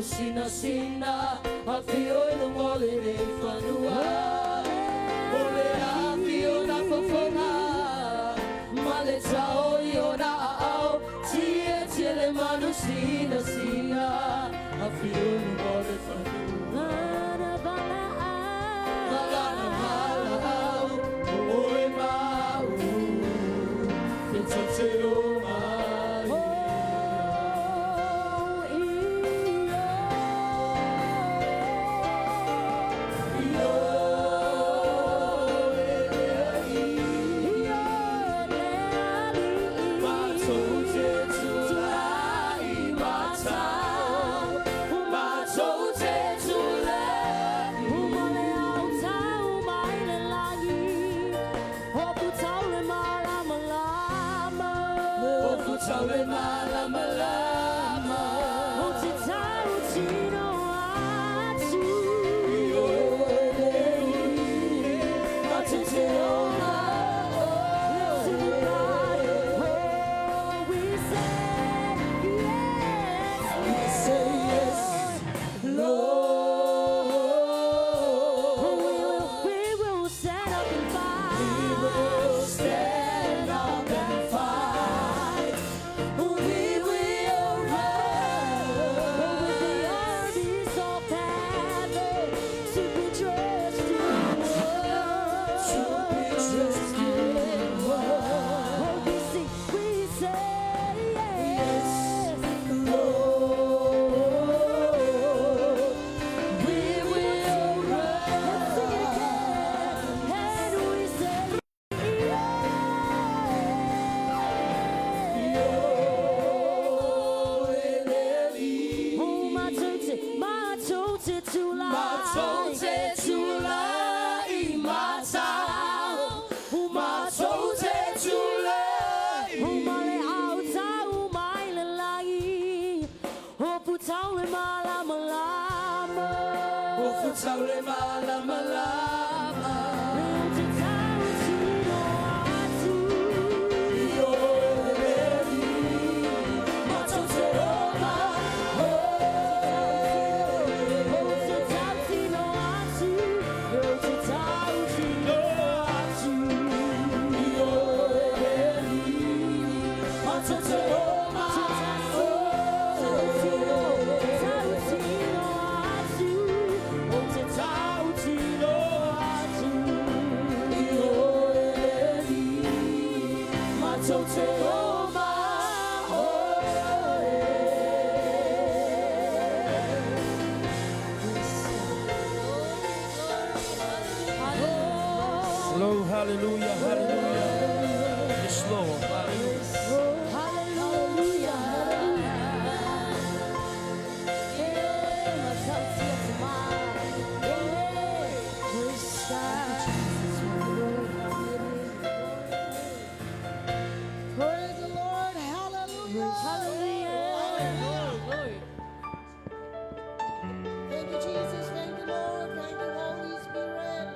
Sina sina, I feel the holiday fanua. Ole a feel na fofona, maleta oyona ao. Tie tie le manu sina sina, I feel the holiday fanua. Bala bala, oe mau, it's a teo mai. Hallelujah, hallelujah. Yes, Lord. Hallelujah. Praise the Lord. Hallelujah. Hallelujah. Thank you, Jesus. Thank you, Lord. Thank you, Holy Spirit.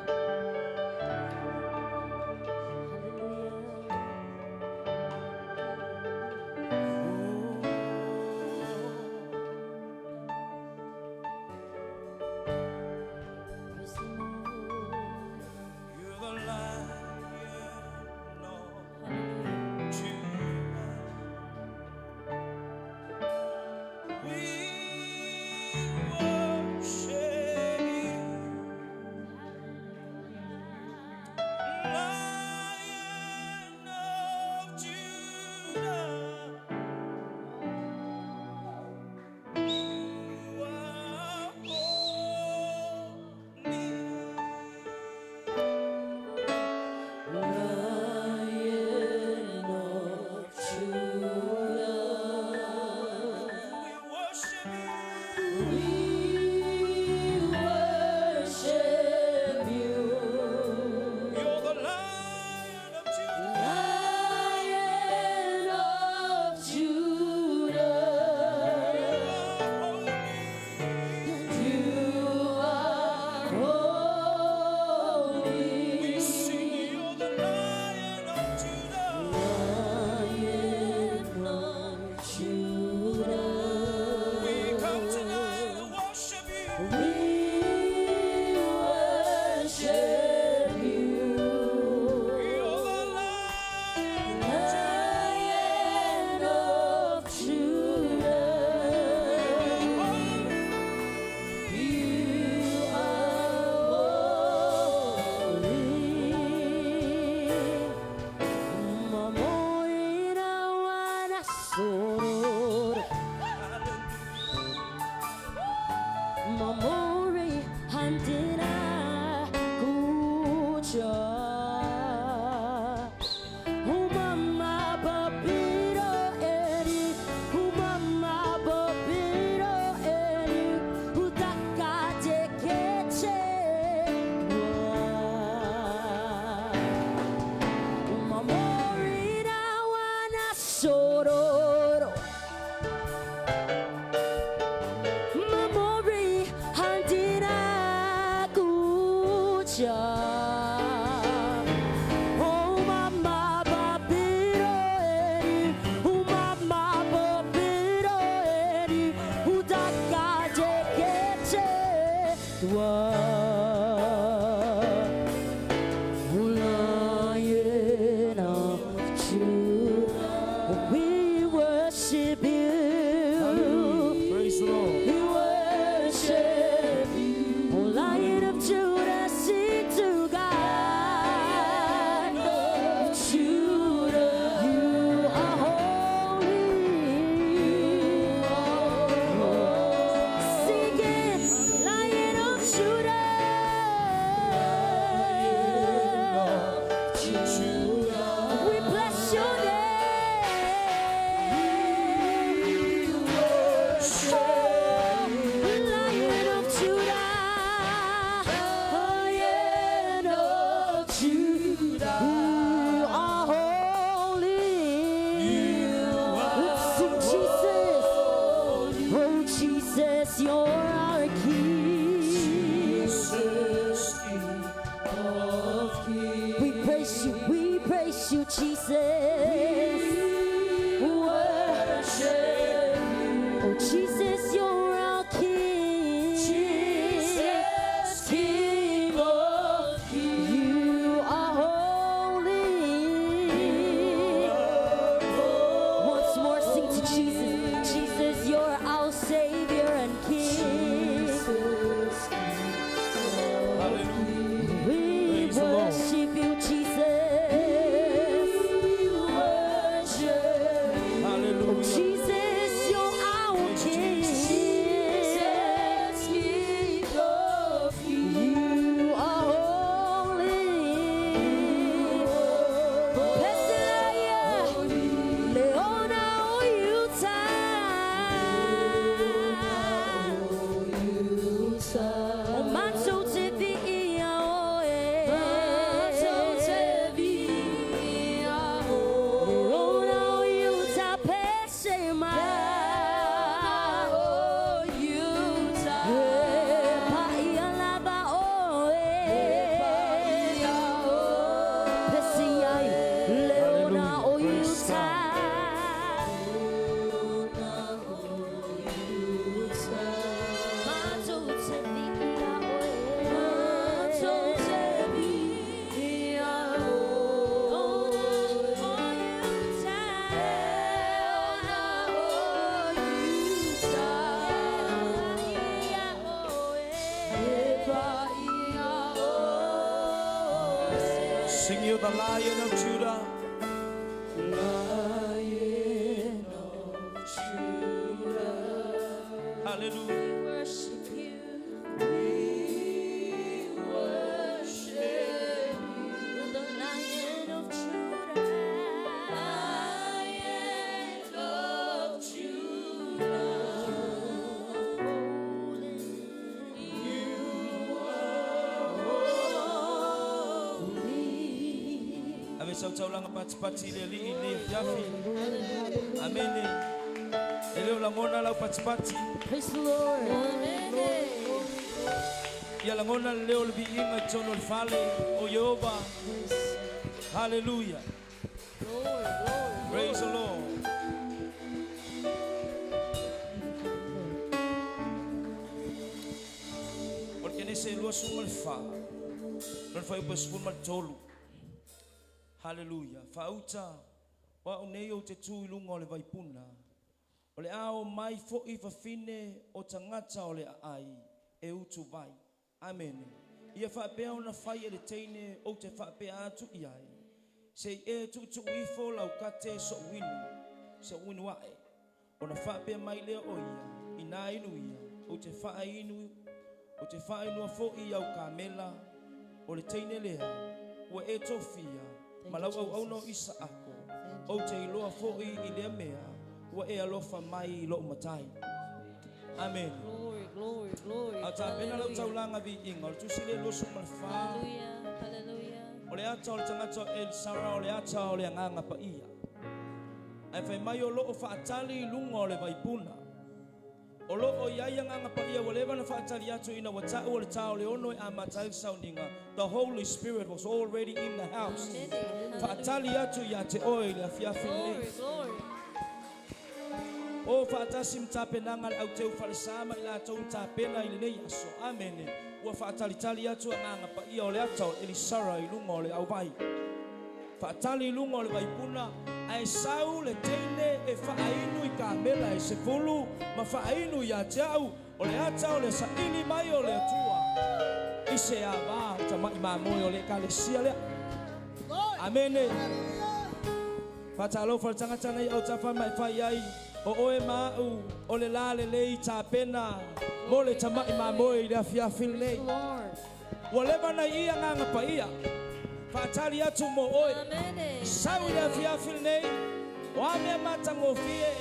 We worship you. Praise the Lord. We worship you. O Lion of Judah, sing to God. Of Judah, you are holy. Sing it, Lion of Judah. We bless your name. Lion of Judah, Lion of Judah, you are holy. Sing Jesus, oh Jesus, you're our King. We praise you, Jesus. Worship you. Oh Jesus, you're our King. Jesus, King of Kings. You are holy. Once more, sing to Jesus. Jesus, you're our Savior and King. Hallelujah. We Praise the Lord. worship you, Jesus. Hallelujah. Jesus, you're our King. Jesus, King of Kings. You are holy. Pesaya, Leona, Utah. Macho Tevia, Macho Tevia, Leona, Utah, Pesema, Utah, Paia Lava, Pesia, Leona, Utah. Sing you the Lion of Judah. Lion Hallelujah. We worship you. You're the Lion of Judah. Ave sau lang pati le li le fiafi. Amen. Ele la ngona la pati. Praise the Lord. Amen. Ya la ngona le ol bi inga chono fale o Yehova. Hallelujah. Glory, glory. Praise the Lord. Porque nesse lua sumal fa. Non fai pas mal tolu. Hallelujah. Fauta wa unei o te tui lunga o le vaipuna. O le ao mai fo i fafine o tangata o le ai e utu vai. Amen. Ia whapea o na whai e le teine o te whapea atu i ai. Se e tu ifo lau kate so winu wae. O na whapea mai lea o ia, ina inu ia, o te wha inu a fo i au kamela, o le teine lea, ua e tofia, malau au no isa ako, o te iloa fo i lea mea, ua e alofa mai i lo matai. Amen. Glory, glory, glory. Ata pena lau taulanga vi inga, o tu sile losu malfa. Hallelujah, hallelujah. O le ata o le tangata el sara o le ata o le anganga pa ia. Ai fai mai o loo whaatali i lunga o le vaipuna. O loo iai anganga pa ia walewa na whaatali atu ina watau o le tau le ono e amatai sauninga. The Holy Spirit was already in the house. Whaatali atu ia te oi le afiafi nei. Glory, glory. O whaatasi mtapenanga le au teu whalesama ila tau mtapena i le nei aso. Amen. Ua whaatali atu anganga pa ia o le ata o elisara i lunga o le au vai. Whaatali lunga o le vaipuna. Ai sau le teine e whaainu i kamela e se fulu. Ma whaainu i a te au. O le ata o le saini mai o le atua. I se a wā ta mai mamoi o le kalesia lea. Amene. Whaatalo whaletangata nei au tawha mai whai ai. O oe mau o le la le lei ta pena. Mo le ta mai mamoi le afiafil nei. Walewa na ia nganga pa ia. Whaatali atu mo oe. Sau le afiafil nei. Wa mea mata ngofie.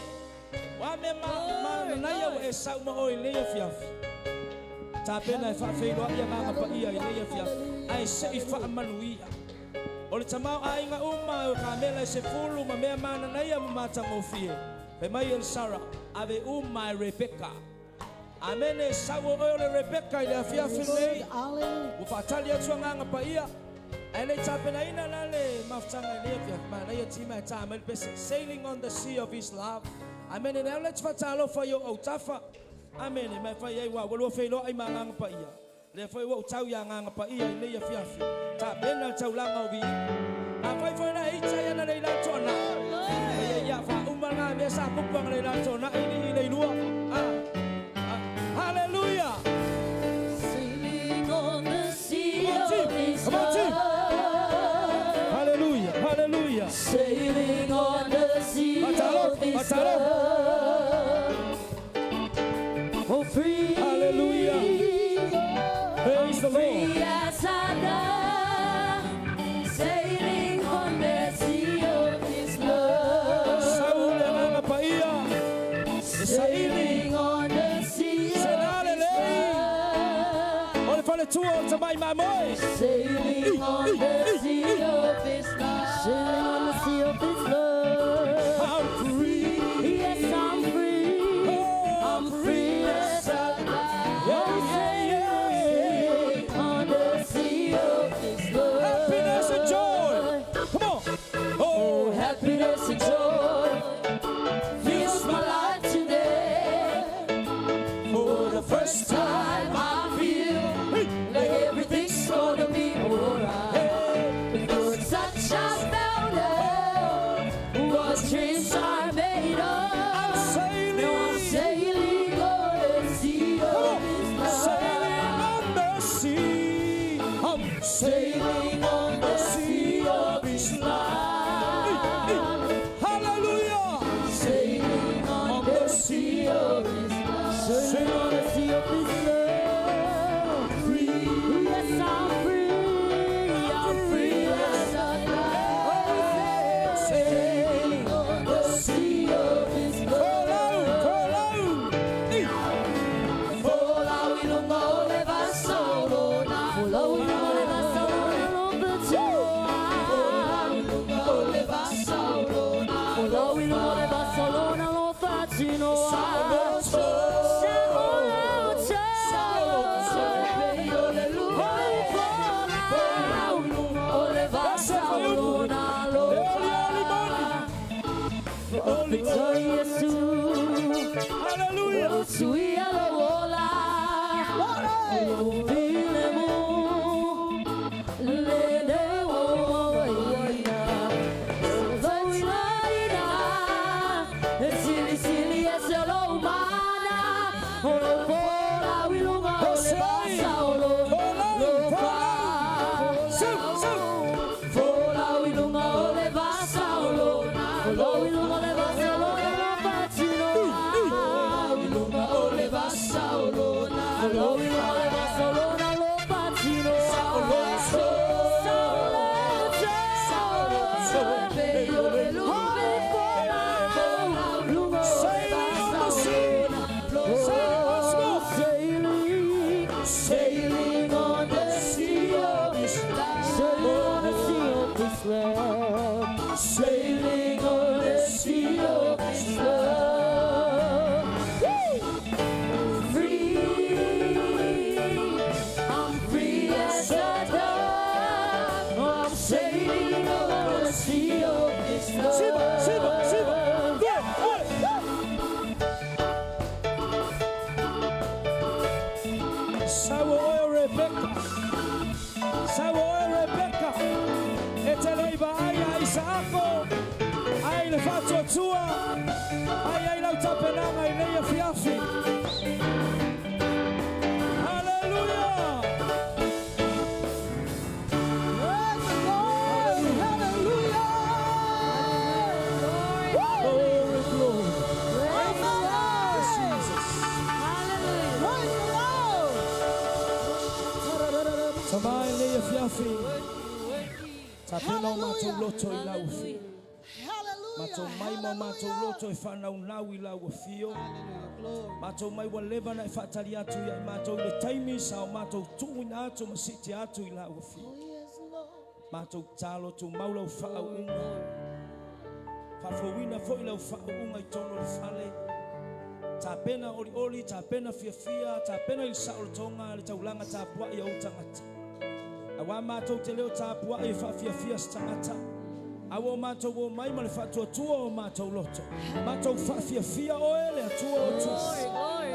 Wa mea mananaia o e sau mo oe le afiafi. Ta pena e whaafeiloa ia nganga pa ia i le afiafi. Ai se i whaamanuia. O le tamau a inga uma o kamela e se fulu ma mea mananaia mo mata ngofie. Pe mai el Sara ave uma e Rebecca. Amene sawo o le Rebecca i le afiafi nei. Ua whaatali atu nganga pa ia. Ele tapena ina na le maftanga le via mana ia tima tama le sailing on the sea of his love. Amen. Now let's fatalo for your otafa. Amen. Me fa ye wa lo fe lo ai manga pa ia. Le fa wo tau ya nganga pa ia le ia fiafi. Ta bena tau langa vi. A fa fa na ita ya na le la tona. Ya fa umanga me sa kupang le la tona ini le lua. Hallelujah. Sailing on the sea of his love. Hallelujah, hallelujah. Sailing on the sea of his love. Oh, free. Hallelujah. Praise the Lord. Free as I love. Sailing on the sea of his love. Sailing on the sea of his love. Sailing on the sea of his love. Sailing on the sea of his love. I'm free. Yes, I'm free. I'm free as a love. Sailing on the sea of his love. Happiness and joy. Come on. Oh, happiness and joy fills my life today. For the first time I feel like everything's gonna be alright. Because such a found out what dreams are made of. I'm sailing. Now I'm sailing on the sea of his Sailing love. on the sea. I'm Sailing on the sea of his love. Hallelujah. Sailing on the sea of his love. Sailing Tapena matou loto I lau fi. Matou mai ma matou loto I whanau nau I lau fio. Matou mai wa leva na I whatari atu I matou le taimi sao matou tui na atu ma siti atu I lau fio. Matou talo tu maulau whao unga. Whawhawina fo I lau whao unga I tono le whale. Tapena oli oli, tapena fia fia, tapena I sao le tonga le taulanga tapua I au tangata. Awa matou te leo tapua I whawhia stangata. Awa matou o mai ma le whatua tua o matou loto. Matou whawhia o ele a tua o tus.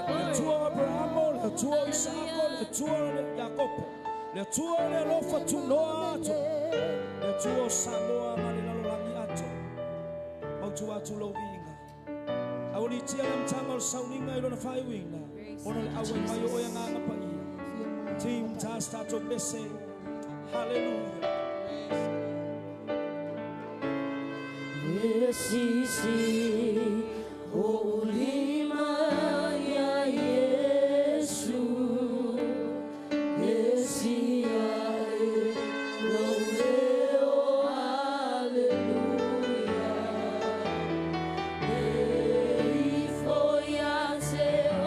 Le tua o Abrahamo, le tua o Isako, le tua o Jakopo. Le tua o le Alofa Tunoa ato. Le tua o Samoa ma le lalolangi ato. Mautu atu lo inga. Awali tia lam tanga o sauninga I lona whai winga. Ono le awa mai o ya nganga pa ia. Team taas tato bese. Hallelujah. Yesisi, Olima ya Yesu, Yesia, Loreo, Hallelujah. Erifoya se o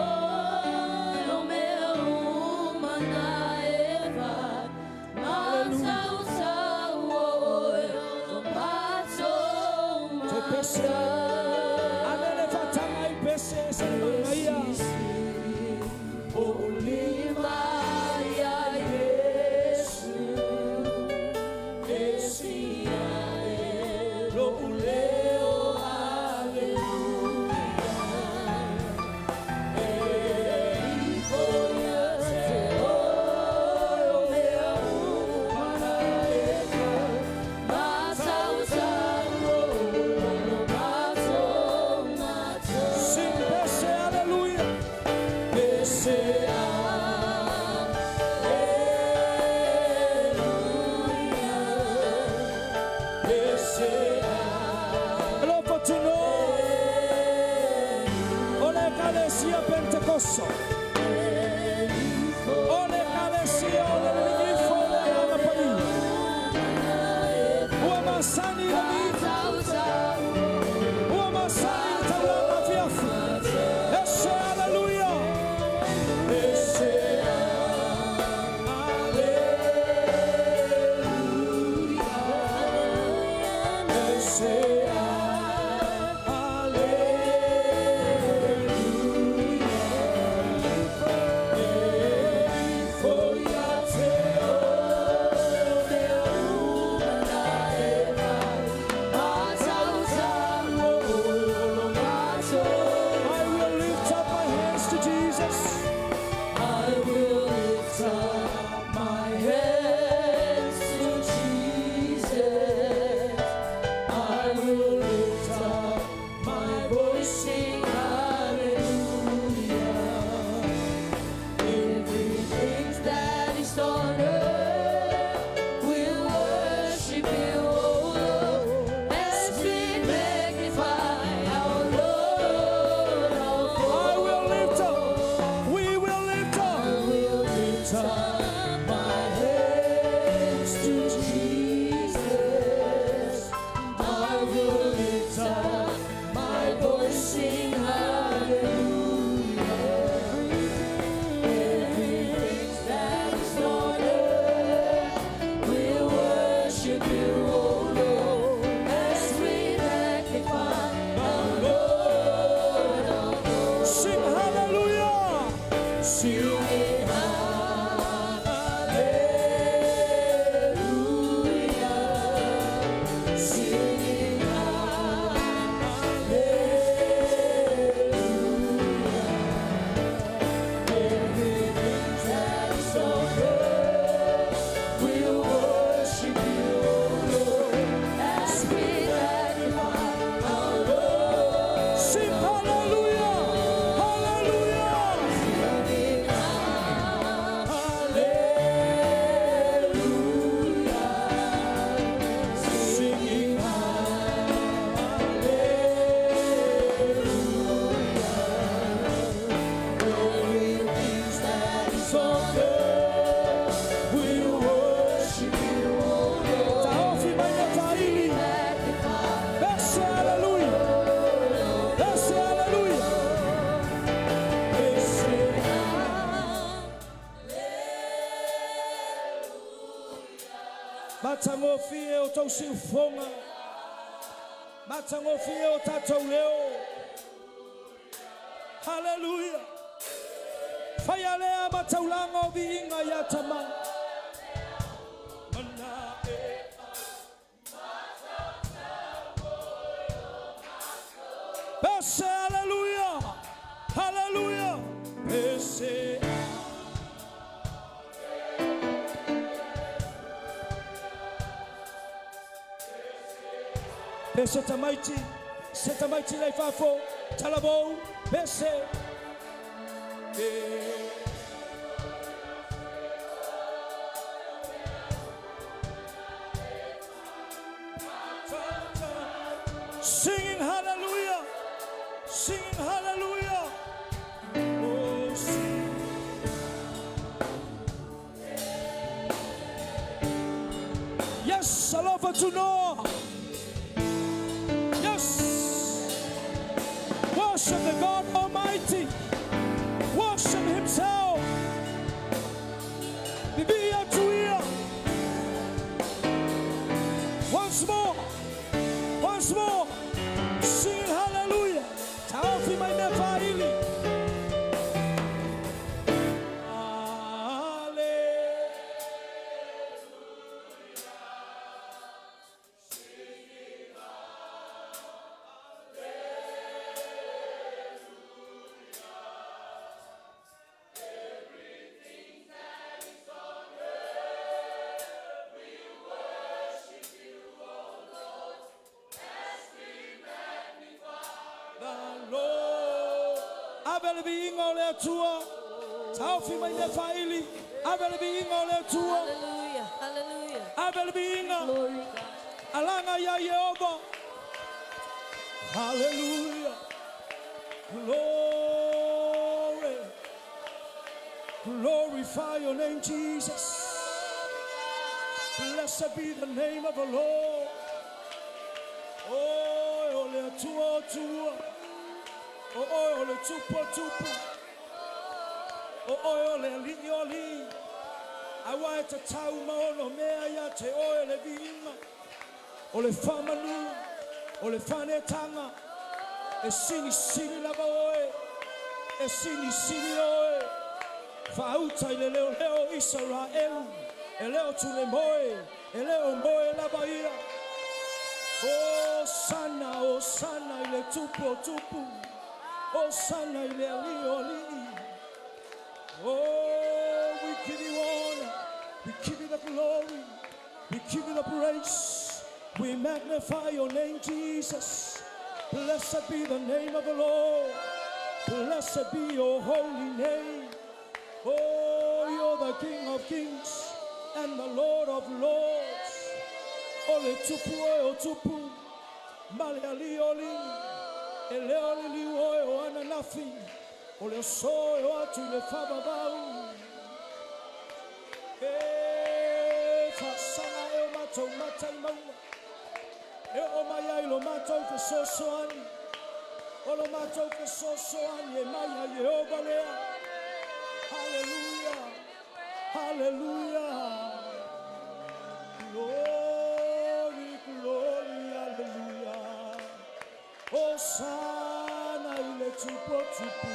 meu manaeva, Matau sao o Matau. Anele fatanga I pese se mangaya. Olima ya Yesu, Yesia, lo uleo, hallelujah. Erifoya se o meu manaeva, Matau sao Sing pese hallelujah. Pese Alofa Tunoa. Ole kalesia Pentecosto. Ole kalesia ole nifo ole anapai. Ua masani nifo. Ua masani taulana fiafu. Ese hallelujah. Ese hallelujah. Ese singing Matangofie o tau siufonga. Matangofie o tatou leo. Hallelujah. Fayalea mataulanga o viinga ya tama. Bese hallelujah. Hallelujah. Bese. Bese tamaiti, setamaiti leifafo, talabo, bese. Singing hallelujah, singing hallelujah. Oh, sing. Yes, Alofa Tunoa. Worship the God Almighty. Worship Himself. Bibia tuia. Once more. Once more. Sing hallelujah. Taufi my nefaili. Abel being all their tour. Taufi my nefaili. Abel being all their tour. Hallelujah. Hallelujah. Abel being Glory. Alanga ya Yehova. Hallelujah. Glory. Glorify your name, Jesus. Blessed be the name of the Lord. Oh, ole tua tua. Oh, ole tupo tupo. Oh, ole li oli. I want to tell maono mea ya te ole vima. Ole famanu. Ole fane tanga. E sini lava oe. E sini oe. Fauta ile leo Israel. Eleo tule moe. Eleo moe lava ia. Oh sana ile tupo tupu. Oh sana ile oli. Oh, we give you honor. We give you the glory. We give you the praise. We magnify your name, Jesus. Blessed be the name of the Lord. Blessed be your holy name. Oh, you're the King of kings and the Lord of lords. Ole tupu o tupu. Male ali oli. Ele oli li o ananafi. Ole so o atu le fababau. Fasana e matou matai maua. E o maya ilo matou ke sosoani. Olo matou ke sosoani e maya Yehova lea. Hallelujah. Hallelujah. Glory, glory, hallelujah. Hosanna ile tupo tupu.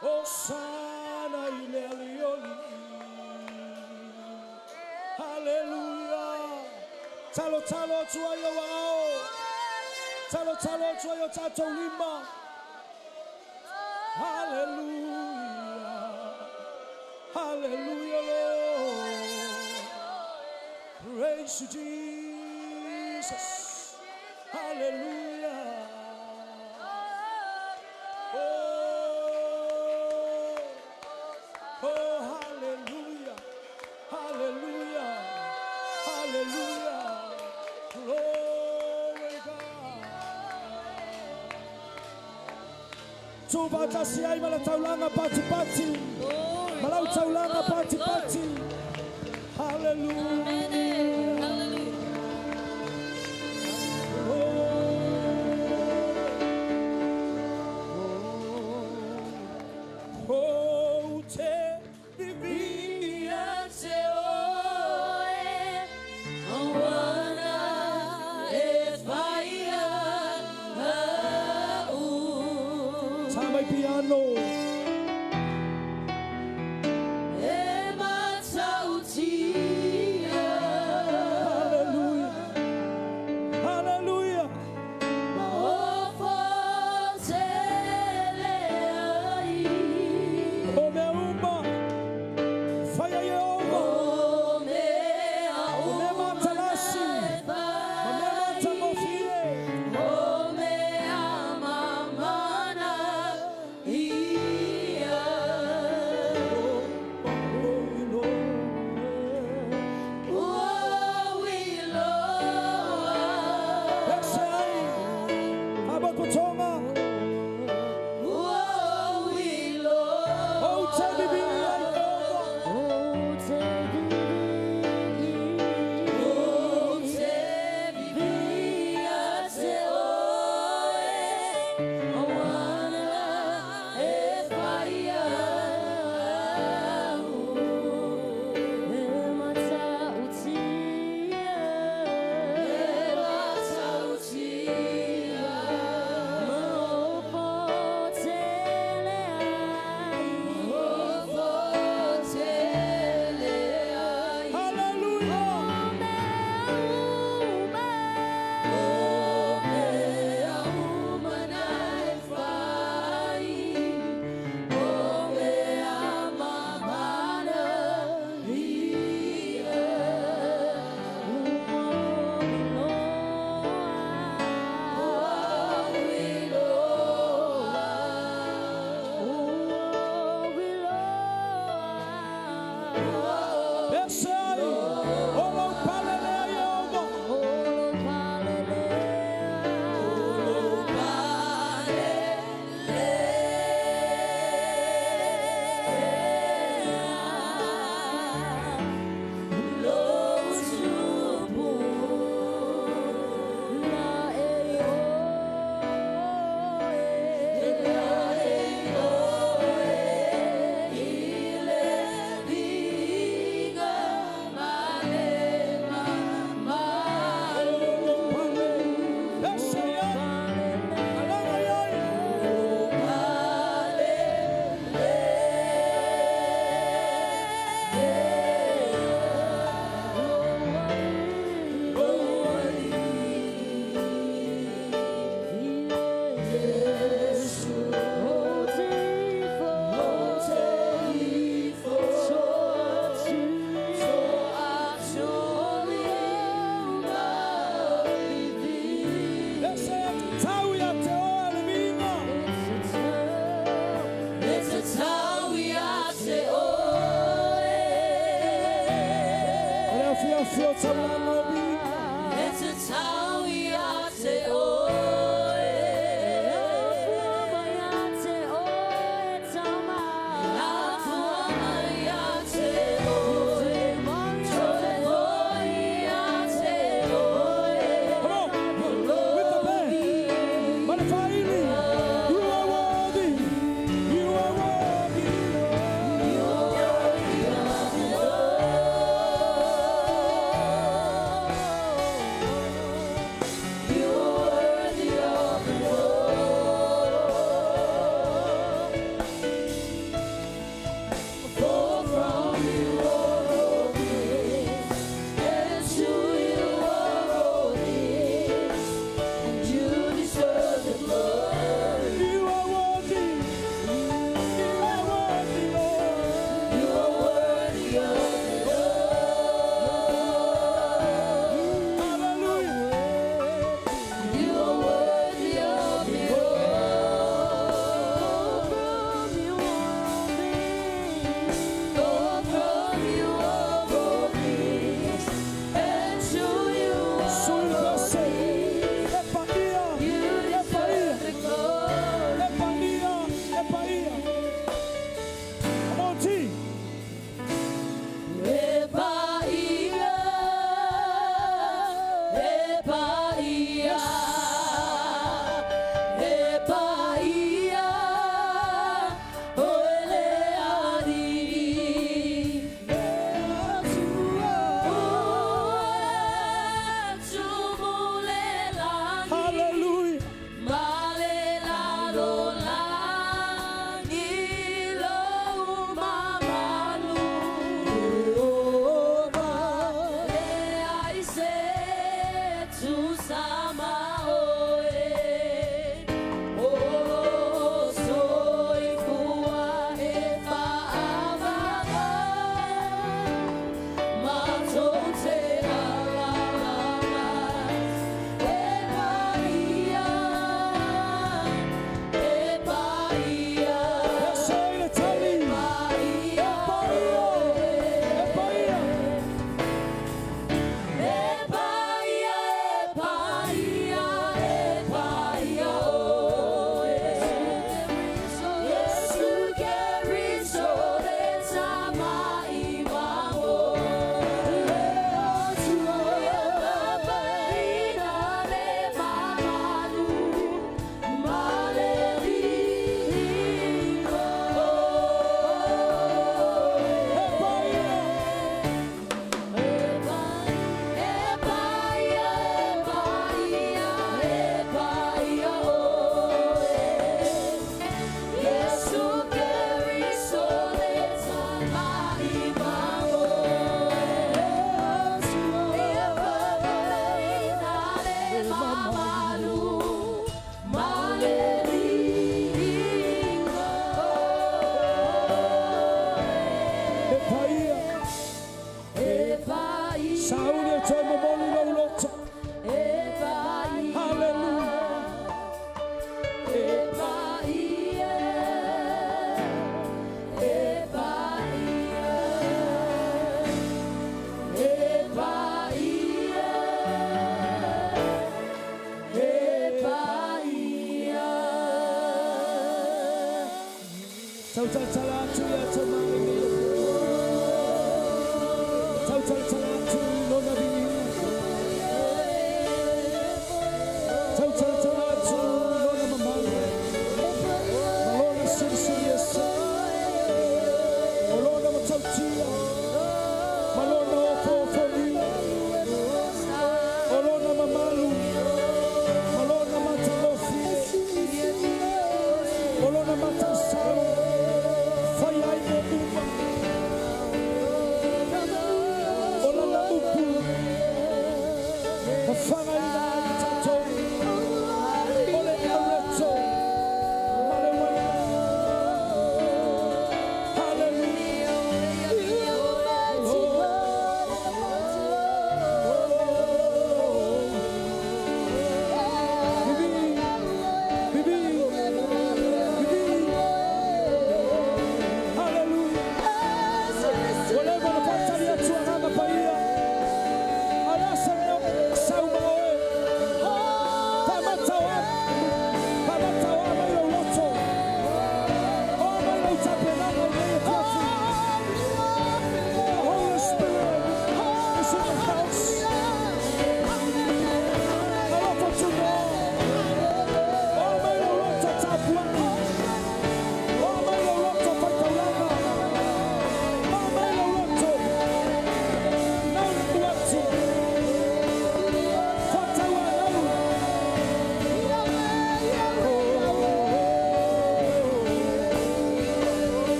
Hosanna ile alioli. Hallelujah. Talo talo tuayo wao. Talo talo tuayo tato lima. Hallelujah. Hallelujah, Lord. Praise you, Jesus. Hallelujah. Oh, hallelujah. Hallelujah. Hallelujah. Glory God. Tuba tasiai malataulanga pati-pati. Malau taulanga pati-pati. Hallelujah. Oh, te vivia te oe, awana e faia au. Samai piano.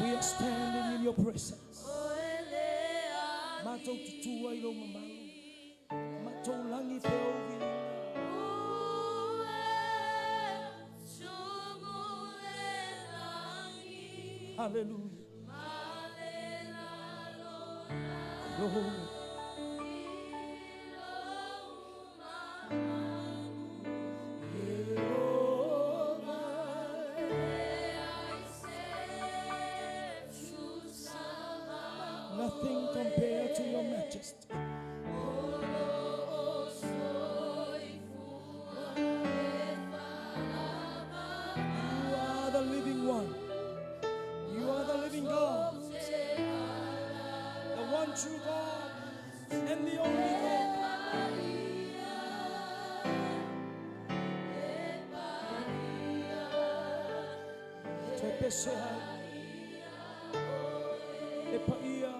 We are standing in your presence. Matou tutua ilo mamalu. Matou langi te ovi. Hallelujah. Glory. Te pese hai. E paia.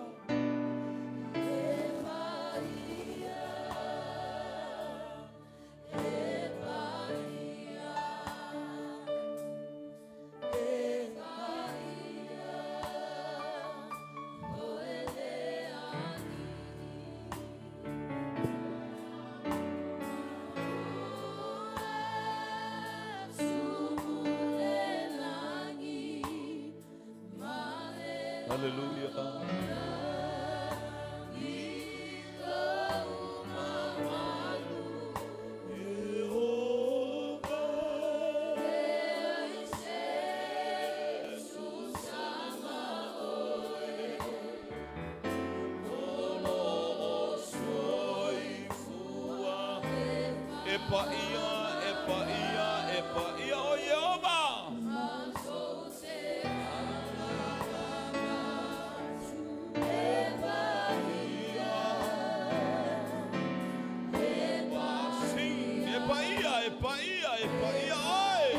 Hallelujah. Epa ia, o Jehovah. Epa ia, oi.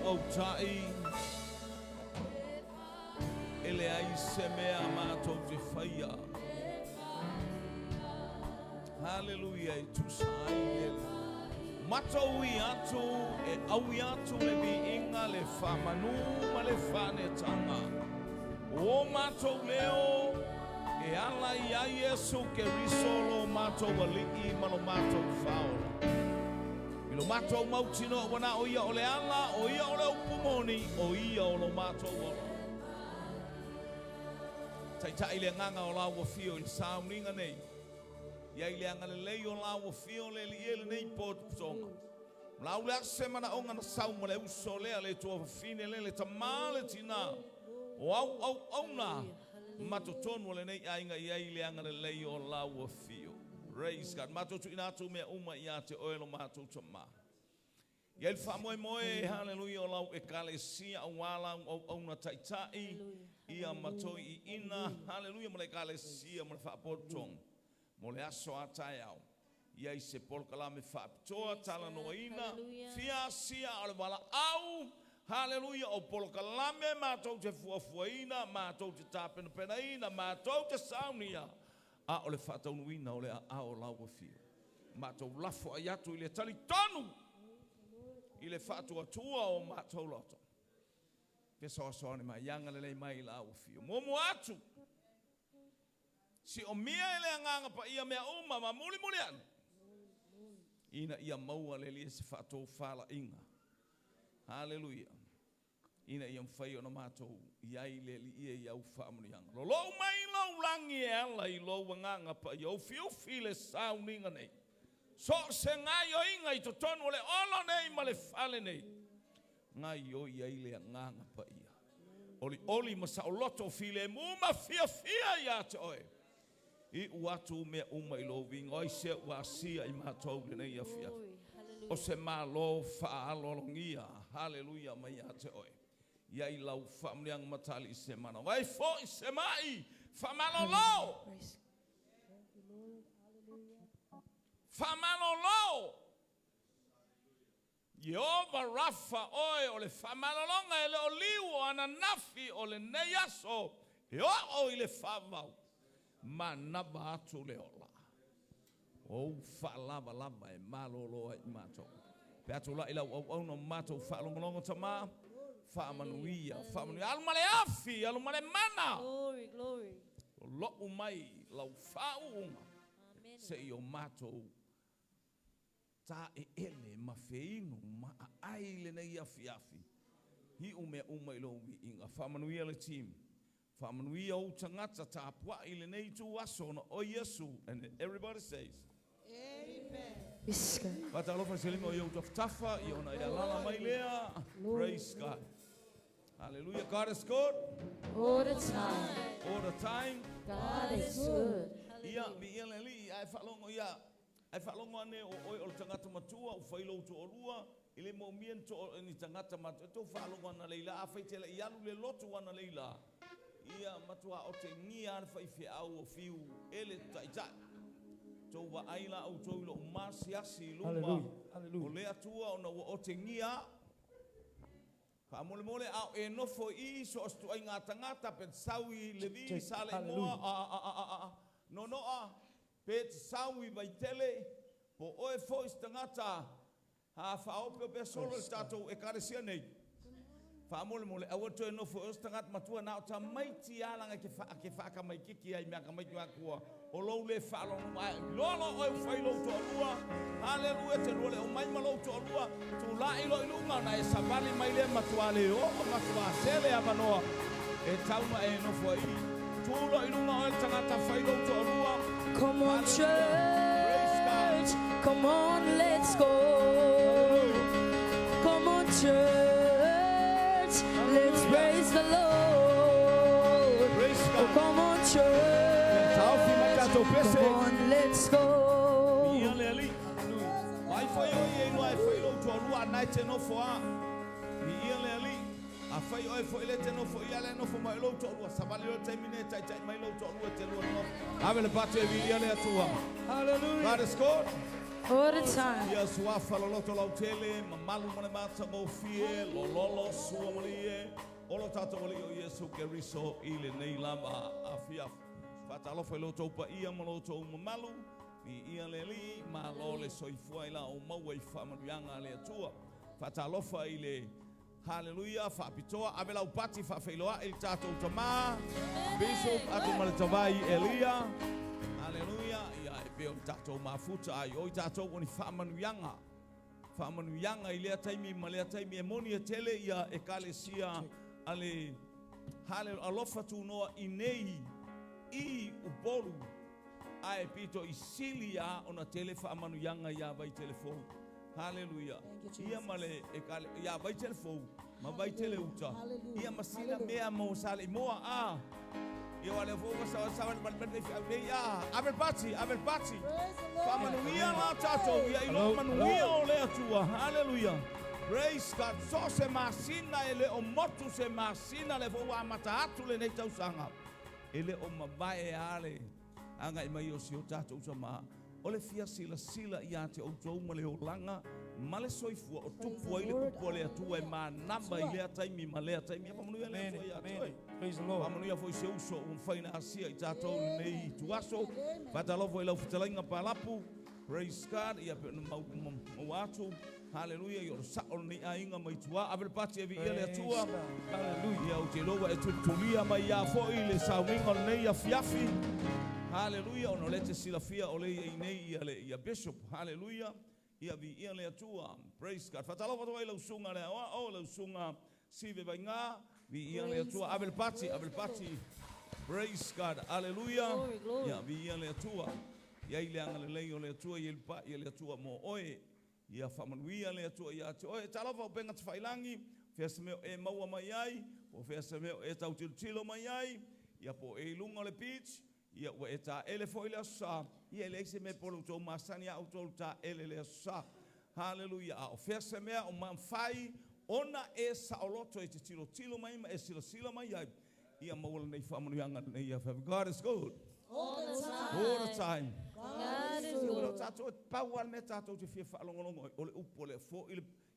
Au tai ele ai se mea mātou te whaia. Hallelujah, tu sai ele matou i atu e au i atu le bi inga le whamanu ma le whanetanga o matou leo e ala i a Yesu ke risolo matou alii malo matou whaola. Lo matou mautino wana o ia o le ala, o ia o le upumoni, o ia o lo matou wana. Tai le nganga o la wafio il sauninga nei. Ia le anga le lei o la wafio le liele nei pot songa. La ule semana onga na sauma le uso le ale tua fine le tamale tina. O au na matotonu le nei ainga ia le anga le lei o la wafio. Praise God. Mato tu inatu me uma ia te oelo mato tama. Ia il famoe moe, hallelujah, o lau e kalesia au wala au na taitai. Ia mato I ina, hallelujah, mo le kalesia mo le whaapotong. Mo le aso atai au. Ia I se polkala me whaapitoa tala no ina. Fia sia o le wala au. Hallelujah, o polkala me mato te fuafuaina, mato te tapena penaina, mato te saunia. A o le whaataunuina o le a o lau wafio. Mātou lafo ai atu I le tali tonu. I le whaatuatua o mātou loto. Pesa o soane mai, yanga le mai la wafio. Momo atu. Si o mia ele anganga pa ia mea uma ma muli anu. Ina ia maua le lia se whaatou whala inga. Hallelujah. Ina ia mwhai o na mātou iai le li ia iau whaamurianga. Lo mai lau langi e ala I lo wanganga pa iau fiufi le sauninga nei. So se ngai o inga I to tonu le olo nei ma le whale nei. Ngai o iai le nganga pa ia. Oli masa o loto file muma fia ia te oe. I uatu mea uma I lo vinga. Oi se uasia I mātou le nei ia fia. O se malo whaalolongia. Hallelujah mai ia te oe. Ia I lau whamriang matali I se mana. Wai fo I se mai. Whamalolo. Whamalolo. Jehovah Rafa oe o le whamalolonga e le o liu o ana nafi o le neiaso. E o I le whamau. manava atu le ola. O whaalava lava e malolo e mato. Pe atu la ila au no mato whaalongolongo tama. Whaamanuia. Alumale afi, alumale mana. Glory, glory. Lo umai, lau whaunga. Amen. Se i o mato. Ta e ele ma feinu ma aile nei afi afi. Hi ume ilo wi inga. Whaamanuia le team. Whaamanuia o tangata ta pua ile nei tu aso na o Yesu. And everybody says. Amen. But Alofa selimo yo tafa yo na ya lala mai lea. Praise God. Hallelujah. God is good. All the time. All the time. God is good. Ia mi ele li ai falongo ia. Ai falongo ane o tangata matua o failo to olua ile momento ni tangata matua to falongo na leila a faitela ia lu le lotu wana leila. Ia matua o te ngia al fai au o fiu ele taita. To wa aila au to lo masiasi luma. O le atua o na o te ngia. Ka mole au e nofo I so stu ai ngata pensawi levi sale moa no pet sawi vai tele po oe fo istangata ha fa o pe solo stato e karesia nei fa mole au to e nofo istangata matua na ta maiti ala ke fa ka mai kiki ai me ka mai kwa o lo le fa lo mai lo o fa lo to lua haleluya te lo le o mai malo to lua tu la ilo ilunga na e sabali mai le matua le o matua sele avanoa e tauma e no foi tu lo ilunga o tangata fa lo to lua. Come on, church. Come on, let's go. Come on, church. Let's praise the Lord. Oh, come on, church. Come on, let's go. Vai foi oi no ai foi lo to lua night no foa. Ni ele a fai oi foi le no foi ale no fo mai lo to lua sabali lo termine tai mai lo to lua te lo no. Ave le pate vi ele tua. Hallelujah. God is good. All the time. Yes, wa falo lo to lo tele malu mo mata mo fie lo sua mo ie. Olo tato mo o Yesu ke riso ile nei lama afia. Fatalo foi lo to pa ia mo lo to malu. Ni ia leli ma lo le soifua ila o mau e whamanuanga le atua. Fatalofa ile hallelujah fa pitoa abela upati fa feiloa il tato utama. Bishop atu maletavai Elia. Hallelujah. Ia e peo tato mafuta ai o tato oni whamanuanga. Whamanuanga ile taimi malea taimi e moni e tele ia e kalesia ale hallelujah Alofa Tunoa inei I upolu. Ai pito isilia ona telefa amanu yanga ya vai telefone. Hallelujah. Ia male ekale ya vai telefone. Ma vai teleuta. Ia masila mea mo sale moa a. Ia wale foga sawa malbende fi ya. Abel party. Famanu ia la tato ia ilo manu ia ole atua. Hallelujah. Praise God. So se masina ele o motu se masina le foga mata atu le nei tausanga. Ele o mabae ale. Anga I mai o si o tatou sama. Ole fia sila ia te o tou male o langa. Male soifua o tupu ai le kupo le atua e ma namba I lea taimi ma lea taimi. Pamanuia lea foi atoi. Praise the Lord. Pamanuia foi se uso whaina asia I tatou nei tuaso. Fatalofo I lau fitalainga palapu. Praise God. Ia pe mau atu. Hallelujah. Yo sa'o ni ainga mai tua. Abel pati e vi ia le atua. Hallelujah. Ia o te loa e tutulia mai ia fo I le sauninga nei a fiafi. Hallelujah. Ono lete silafia ole I nei ia bishop. Hallelujah. Ia vi ia le atua. Praise God. Fatalofa toa I lau sunga le awa. O lau sunga sive vai ngā. Vi ia le atua. Abel pati. Praise God. Hallelujah. Glory. Ia vi ia le atua. Ia I le anga le lei o le atua. Ia le atua mo oe. Ia whamanuia le atua ia te oe. Talofa o penga te whailangi. Fiasa meo e maua mai ai. Po fiasa meo e tau tilo mai ai. Ia po e lunga le beach. Ia ua e tā ele foi le asa. Ia le eise me polo tō masani au tō tā ele le asa. Hallelujah. O fiasa mea o manfai. Ona e saoloto e te tilo mai ma e sila mai ai. Ia maula nei whamanuanga nei a whavi. God is good. All the time. All the time. God is Ia good. tātou e paual me tātou te fia whaalongolongo. O le upo le fo.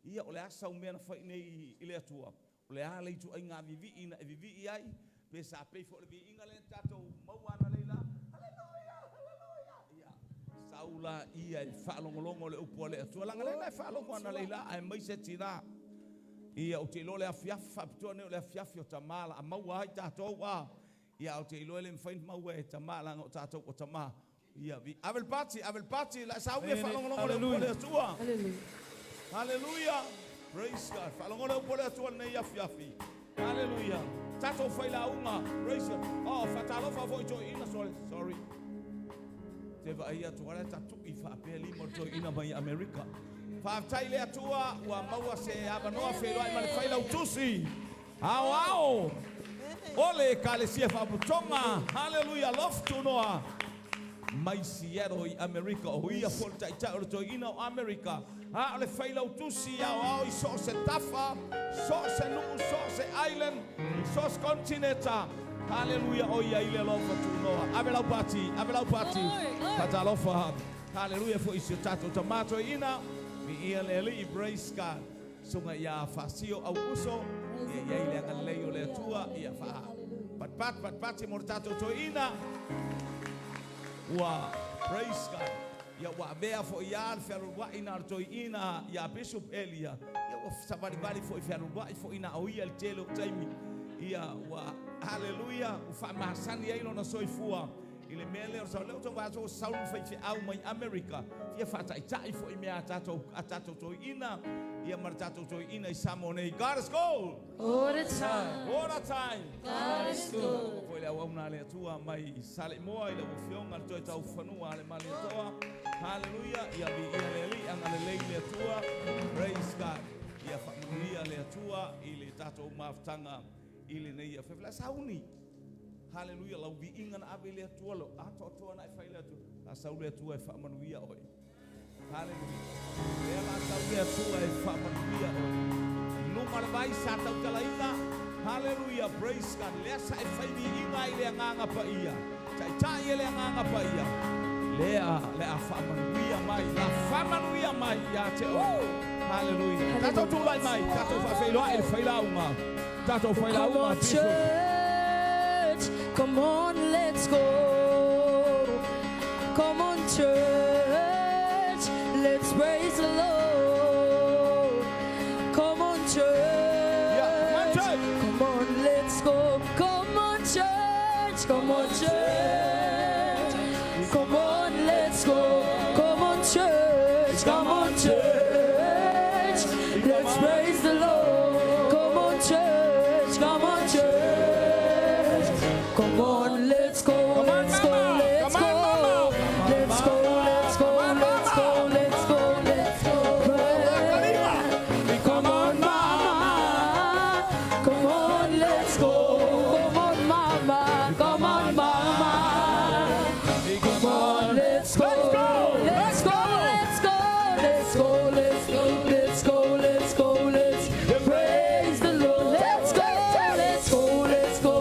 Ia o le asa o mea na whai nei I le atua. O le a leitu ai ngā vivi ina e vivi ai. Pesa pe fo le vi inga le tato mau ana leila. Ale la ia I whaalongolongo le upo le atua langa le nai whaalongo ana leila ai mai se tina ia o te ilo le afiafa pitua neo le afiafi o tamala a maua ai tātou a ia o te ilo le mwhain maua e tamala o tātou o tama ia vi avel pati la sa uia whaalongolongo le upo le atua hallelujah praise God whaalongo le upo le atua nei afiafi hallelujah tātou whaila unga praise God oh whatalofa voi to ina sorry te va ia tu ala tatu I fa peli moto ina mai America fa tai le atua wa maua se aba no afero ai male faila utusi au ole kalesia fa butonga hallelujah love Tunoa mai Seattle I America o ia folta ita o to ina America ha ole faila utusi au I so se tafa so se nu so se island so se continenta hallelujah oh ia ile Alofa Tunoa abelau pati pata Alofa hallelujah for isi tato tomato ina mi ia lele praise God sunga ia fasio au uso ia ile ngaleo le tua ia fa pat mortato to ina wa praise God ia wa bea for ia feru wa ina to ina ia Bishop Elia ia wa sabari bali for feru wa for ina o ia telo taimi ia wa hallelujah ufa masani ilo na soifua ile mele o sa leo to vaso saul fa au mai America ia fata itai fo ime atato to ina ia martato to ina I Samoa God is good all the time God is good foi le una le tua mai sale moa ile ufionga to tau fanua le mali toa hallelujah ia bi ile li anga le tua praise God ia familia le tua ile tato maftanga ile nei ia fefla sauni hallelujah lau bi ingan abele tua lo ato na faila tu la saule tua fa manuia oi hallelujah le la saule tua fa manuia oi no marbai sa tau talaina hallelujah praise God le sa fa bi inga ile nganga pa ia tai ile nganga pa ia le a fa manuia mai la fa manuia mai ya te oi hallelujah tato tu lai mai tato fa faila uma tato faila uma church, come on, let's go. Come on, church, let's praise the Lord. Come on, church, come on, let's go. Come on, church, come on, church, come on, let's go. Come on, church, come on, church, let's praise the Lord. Come on, church, come on, church. Come on, let's go, let's go, let's go. Let's go, let's go, let's go, let's go, let's go. Come on, mama. Come on, let's go. Come on, mama. Come on, mama. Come on, let's go. Let's go, let's go, let's go, let's go, let's go, let's go, let's praise the Lord. Let's go, let's go, let's go,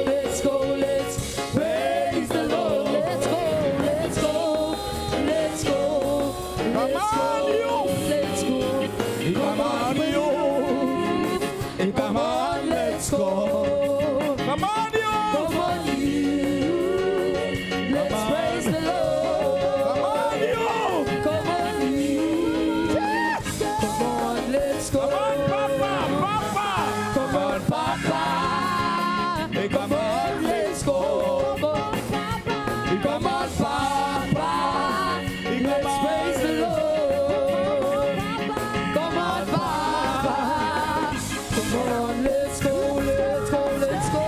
let's go, let's praise the Lord. Let's go, let's go, let's go, let's go, let's go. Come on, you. Come on, let's go. come on you Come on, you. Let's praise the Lord. come on you Come on, you. Come on, let's go. come on papa Come on, Papa. Come on, let's go. Come on, Papa. Let's praise the Lord. Come on, Papa. Come on, let's go, let's go, let's go.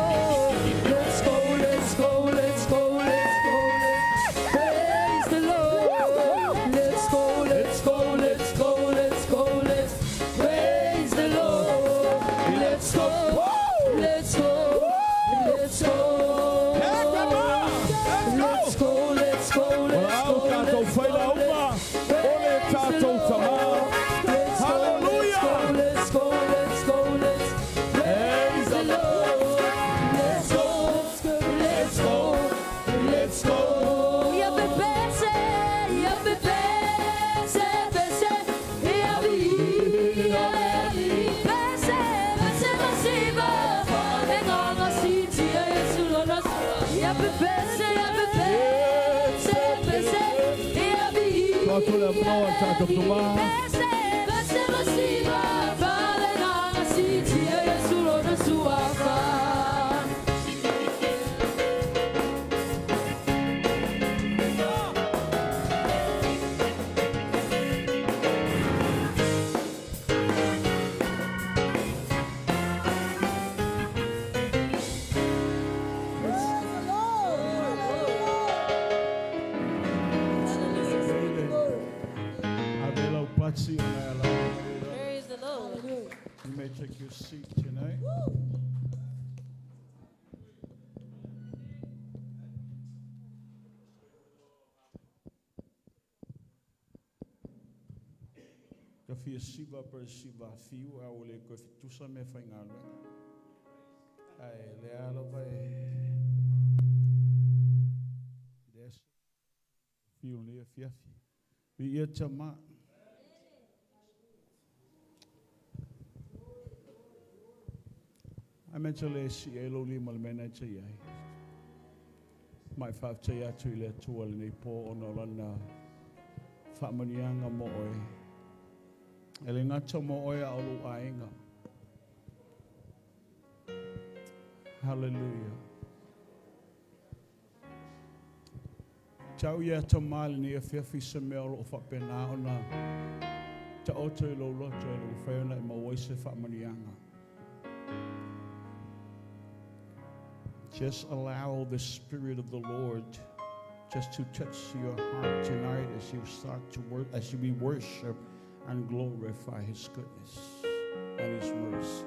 Let's go, let's go, let's go, let's go. Praise the Lord. Let's go, let's go, let's go, let's go, let's praise the Lord. Let's go, let's go, let's go. Let's go, let's go, let's go. tato faila uma ole tato tama hallelujah Let's go, let's go, let's praise the Lord. Let's go, let's go, let's go. Ya bebese, bese, ya bese masiva. Enganga siti ya Yesu lonas. Ya bebese, tole mnoa tātou tuma. Praise the Lord. You may take your seat tonight. If you see what perceive a few, I will go to some thing on it. I lay Alofa. There's few near Fiafi. We eat Chama. I mentioned last year, Loli Malmena Chaya. My five Chaya to let to all Nepo on Olana Famanianga Moy. Elingacha Moy Alu Ainga. Hallelujah. Chau ya tamal ni a fiafi semel of up in Aona. Ta oto lo loto lo faina ma voice Famanianga. Just allow the Spirit of the Lord just to touch your heart tonight as you start to work, as we worship and glorify His goodness and His mercy.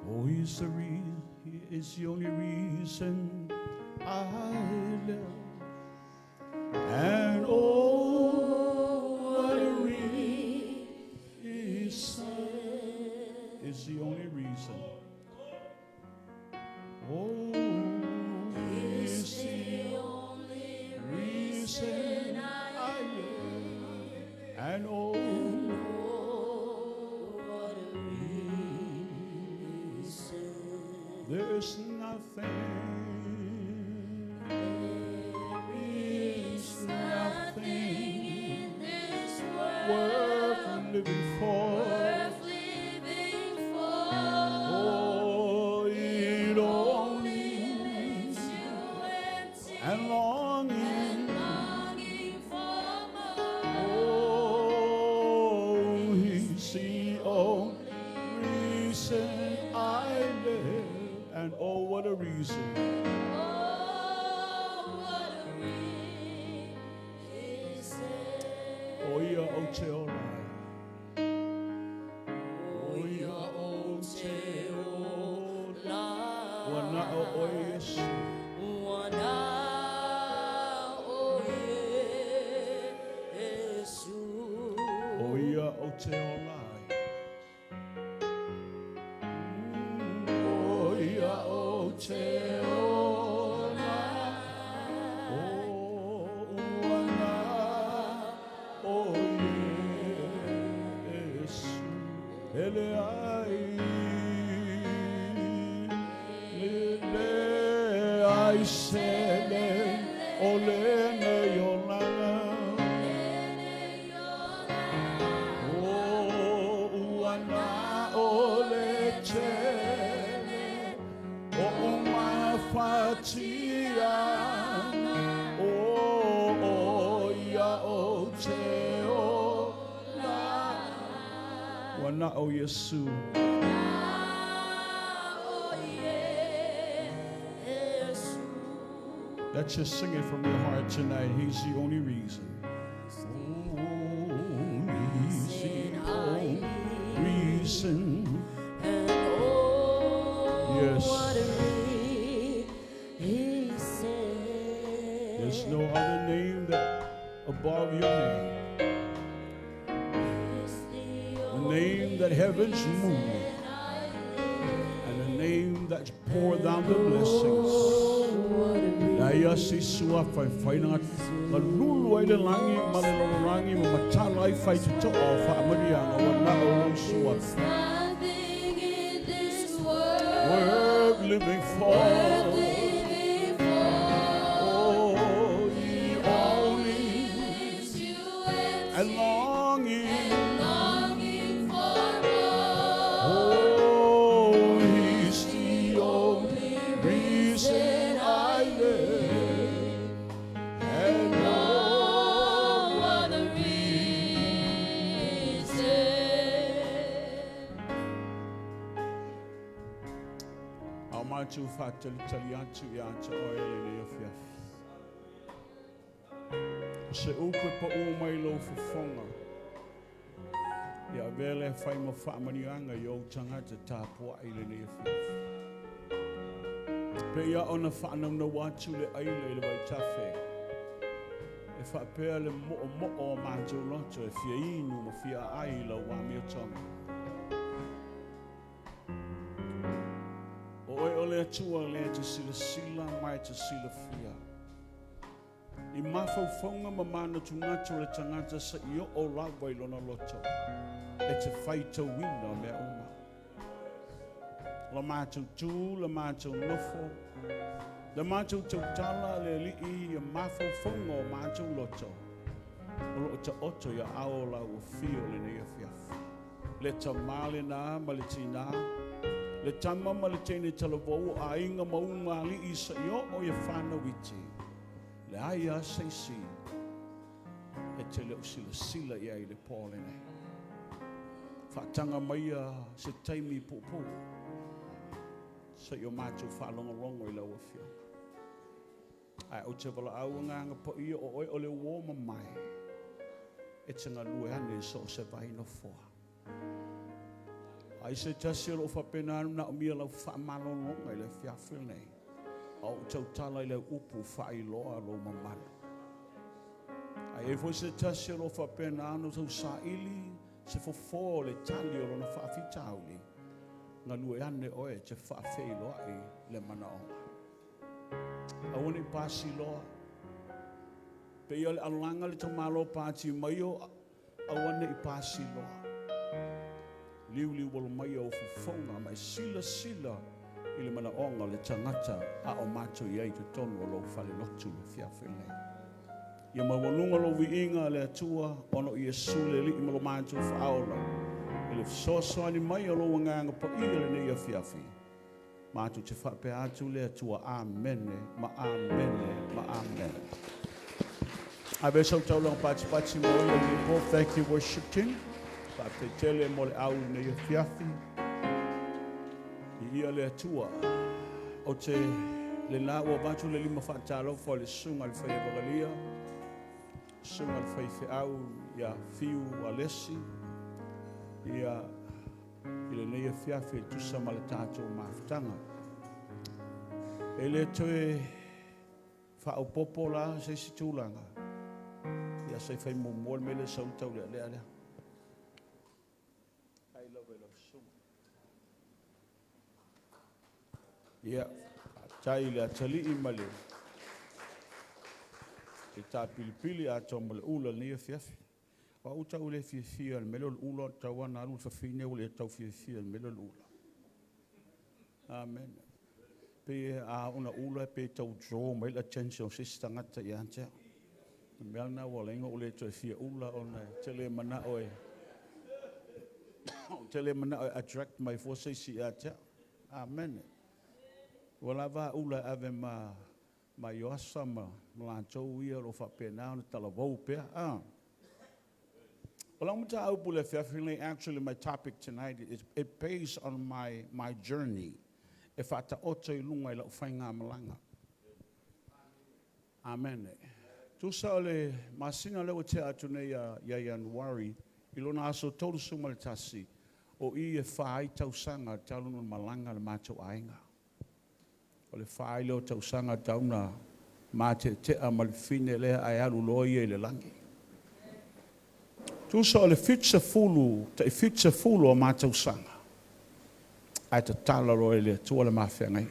Oh, He is the only reason I live. And oh, what a reason is the only reason. Oh, is the only reason I live. And oh, what a reason. There's nothing. There is nothing in this world worth living for. Oh, yes, let's just sing it from your heart tonight. He's the only reason. Oh, he's the only reason. And oh, yes. what a reason. There's no other name that above your name. The name that heavens move, and the name that's pour down the blessings. Daya si suafai faingat kaluluai le langi malolorangi mamatala fai to ofa amarianga wana o suaf. Nothing in this world Worth living for. mātou whātalitali atu I ata oele ne awhiawhi. Se upe pa mai lo fufonga. Ia vele whai ma whaamanianga I au tangata tāpua I le ne awhiawhi. Pe ia ona whanau na watu le aile le wai tawhe. E whapea le mo o mātou loto e fia inu ma fia ai la wami o tonga. O oi ole atua le te sila mai te sila fia. I mawhauwhaunga ma mana tungata le tangata sa I o lawa I lona loto. E te whaitau wina mea uma. La mātou tū, la mātou nofo. La mātou tautala le li'i I mawhauwhaunga o mātou loto. O lo ta oto ia ao la ua fio le nei awhiawhi. Le tamale nā, ma le tina. Le tama ma le tene talavou a inga maunga li'i sa io o ia whana witi. Le aia seisi. E te leo sila ia I le pōle nei. Whatanga maia se taimi pupu. Sa io mātou whalonga I lau a fio. Ai o te wala au nganga po ia o oi o le uoma mai. E te ngā lue ane so se vai no foa. Ai se tasi o whapena anu na o mia lau whaamalonga I le whiawhi nei. Au tau tala I le upu whai loa lo mamanu. Ai e fo se tasi o whapena anu tau sa ili se fofo le tali o lona whaafitauli. Ngā lue ane oe te whaafei loa I le mana o. Awane pasi loa. Pe ia le alanga le tamalo pāti mai o awane I pasi loa. Liu wala mai o fufonga mai sila I le mana onga le tangata a o mātou iai te tonu o lo whale lotu le whiawhi nei. Ia mawalunga lo viinga le atua ono I Yesu le li I malo mātou whaola. I le sosoani mai o lo wanganga pa ia le nei a whiawhi. Mātou te whape atu le atua amene, ma amene, ma amene. I be so tau long pati mo le lipo. Thank you, worship team. Whape tele mo le au nei a whiawhi. I ia le atua. O te le la ua batu le lima whaatalo fo le sunga le whaia bagalia. Sunga le whai au ia fiu a lesi. Ia I le nei a whiawhi tusa ma le tātou mawhitanga. E le toe whaopopo la se si tūlanga. Ia se whai mōmōl me le sautau lea. I love sunga. Ia, tai le atali I male. E tā pilipili a tō male ula nei a whiawhi. Wa uta ule fia le melo ula tawana alu fafine ule tau fia le melo ula. Amen. Pe a una ula pe tau draw mai attention sister ngata ia ante. Melna wala ingo ule to fia ula ona tele mana oe. Tele mana oe attract my force si ate. Amen. Wala va ula ave ma yoasa ma lantou ia lo fa pena tala vou pe. Well, actually, my topic tonight is it based on my journey. If I ta oto I lunga I lau whainga malanga. Amen. Tu sa ole masina leo te atu nei ya Januari. I lona aso tolu sumaletasi. O I e whai tausanga talunu malanga le mātou ainga. O le whai leo tausanga tauna mate te amalfine lea ai alu loi e le langi. Tu sa le fitsa fulu o mātou sanga. Ai te tala roe le tua le mawhiangai.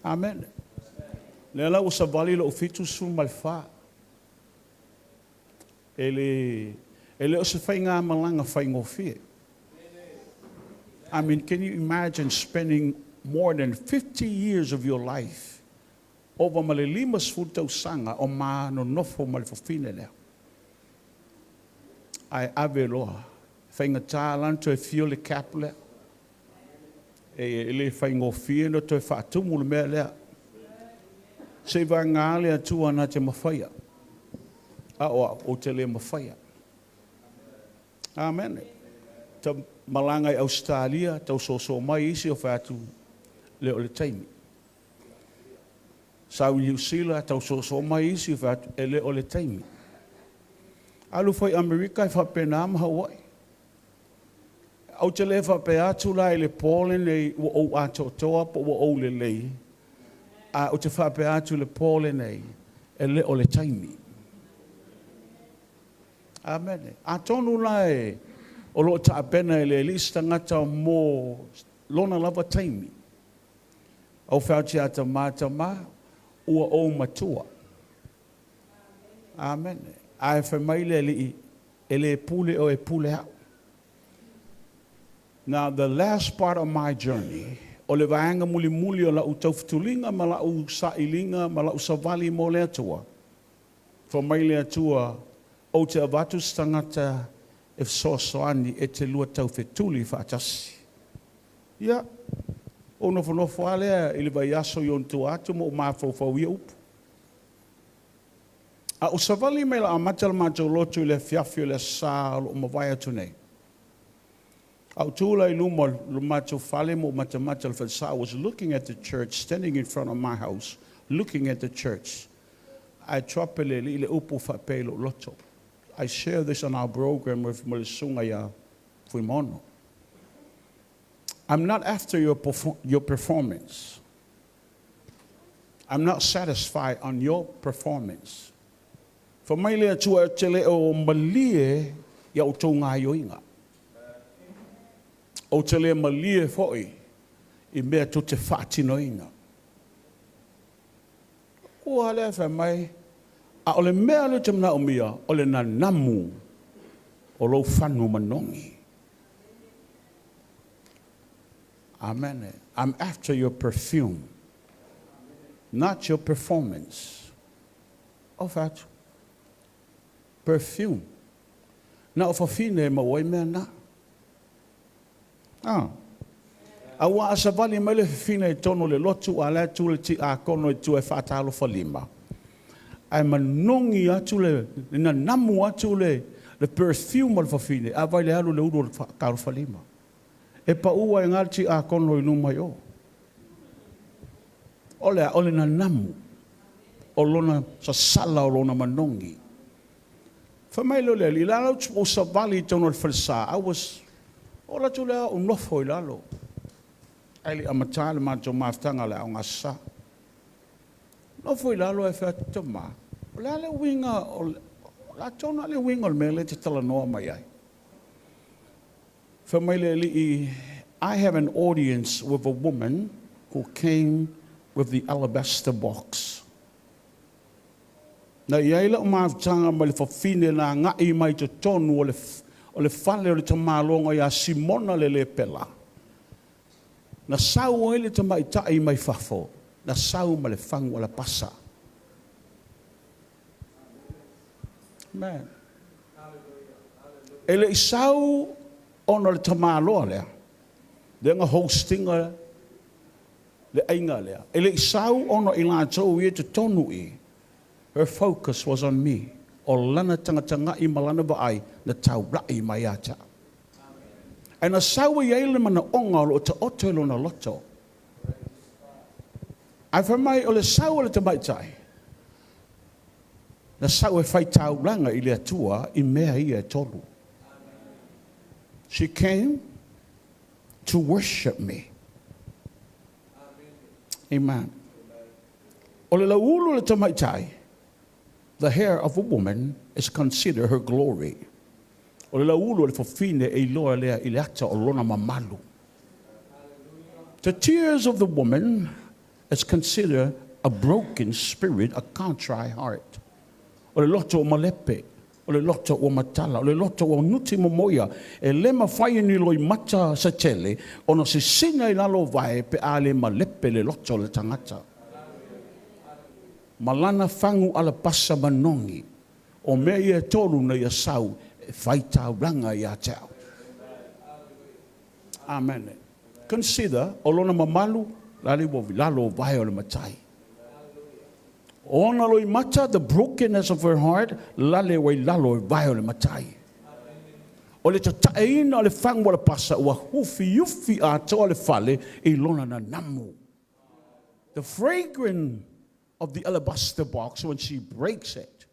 Amen. Le lau sa vali lo fitu su mai wha. Ele o se whainga malanga whaingo fie. I mean, can you imagine spending more than 50 years of your life over male limas futau sanga o ma no nofo male fofine lea. Ai ave loa. Whainga tālanto e fio le kapule. E le whaingo fie no to e whaatumu le mea lea. Se va ngāle atua na te mawhaia. O te le mawhaia. Amen. Ta malanga I Australia, tau so mai isi o whaatu le o le taimi. Sau New Zealand tau so mai isi fat e le o le taimi. Alu foi Amerika I whapena ma Hawaii. Au te le whape atu la le pole nei ua o ato toa po ua o le lei. A o te whape atu le pole nei e le o le taimi. Amen. A tonu la e o lo ta apena e le lista ngata mō lona lava taimi. Au whauti ata mata ma ua o matua. Amen. Ai whamaile li e le pule o e pule hau. Now, the last part of my journey, o le vaenga muli muli o la u taufutulinga, ma la u sailinga, ma la u savali mo le atua. Whamaile atua, o te avatu stangata e soasoani e te lua taufetuli whaatasi. Ia, o nofo alea, ili vai aso yon tu atu mo mafau ia upu. A o savali me la amatal mātou lotu le fiafio le sā o mawai atu nei. Au tūla I luma mātou whale mo matamatal whalsa. I was looking at the church, standing in front of my house, looking at the church. I tropele li le upu whapelo loto. I share this on our program with Malisunga ya Fuimono. I'm not after your performance. I'm not satisfied on your performance. For mai lea tua te leo malie ia o tō ngā yoinga. O te lea malie foi I mea tu te whaatinoinga. Kua lea whai mai, a ole mea le te mna o mia, ole na namu o lo whanu manongi. Amen. I'm after your perfume, not your performance. Of that. Perfume. Na o whawhine ma oi mea na. A wa asavali mai le whawhine I tono le lotu a le tu le ti a kono I tu e whaatalo whalima. Ai manongi atu le, na namu atu le perfume al whawhine. A vai le alu le uru karo whalima. E pa ua e ngati a kono I numai o. Ole na namu. O lona sa sala o lona manongi. Whamailo le li lalo o sa vali tono al whalsa. I was, ola tu lea o nofo I lalo. Ai li amatale mato maftanga le au ngasa. Nofo I lalo e whea tama. Lea le winga, la tona le winga o mele te tala noa mai ai. Whamailo li I have an audience with a woman who came with the alabaster box. Na iaila o maafutanga ma le whawhine na ngai mai te tonu o le whale o le tamalonga ia Simona le pela. Na sau o ele te maitai mai whafo. Na sau ma le whangu o le pasa. Man. Ele I sau ono le tamaloa lea. Lenga hostinga le ainga lea. Ele I sau ono I lātou I te tonu I. Her focus was on me. O lana tangata I malana vaai na tau rai mai ata. E na sawa I eile mana onga o te oto ilo na loto. Ai whamai o le sawa le te maitai. Na sawa e whai tau ranga I le atua I mea I e tolu. She came to worship me. Amen. O le laulu le te maitai. The hair of a woman is considered her glory. O le laulo le whawhine e loa lea I le ata o lona mamalu. The tears of the woman is considered a broken spirit, a contrite heart. O le loto o malepe, o le loto o matala, o le loto o nuti momoia, e lema whai ni loi mata sa tele, o na se singa I lalo vai pe a le malepe le loto le tangata. Malana whangu ala pasa manongi, o mea ia tolu na ia sau, e whaitau ranga ia tau. Amen. Consider, o lona mamalu, lalo vai o le matai. O na loi mata, the brokenness of her heart, lale wai lalo vai o le matai. O le tataina o le whangu ala pasa, ua hufi a toa le fale, I lona na namu. The fragrance of the alabaster box when she breaks it.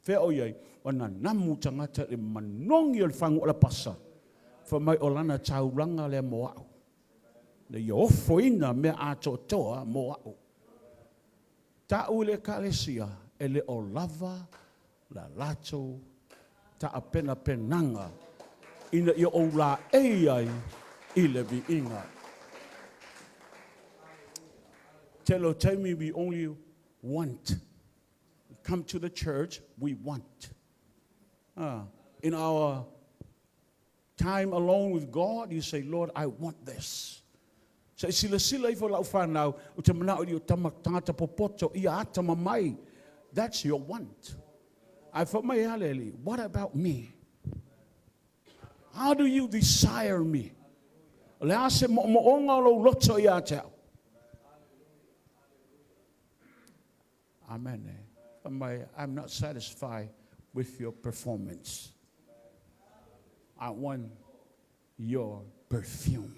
Fe o yai, wana namu tangata le manongi o le whangu o la pasa. Fa mai o lana tauranga le moa'u. Le iofoina mea ato toa moa'u. Ta'u le kalesia e le o lava la lato ta apena penanga ina i o la ai i le vi inga. Tell me we only want. We come to the church, we want. In our time alone with God, you say, Lord, I want this. Sa sila-sila ifo lau whanau, o te manao i o tangata popoto, i a ata mamai. That's your want. I thought, my haleli, what about me? How do you desire me? Le ase mo'onga lo loto i a te. Amen. I'm not satisfied with your performance. I want your perfume.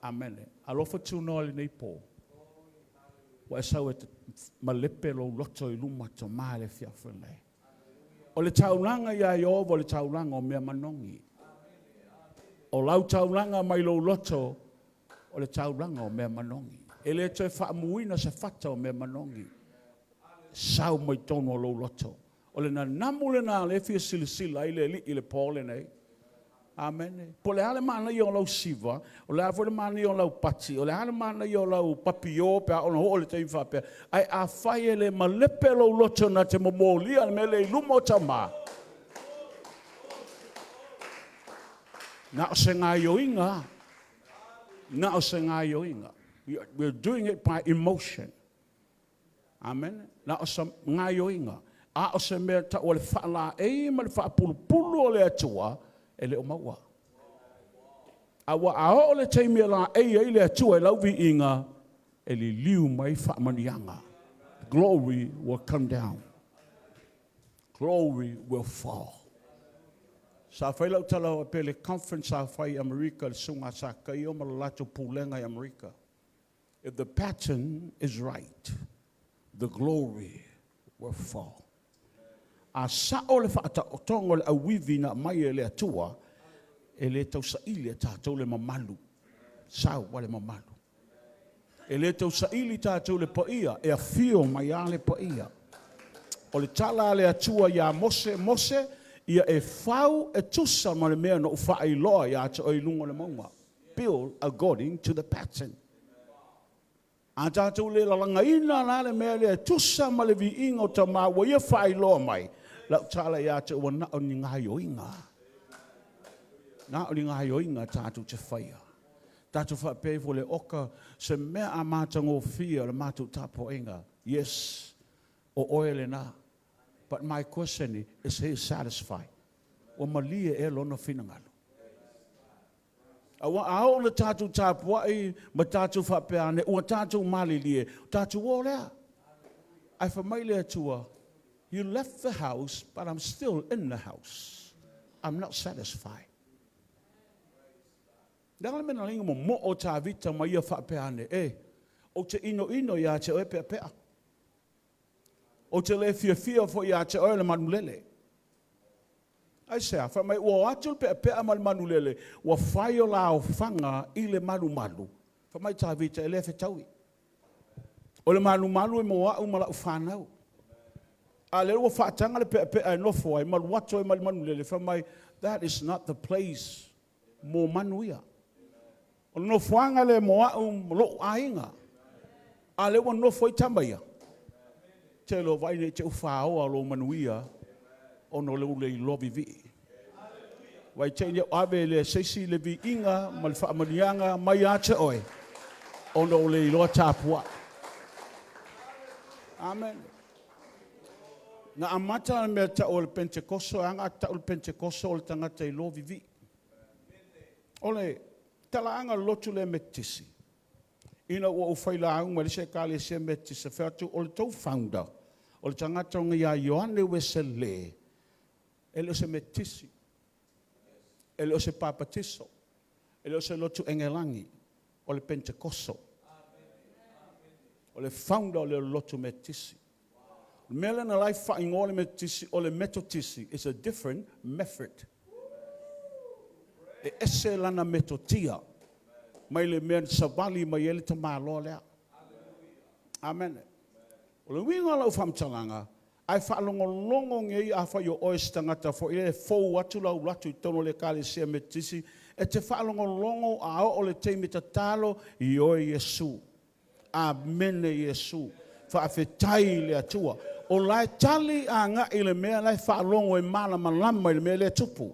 Amen. Alofa Tunoa le nei po. Wa sau e malepe lo loto I luma to male fiafune. O le tauranga ia I ovo le tauranga o mea manongi. O lau tauranga mai lo loto o le tauranga o mea manongi. E le toi whaamuina se whata o mea manongi. Sau mai tono o lo loto. O le na namu le na le fia sila i le li I le pole nei. Amen. Po le hale mana I o lau siva, o le hale mana I o lau pati, o le hale mana I o lau papio, pe a ono ho le te iwa pe. Ai a whai le malepe lo loto na te momolia me le lumo tama. Na o se ngā yoinga. Na o se ngā yoinga. We're doing it by emotion. Amen. Na o se ngā yoinga. A o se mea ta o le whaala e ma le whaapulupulu o le atua e le o maua. Awa a o le teimia la e le atua e lauvi inga e li liu mai whaamanianga. Glory will come down. Glory will fall. Sa whai lau tala o pele conference sa whai Amerika le sunga sa kai o malalato Pulega I Amerika. If the pattern is right, the glory will fall. A sa o le whaata o tongo le awivi na mai e le atua, e le tau sa ili tātou le mamalu. Sau wale mamalu. E le tau sa ili tātou le paia, e a fio mai a le paia. O le tala le atua ia mose, ia e whau e tusa ma le mea no uwha I loa ia te oi lunga le maunga. Build according to the pattern. A tātou le lalanga ina na le mea le tusa ma le vi ingo ta maa wa ia whai loa mai. Lau tala ia te ua na o ni ngā yoinga. Na o ni ngā yoinga tātou te whaia. Tātou whapei fo le oka se mea a mātango fia le mātou tapo inga. Yes, o oele na. But my question is he satisfied? O malia e lono finangalo. Awa ao le tātou tāpua I ma tātou whapeane, ua tātou mali lie, tātou o lea. Ai whamai lea tua, you left the house, but I'm still in the house. I'm not satisfied. Nangale mena linga mo o tā vita ma ia whapeane, o te ino ia te oe pea pea. O te le fia fo ia te oe le manulele. Ai sea, whamai ua atul pea mal manulele, ua whai o la o whanga I le malu. Whamai tā vita e le whetaui. O le malu e moa au mala u whanau. A le ua whaatanga le pea e nofo ai, malu wato e mal manulele, whamai, that is not the place mo manuia. O le nofoanga le moa au lo ainga. A le ua nofo I tamaia. Te lo vai ne te ufao a lo manuia, ono le ule I lovi vi. Wai teine ave le seisi le vi inga, ma le whaamanianga, mai a te oe. Ono le I loa tāpua. Amen. Na amata mea ta o le Pentekoso, anga ta o le Pentekoso o le tangata I lovi vi. Ole, tala anga lotu le metisi. Ina ua uwhaila au, ma le se kāle se metisi, wheatu o le tau founder, o le tangata o ngia Ioane Wesele, ele o se metisi, ele o se papatiso, ele o se lotu engelangi, o le Pentekoso. O le founder o le lotu me tisi. Mele na lai whaingo le me tisi o le meto tisi. It's a different method. E ese lana meto tia. Mai le mea savali mai ele ta malo lea. Amen. O le winga lau whamtalanga. Ai whaalongo longo ngei a whai o oes tangata fo ile fou atu lau latu I tono le kale sea me tisi. E te whaalongo longo a o le teimi ta talo I oe Yesu. Amen Yesu. Whaafetai le atua. O lai tali a nga I le mea lai whaalongo mala malama I le mea le tupu.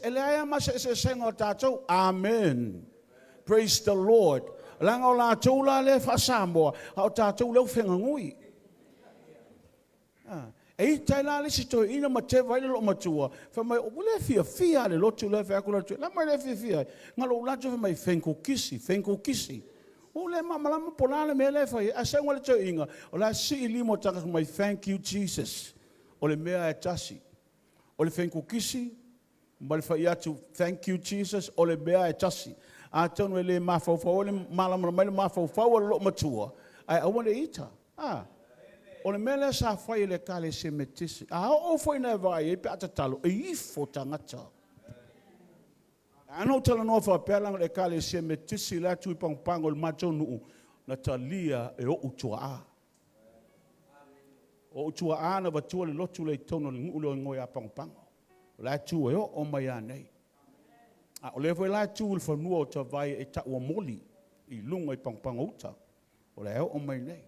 Ele aia masa se sengo tātou. Amen. Praise the Lord. Langa o la tūla le whasamoa. Hau tātou leu whenga ngui. E tai la le sito ina ma te vai lo matua. Fa mai o le fia le lotu le fa kula tu. La mai le fia. Ngalo la tu fa mai fenko kisi. O le mama la pola le mele fa a se ngale tu inga. O la si limo taka mai thank you Jesus. O le mea e tasi. O le fenko kisi. Mal fa ia tu thank you Jesus. O le mea e tasi. A tonu le mafau fa o le malama mai le mafau fa o lo matua. Ai a wale ita. O le mele sa whai le kale se metisi. A o whai na vai e pe atatalo. E ifo tangata. Ano tala noa wha pealang le kale se metisi la tui pangpango le mato nuu. Na talia e o utua a. O utua a na watua le lotu le tono le nguu le ngoi a pangpango. La tu e o mai anei. O le fwai la tu le whanua o ta vai e ta ua moli. I lunga I pangpango uta. O le o mai nei.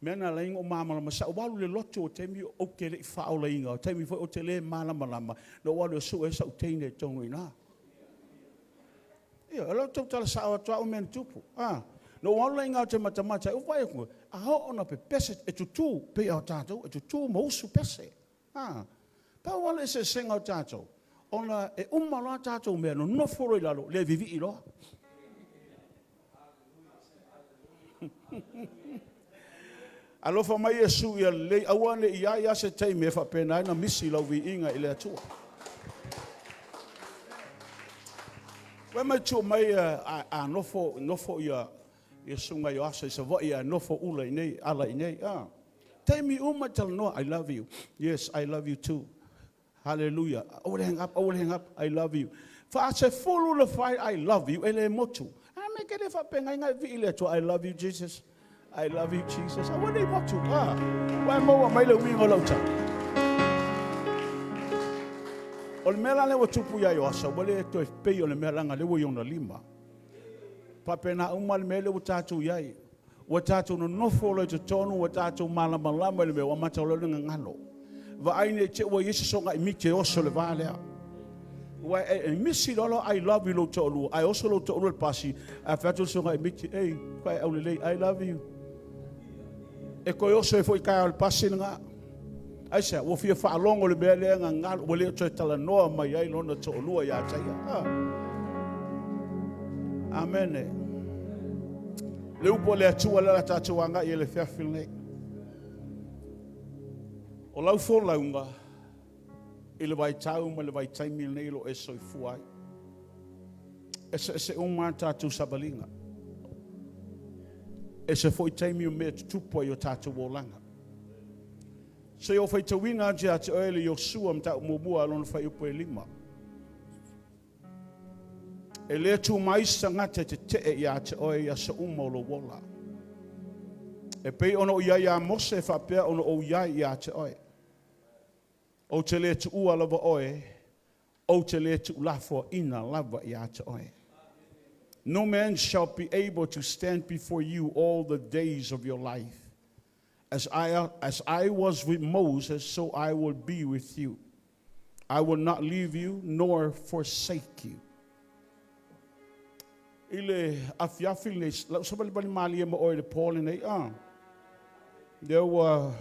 Mena la ingo mama ma sa walu le loto o temi o ke le fa o la inga o temi fo o te le mala malama no walu su e sa o teine tonu ina ia lo to tala sa o tua o men tupu no walu inga o te matamata o vai ko a ho ona pe pese e tutu pe o tato e tutu mo su pese pa walu se senga o tato ona e umma tato me no foro ilalo le vivi ilo Alofa mai Yesu ia le awane ia se teime fa pena na misi lau vi inga ile atua. Wa mai tu mai a nofo ia Yesu ngai asa se vo ia nofo ula nei ala nei Teimi uma tell no I love you. Yes, I love you too. Hallelujah. I will hang up. I love you. Fa se fulu le fai I love you ele motu. Me ke fa penga ngai vi ile atua I love you Jesus. I love you, Jesus. I want to watch you. Why more? My little wing all out. Ol mela le watupu ya yosa. Wale to pay ol mela nga le wo yona lima. Papena umal mele watatu yai. Watatu no follow to tonu watatu mala malama le wa mata lo ngalo. Va aine che wo yesu songa imite oso le vale. Why missy lolo I love you lo tolu. I also lo tolu pasi. Afatu songa imite hey, quite I love you. E ko yo se foi kai al pasin nga ai sa wo fia fa longo le bele nga ngal wo le tso tala no mai ai no tso lua ya tsa ya amen le upo le atu wala ta tso nga ye le fa fil nei o lau fo launga ile vai tau ma le vai tai mil nei lo eso I fuai ese umata tu sabalinga e se foi taimi o mea tupo I o tātou o langa. Se o fai tawinga jia te oele I o sua mta umumua alona fai upo e lima. E lea tu maisa ngate te te ia te oe ia sa uma o lo wola. E pei ono ia ia mose fa pea ono o ia te oe. O te lea tu ua lava oe, o te lea tu lafo ina lava ia te oe. No man shall be able to stand before you all the days of your life. As I was with Moses, so I will be with you. I will not leave you nor forsake you. Ile afiafi le sabali bali mali ma oile Paul nei there were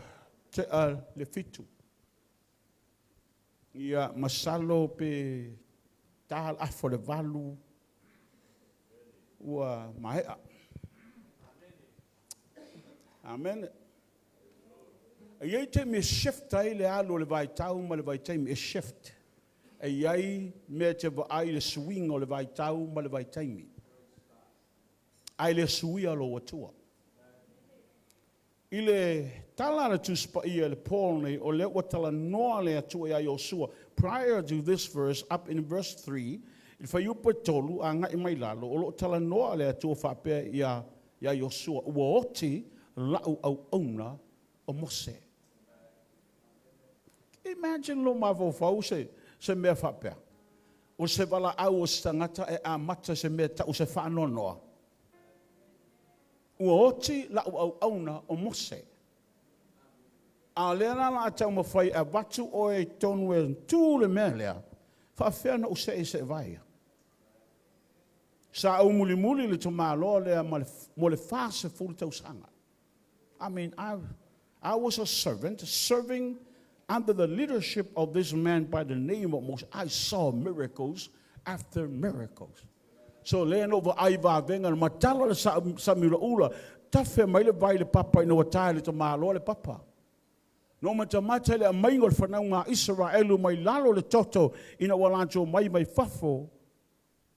le fitu. Ia masalo pe tal afo le valu. Ua mahea. Amen. Iai te me shift ai le alo le vai tau ma le vai te me shift. Iai me te vai le swing o le vai tau ma le vai te me. ai le suia lo atua. I le tala na tuspa ia le Paul nei o le watala noa le atua ia Yosua. Prior to this verse, up in verse 3, il fa yupa tolu a ngai mai lalo o lo tala noa le atua whapea ia Yosua. Ua oti lau au auna o Mose. Imagine lo mavo fau se mea whapea. O se wala au o stangata e a mata se mea tau se whaano noa. Ua oti lau au auna o Mose. A lea la atau mawhai a watu o e tonu e tū le mea lea. Whawhea na use e se vai. Sa au muli muli le tu māloa lea mo le whase fulu tau sanga. I mean, I was a servant serving under the leadership of this man by the name of Moses. I saw miracles after miracles. So lean over aiva venga matala sa mira ula tafe mai le vai le papa ino watai le tamalo le papa. No matamata le maingo le whanau Israelu mai lalo le toto ina walancho mai fafo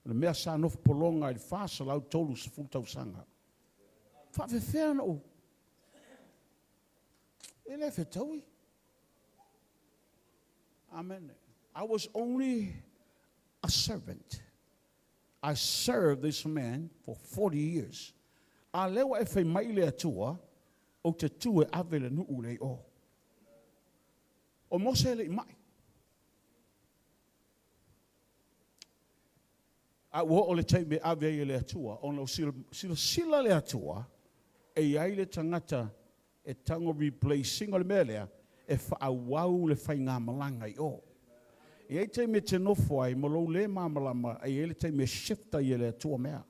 le mea sa nof polonga i fasa lau tolu se fultau sanga. Whawhewhea na o. Ele whetaui. Amen. I was only a servant. I served this man for 40 years. A lewa e whai mai le atua, o te tue avele nuu lei o. O Mose le mai. A ua o le teime avele le atua, o no sila le atua, e iai le tangata e tango replacing o le melea, e whaawau le whai ngā malanga i o. I ei te me te nofo ai, mo lo le mamalama, ai ele te me shifta i ele atua mea.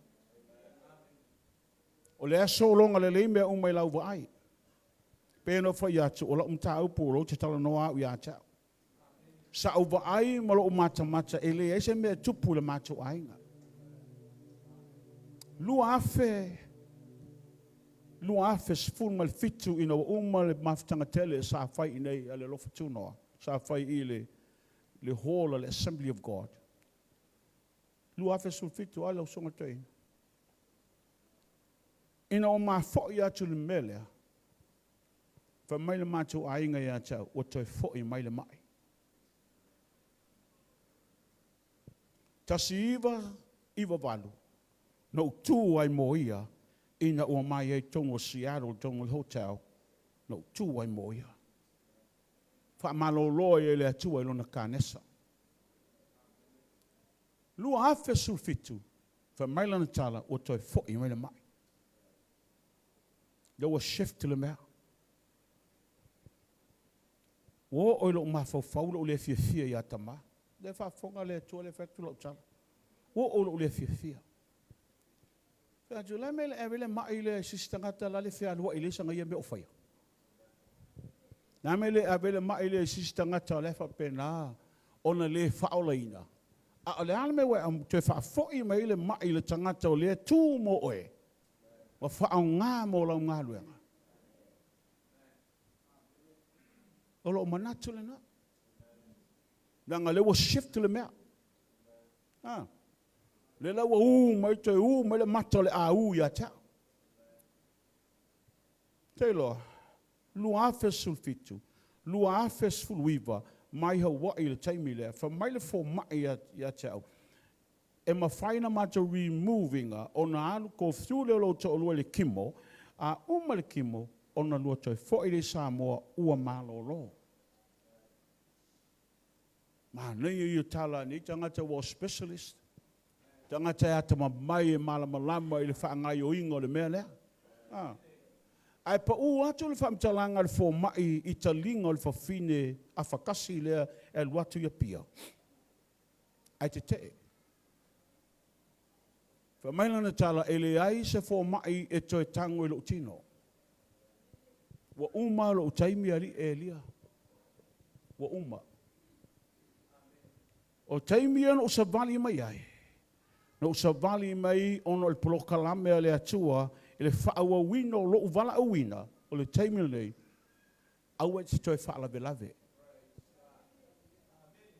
O le aso longa le mea umai lau wa ai. Pēno whai atu, o la umta au pōro, te tala noa au i atau. Sa au wa ai, mo lo umata mata, ele e se mea tupu le matu ainga. Lua afe sfun mal fitu ina uma le maftanga tele sa fai inei ale Alofa Tunoa. Sa fai i le hall le Assembly of God. Lua afe sfun fitu ale o songa tei. Ina o ma fo ia tu le melea. Fa mai le matu ainga ia tau o toi fo i mai le mai. Tasi iwa walu. No tu ai mo ia. Ina ua mai e tongo Seattle, tongo hotel, no tu ai moia. Wha malolo e le atua i lona kānesa. Lua afe sulfitu, wha mailana tala o toi fo i mai le mai. There was shift to le mea. Wo oilo mafau faula o le fia i atama. Le wha fonga le atua le whatu lau tala. Wo oilo o le fia. Fatu la mele e wele mai le sistangata la le fea lua ile sanga ia me o whaia. Na mele e wele mai le sistangata le wha pena ona le whaolaina. A le alme we am te wha fwoi mai le mai le tangata o le tū mo oe. Wa wha ngā mo lau ngā luenga. Olo o manatu le na. Nanga le wa shift le mea. Le lawa mai te mai le mata le a ia tau. Te loa, lua afe sulfitu, lua afe sfuluiva, mai Hawaii le taimi lea, fa mai le fo mai ia tau. E ma whaina mata removinga, o na anu ko fiu le lo te olua le kimo, a uma le kimo, o na lua toi fo i le Samoa ua malo lo. Ma nei i tala ni tangata wa specialist, tangata ata mai e malamalama i le whaangai o ingo le mea lea. Ai pa atu le whaamtalanga le fo mai i talinga le whawhine a whakasi lea e luatu ia pia. Ai te te. Whamailana tala e le ai se fo mai e toi tango i lo tino. Wa uma lo taimi ali e lia. Wa uma. O taimi ana o savali mai ai. No savali mai ono il polokalame le atua e le whaawa wino lo uvala a wina o le taimi nei au e te toi whaalave lave.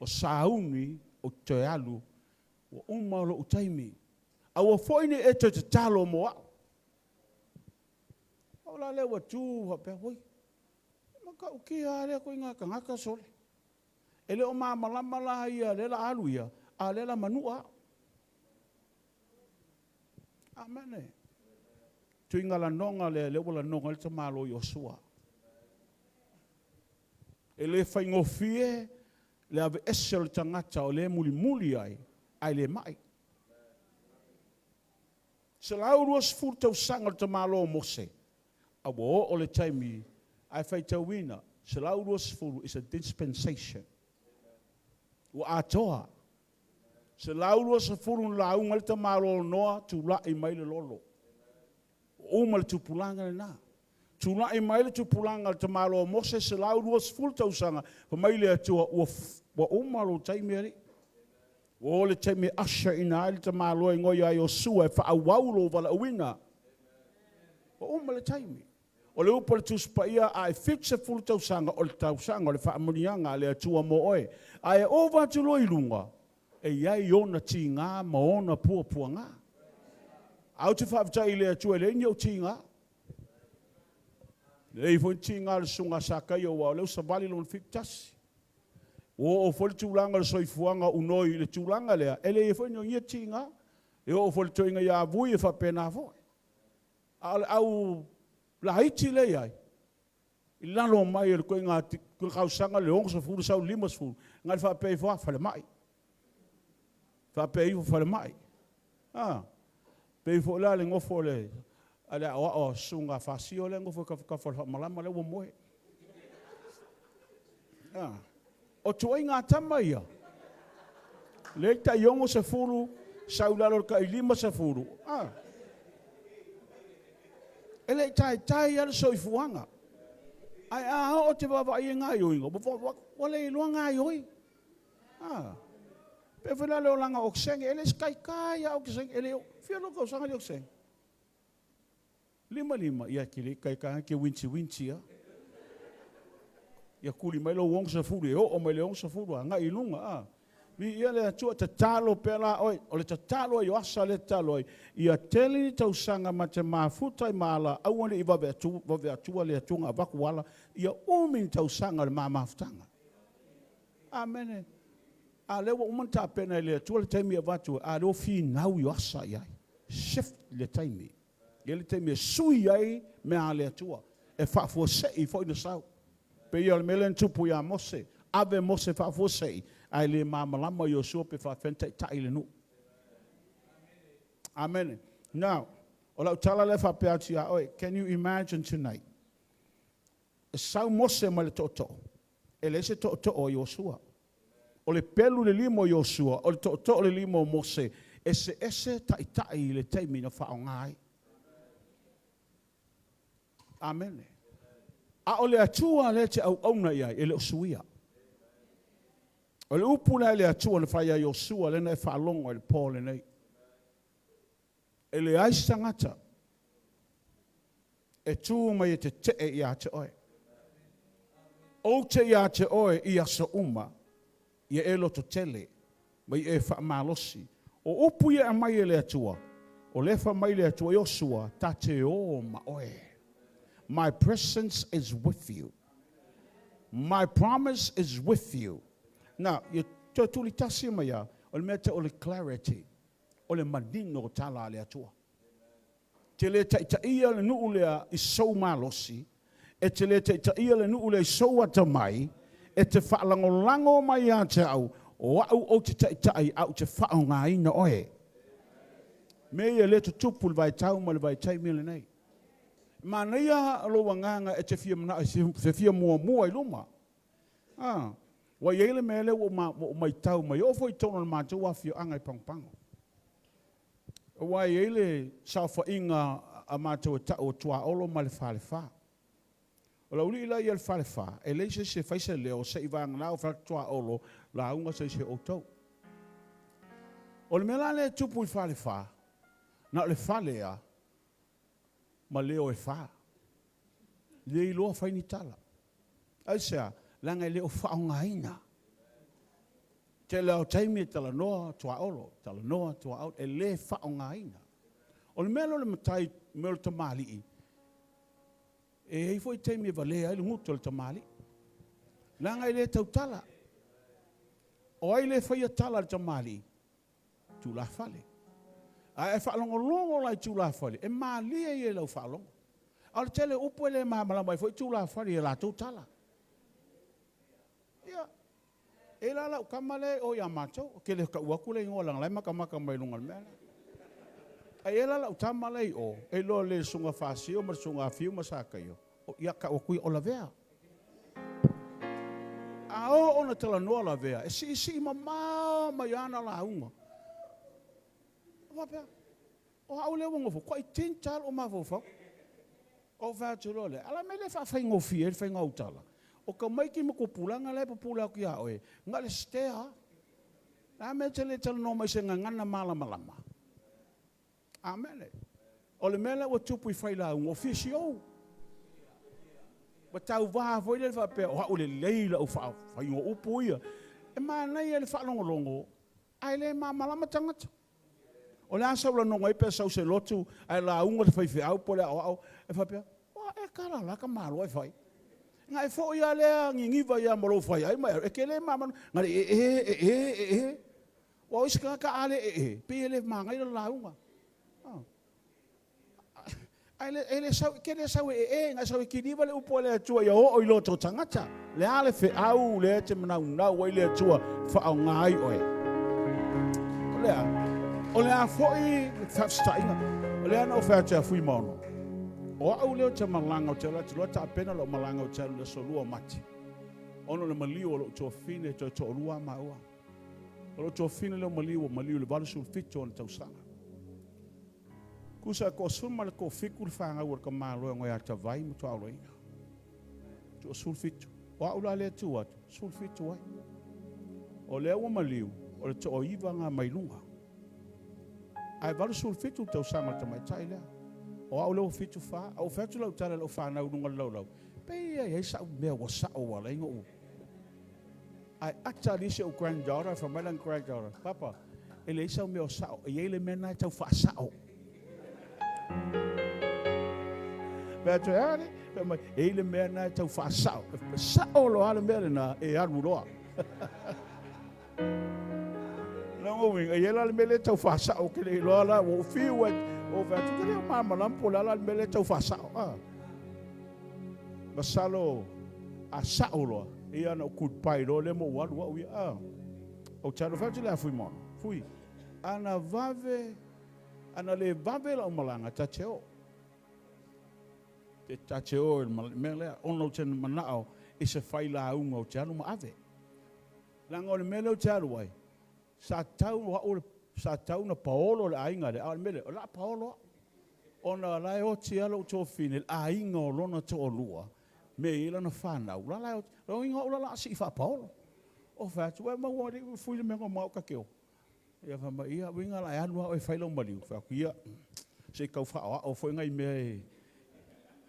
O sauni o toi alu o uma lo taimi. Awa foine e te talo moa. la le wa tu ha pe hoi. Maka uki ale ko inga kangaka sole. Ele o malama la ia le la alu ia, a le la manua. Amen. Tu inga la nonga le wala nonga le tamalo Yosua. Ele fai ngofie le ave esel tangata o le muli ai le mai. Se lau ruas furtau sanga te malo Mose. Awo o le taimi ai fai tauina. Se lau ruas furu is a dispensation. Wa atoa. Se lau ruas furu lau ngal te malo noa tu la i mai le lolo. O mal tu pulanga le na. Tu la i mai le tu pulanga te malo Mose se lau ruas furtau sanga. Pa mai le atua wa o malo taimi ari. O le te me asha ina ai te malo e ngoi ai o sua e wha awaulo wala uina. O le taimi. O le upa le tuspaia a e fixe fulu tausanga o le tausanga o le wha amonianga le atua mo oe. A e o vatu loi lunga e iai ona ti ngā ma ona pua ngā. Au te whaavitai le atua le inyo ti ngā. Le i fwoi ti ngā le sunga sakai o wao leu sa vali lon fiktasi. O fole tūlanga le soifuanga unoi le tūlanga lea. Ele e fwoi nio tinga. E o fole toinga ia vui e whapena fwoi. Au la haiti le ai. I lalo mai e le koe ngā kausanga le ongo sa furu sau limas furu. Ngā le whapei fwa whale mai. Whapei fwa whale mai. Pei fwa la le ngofo le. Ale o sunga fasio le ngofo ka whale malama le wamoe. O tuai ngā tama ia. Le ta yongo se furu, saulalo ka ilima se furu. Ele tai ala soifuanga. Ai o te wawa i ngā yoinga. Wale i lua ngā yoi. Pe whela leo langa o ksenge. Ele skai au ksenge. Ele fia loka o sanga li o ksenge. Lima. Ia kile kai ke winchi ya. Ia kuli mai lo wong sa furu o mai le wong sa furu nga ilunga mi ia le atua te talo pela oi o le te talo i asa le talo ia teli tau sanga ma te mafuta i mala au ane i vawe atua le atunga vaku wala ia umin tau sanga le mamafutanga amene a lewa umanta pena le atua le taimi a vatu a leo fi nau i asa iai shift le taimi ia le taimi sui ai mea le atua e whafua sei fo ina sau pe ia le melen tupu ia Mose, ave Mose whaafosei, ai le mamalama Yosua pe whaafenta i tai le nu. Amen. Now, o lau tala le whapeati a oi, can you imagine tonight? E sau Mose ma le toto, e le se toto o Yosua. O le pelu le limo Yosua, o le toto le limo Mose, ese tai le teimi na whaongai. Amen. A o le atua le te au auna ia, e le o suia. O le upuna le atua le whaia Yosua, le na e whaalonga le pō le nei. E le aisangata, e tū mai e te te ia te oe. O te ia te oe i asa uma, i e loto tele, mai e whaamalosi. O upu ia mai e le atua, o le wha mai le atua Yosua, ta te o ma oe. My presence is with you. My promise is with you. Now, you tuli tasi maya, o le mea te o le clarity, o le manino o tala le atua. Te le ta ia le nuu lea i sou malosi, e te le ta ia le nuu lea i sou atamai, e te whaalango mai a te au, o au o te tai au te whao ngā ina oe. Mea le tu tupu le vai tau ma le vai taimile nei. Ma neia aloa nganga e te fia mana se fia mua i luma. Wa yeile mele o mai tau mai o foi tono ma tu wa fia anga i pangpango. Wa yeile sa fa inga a ma tu o tua olo ma le fa. O la uli la yel fa e le se fai se le o se i vanga na o fa tua olo la unga se o tau. O le mela le tupu i fa na le fa lea ma leo e wha. Le i loa whaini tala. Aisea, langa i leo wha o ngā ina. Te leo taimi e tala noa tua olo, e le wha o ngā ina. O le melo le matai melo ta mali i. E ei foi teimi vale ai nguto le tamali. Langa ile tau tala. O ai le fai tala le tamali. Tu la fale. A e whaalongo lai tu la fale. E malia i e lau whaalongo. Al tele upo le mamala mai foi tu la fale e la tau tala. Ia. E la lau kamale o ia macho. Ke le ka uaku le ingolang lai maka mai lungal mele. A e la lau tamale o. E lo le sunga fasio ma sunga fiu ma saka yo. O ia ka uaku o la vea. A o ona tala noa la vea. E si mama mai ana la unga. O au le wongo fo. Kwa i tintal o ma fo fo. O vāturo le. Ala me le whawhai ngofi e whai ngautala. O ka maiki mo ko pulanga le pula ki a oe. Nga le stea. Nā me te le tala no mai se ngana malama. Amene. O le mele o tupu i whai la ngofi si ou. Ba tau waha foi le whapea. O hau le leila o whai ngo upu ia. E mānei e le whalongolongo. Ai le malama tangata. O le asa ula nonga ipe sau se lotu, ai la unga te whaiwhi au po le au, e whapea, e kara laka malo e whai. Nga e fo ia lea ngingiva ia moro whai, ai mai, e ke le mamanu, nga le Wa iska ka ale pe le manga i la unga. Ai le sau, ke le sau nga sau ki diva le upo le atua ia o i loto tangata. Le ale fe au le te mana wai le atua wha au ngai oe. Lea. O le a foi whafstainga. O le ana o whaatea fui maono. O au leo te malanga o te rati loa ta apena lo malanga o te alu le solua mati. Ono le maliu o lo tua fine to olua maua. O lo tua fine leo maliu le valusul fito o le tausanga. Kusa ko suma le ko fiku le whanga ua ka māloa ngoi a tawai mo tua aloinga. To sul fito. O au la lea tu atu. Sul fito ai. O leo o maliu o le to o iwa ngā mailunga. Ai valu sul fitu tau sanga tamai tai lea. O au leo fitu wha, au fetu lau tala lau whanau nunga lau. Pei ai sa mea wa sa o wala inga u. Ai ata lise o granddaughter, from my granddaughter. Papa, ele isa o mea o sa o, e ele mena tau wha sa o. Pea tu eare, ele mena tau wha sa o. Sa o lo ala mea na e aru roa. Lango wing, e la mele tau fasa o ke le lola o fiu o va tu ke mama lampo la mele tau fasa o. Basalo a saolo e ana o kut pai ro le mo wa wi a. O tano fa tu la fui mo. Fui. Ana le vave la malanga tacheo. Te tacheo mele ono ten manao e se fai la unga o tano ma ave. Lango le mele o tano wai. Sa tau na paolo le ainga le al mele la paolo ona la o tialo to fine ainga o lona to lua me ila na fana la o inga o la si fa paolo o fa tu ma wo ri fu le mengo ma ka keo ia fa ma ia winga la anu o fa lo mali fa ia se ka fa o fo ngai me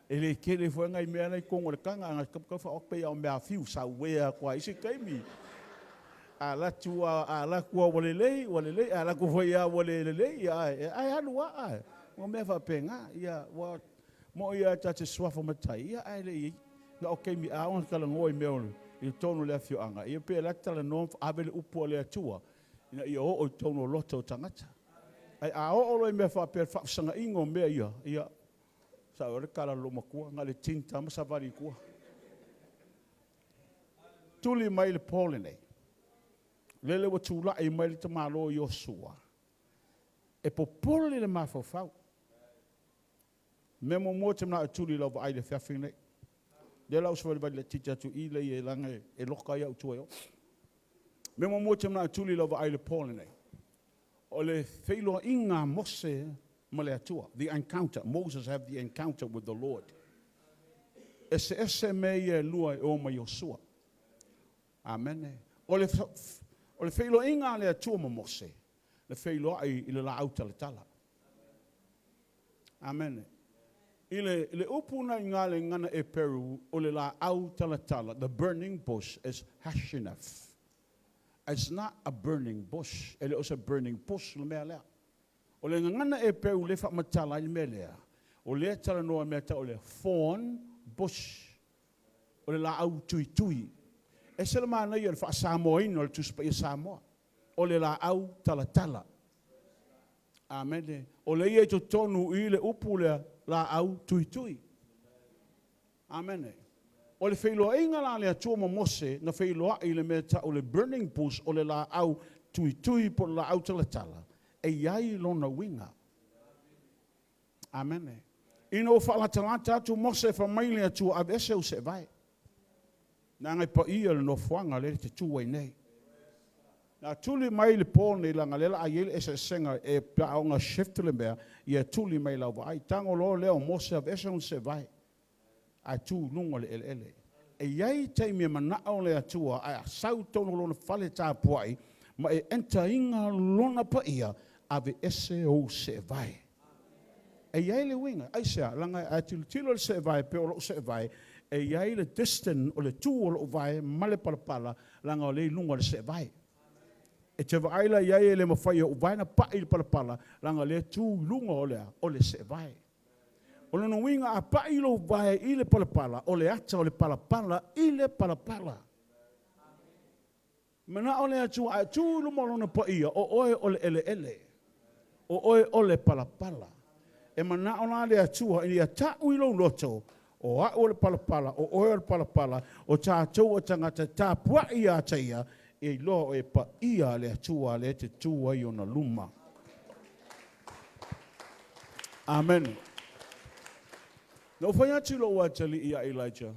ele ke le fo ngai me na ko ngol kanga ka fa o pe o me a fiu sa we kwa isi kaimi ala tua ala kua walelei ala ku foi a walelei ai alua mo me fa penga ia wa mo ia tata swafo matai ia ai le na okay mi a on kala ngoi me i tonu le fio anga ia pe la tala no avele upo le tua ina ia o tonu loto tangata ai a o me fa pe fa sanga ingo me ia sa o kala lo makua ngale tinta ma sa vari kua tuli mai le polene lele wa tula e mai te malo Yosua e popole le mafofau memo mo te na tuli lo vai le fafine de la uswa le tita tu ile e langa e loka ya tu yo memo mo te na tuli lo vai le polene o le feilo inga mose male atua the encounter Moses have the encounter with the Lord ese me lua o ma Yosua amen o le feilo inga le atua ma Mose. Le feilo ai ile la auta le tala. Amen. Le upuna inga le ngana e Peru o le la auta le tala. The burning bush is Hashinaf. It's not a burning bush. Ele o se burning bush le mea lea. O le ngana e Peru le fa matala i mea lea. O le tala noa mea ta o le thorn bush. O le la au tui tui. E se le mana i le wha Samoa ino le tuspa i Samoa. O le la au tala tala. Amen. O le ia to tonu i le upu le la au tui tui. Amen. O le whailoa inga la le atua ma mose na whailoa i le mea o le burning bush o le la au tui tui po la au tala tala. E iai lona winga. Amen. Ino o whaalatalata atu mose fa maile atua av ese o se vai. Nā ngai pa ia le no fuanga le te tuai nei. Nā tuli mai le pōne la ngalela a yele ese senga e pia au ngā shift le mea ia tuli mai lau wa ai tango lo leo mose av ese on se vai. Ai tu lunga le ele ele. E iai teimi e manao le atua ai a sau tono lona fale tā puai ma e enta inga lona pa ia ave ese o se vai. E iai le winga, ai sea, langa a tilo le se vai, pe o lo se vai, e iai le distant o le tu o lo vai, male palapala, langa o le lunga le se vai. E te vaila iai le mawhai o vai na pa i le palapala, langa le tu lunga o le se vai. O le winga a pa i lo vai i le palapala, o le ata o le palapala, i le palapala. Mana o le atu a tu luma lona pa ia, o oe o le ele ele, o oe o le palapala. E mana o la le atua i a ta uilo loto o a o le palapala o o le palapala o tātou o tangata tā pua i a taia e lo e pa ia le atua le te tua i ona luma. Amen. No whai atu lo wa tali i a Elijah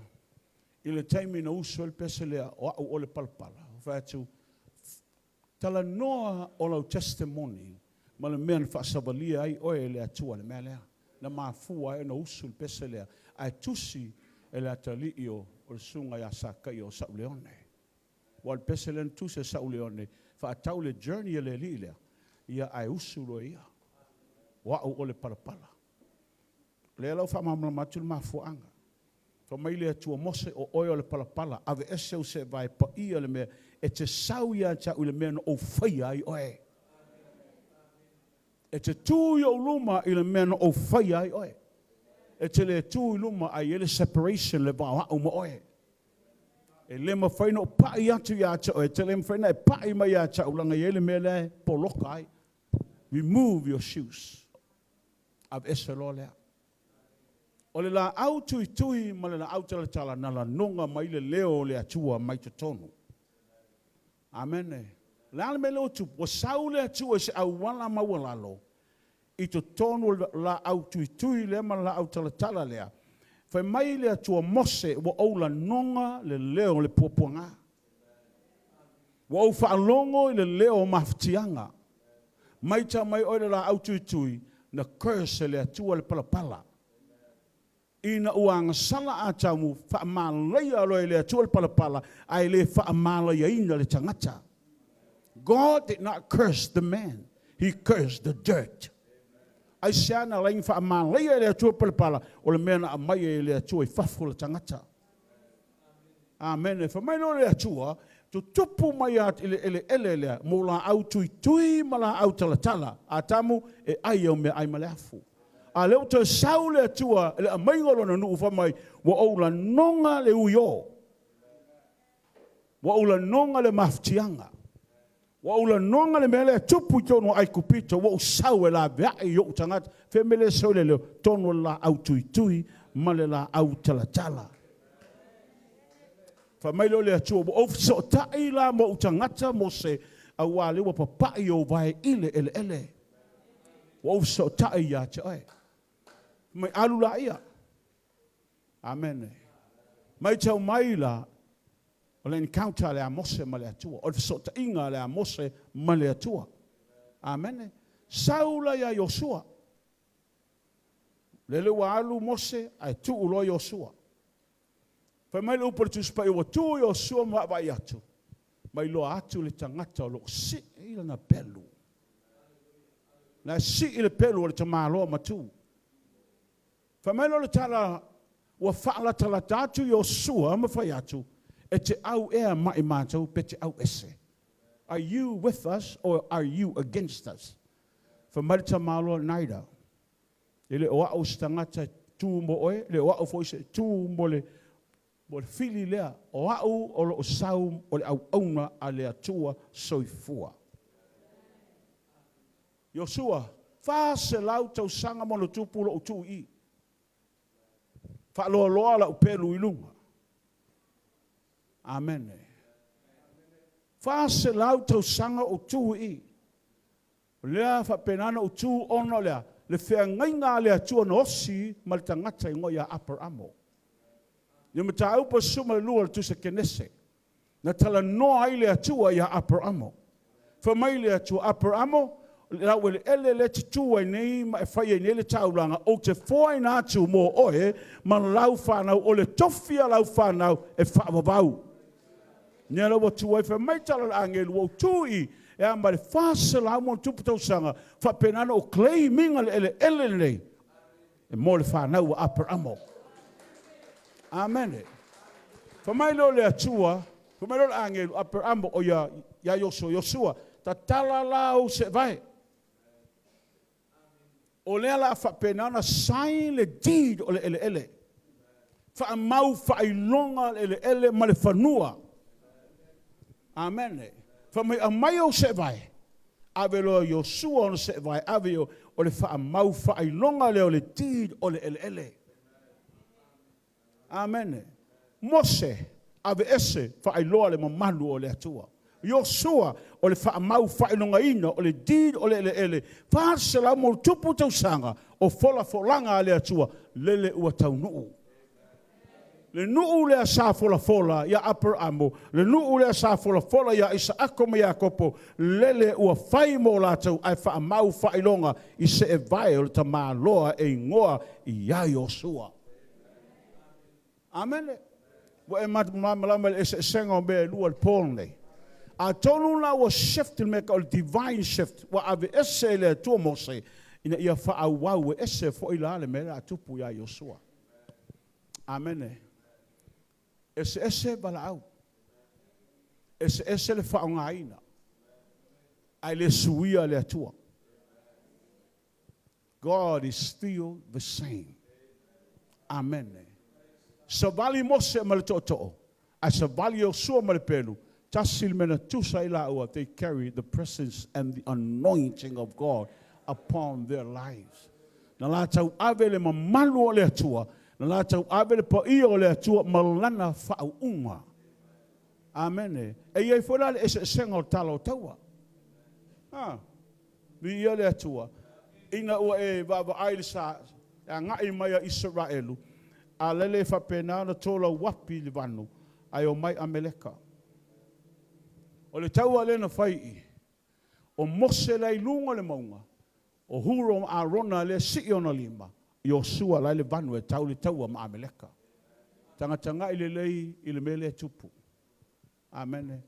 i le taimi na uso le pese lea o le palapala. Whai atu tala noa o lau testimony ma le mea na whaasavalia ai oe le atua le mea lea. Na mafua e na usul pese lea. Ai tusi e le atali i o le sunga i a sakai o Sauleone. Wa le pese lea tusi e Sauleone. Whaatau le journey e le li lea. Ia ai usulo ia. Wa o le palapala. Lea lau whaamamala matu le mafuanga. Fa mai le atua mose o oe o le palapala. Ave ese o se vai pa ia le mea. E te sau ia ta u le mea na o whaia ai oe. E te tū i o luma i le mea o whai ai oe. E te le tū i luma ai ele separation le wā o ma oe. E le ma whaina o pai atu i ata oe. Te le ma whaina e pai mai ata o langa i ele mea le poloka ai. Remove your shoes. Av ese lo lea. O le la au tui tui ma le la au tala tala na la nonga mai le leo le atua mai te tonu. Amen. La me lo tu o saule tu se au wala ma wala lo. I to tonu la au tui tui le ma la au tala tala lea. Fa mai le tu mose wo o la nonga le leo le poponga. Wo fa longo le leo maftianga. Mai ta mai o la au tui tui na curse le tu le pala pala. Ina uang sala atamu fa malaya lo le tu le pala pala ai le fa malaya ina le tangata. God did not curse the man. He cursed the dirt. Ai siana lain fa malaya le tu pala o le mena a mai le tu fa fula tangata. Amen. Fa mai no le tu tu tupu mai at ele mo la au tui mala au tala atamu e ai o me ai malafu. A leo te saule tua le mai ngolo na nu fa mai wo o la nonga le uyo. Wo o la nonga le maftianga. Wa ula nonga le mele tupu tono ai kupito wa usau la vea yo tangat femele sole le tono la au tui male la au tala. Fa mai lo le atu o so tai la mo tangata mo se a wale wa papa yo vai ele. Wa so tai ya chai. Mai alula ia. Amen. Mai tau mai la o le encounter le a mose ma le atua. O le sota inga le a mose ma le atua. Amen. Saula ya Yosua. Le wa alu mose ai tu ulo Yosua. Fa mai le upo le tuspa iwa tu Yosua ma vai atu. Mai lo atu le tangata o lo si ila na pelu. Na si ila pelu o le tamalo ma tu. Fa mai lo le tala wa faala tala tatu Yosua ma fai atu. E te au ea mai mātou pe te au ese. Are you with us or are you against us? Fa marita malo naida. Ele o au stangata tū mo oe, le wa'u fo se tū mo le fili lea, o au o lo sau o le au auna a le atua soifua. Yosua, fa se lau tau sanga mono tupu lo utu i. Fa loa loa la upelu ilunga. Amen. Fa se lau tau sanga utu i. Lea fa penana utu ono lea. Le fea ngainga le atua no osi ma le tangata ingo ya upper amo. Ni mata upa suma lua tu se kenese. Na tala noa i le atua ya upper amo. Fa mai le atua upper amo, la wele ele le tu ai nei ma fai nei le taulanga o te foi na tu mo oe ma lau whanau o le tofia lau whanau e whaavavau. Nera wa tu ai fa mai tala angelu o tui e ama le whasala mo tuputau sanga fa penana o claiming le ele nei e mo le whanau a upper amo. Amen. Fa mai lo le atua, fa mai lo le angelu upper amo o ya Yosua ta tala lau se vai. O lea la whapenana sai le deed o le ele ele. Whaamau whailonga le ele ele ma le whanua. Amen. Whamai a mai o se vai. Ave loa Yosua o se vai. Ave o le whaamau whailonga le o le deed o le ele ele. Amen. Mose ave ese whailoa le mamanu o le atua. Yosua o le whaamau whainonga ina o le deed o le ele ele. Whaasela mo tupu tau sanga o fola folanga le atua lele ua tau nuu. Le nuu le sa fola fola ya upper amo. Le nuu le sa fola fola ya isa ako me Yakopo lele ua whai mo la tau ai whaamau whainonga i se e vai o le tama loa e ngoa i ya Yosua. Amen. Wa e malama e se senga o me lua le pōl nei. A tonu la was shift to make a divine shift. Wa ave ese le tu Mose ina ia fa awau ese fo ila le mera tupu ya Yosua. Amen. Ese balau. Ese le fa ngaina. Ai le suia le tua. God is still the same. Amen. Savali Mose mal toto. A savali Yosua mal pelu. They carry the presence and the anointing of God upon their lives. Nalatau avele mamalu ole atua, nalatau avele pa I ole atua malana fa'unga. Amen. E ia fora e sengo talo taua. Ah. Vi ole atua. Ina o e baba ailsa ngai mai Israelu. Alele fa pena na tola wapi livanu. Ayo mai Ameleka. O le taua le na whai o Mose lai lunga le maunga, o huro a rona le si ona lima, Yosua lai le vanu e tau le taua ma Ameleka. Tanga i le lei i le mele tupu. Amen.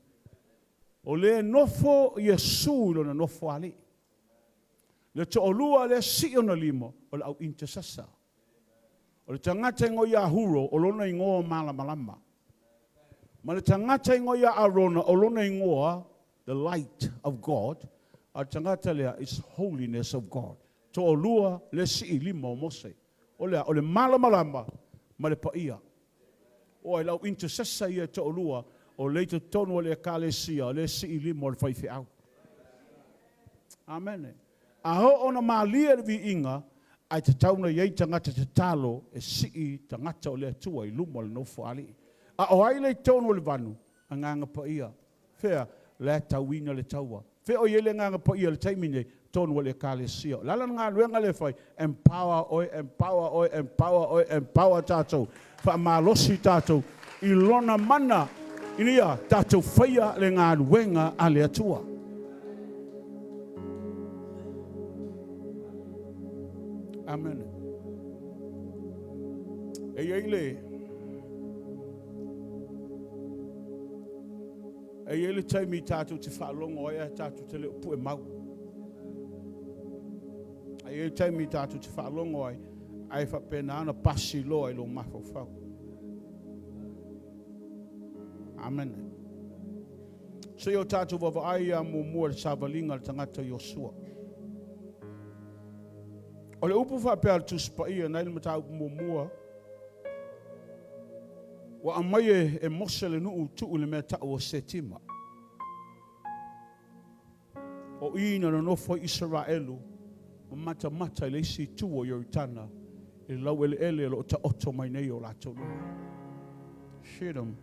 O le nofo Yesu lo na nofo ali. Le to olua le si ona lima, o le au intercessor. O le tangata ingo ya huro, o lona ingo malama. Ma le tangata ingo ya arona o lona ingoa, the light of God, a tangata lea is holiness of God. To o lua le si lima o Mose. O le malamalama, ma le paia. O e lau intercessa ia to o lua, o le te tonu le kalesia, le si lima o le whaifi au. Amen. Aho ona maalia vi inga, ai te tauna iei tangata te talo, e si tangata o le atua i luma le nofo ali. A o ai le tonu le vanu, a nganga pa ia. Fea, le tauina le taua. Fea o iele nganga pa ia le taimine, tonu le kalesia. Lala ngā luenga le fai, empower oi, tātou. Fa malosi tātou, I lona mana, inia tātou whaia le ngā luenga a le atua. Amen. E ele taimi tātou te whaalongo ea tātou te leo pue mau. E ele taimi tātou te whaalongo ai whapena ana pasi loa I lo mawhawhau. Amen. So yo tātou wawa ai a mua le savalinga le tangata Yosua. O le upu whapea tu spaia nei le matau mua. Wa amai e mose le nuu tuu le mea tau o setima. O ina no nofo Israelu. O mata mata le isi tu o Yoritana. E lau ele lo ta oto mai nei o lato lua. Shedam.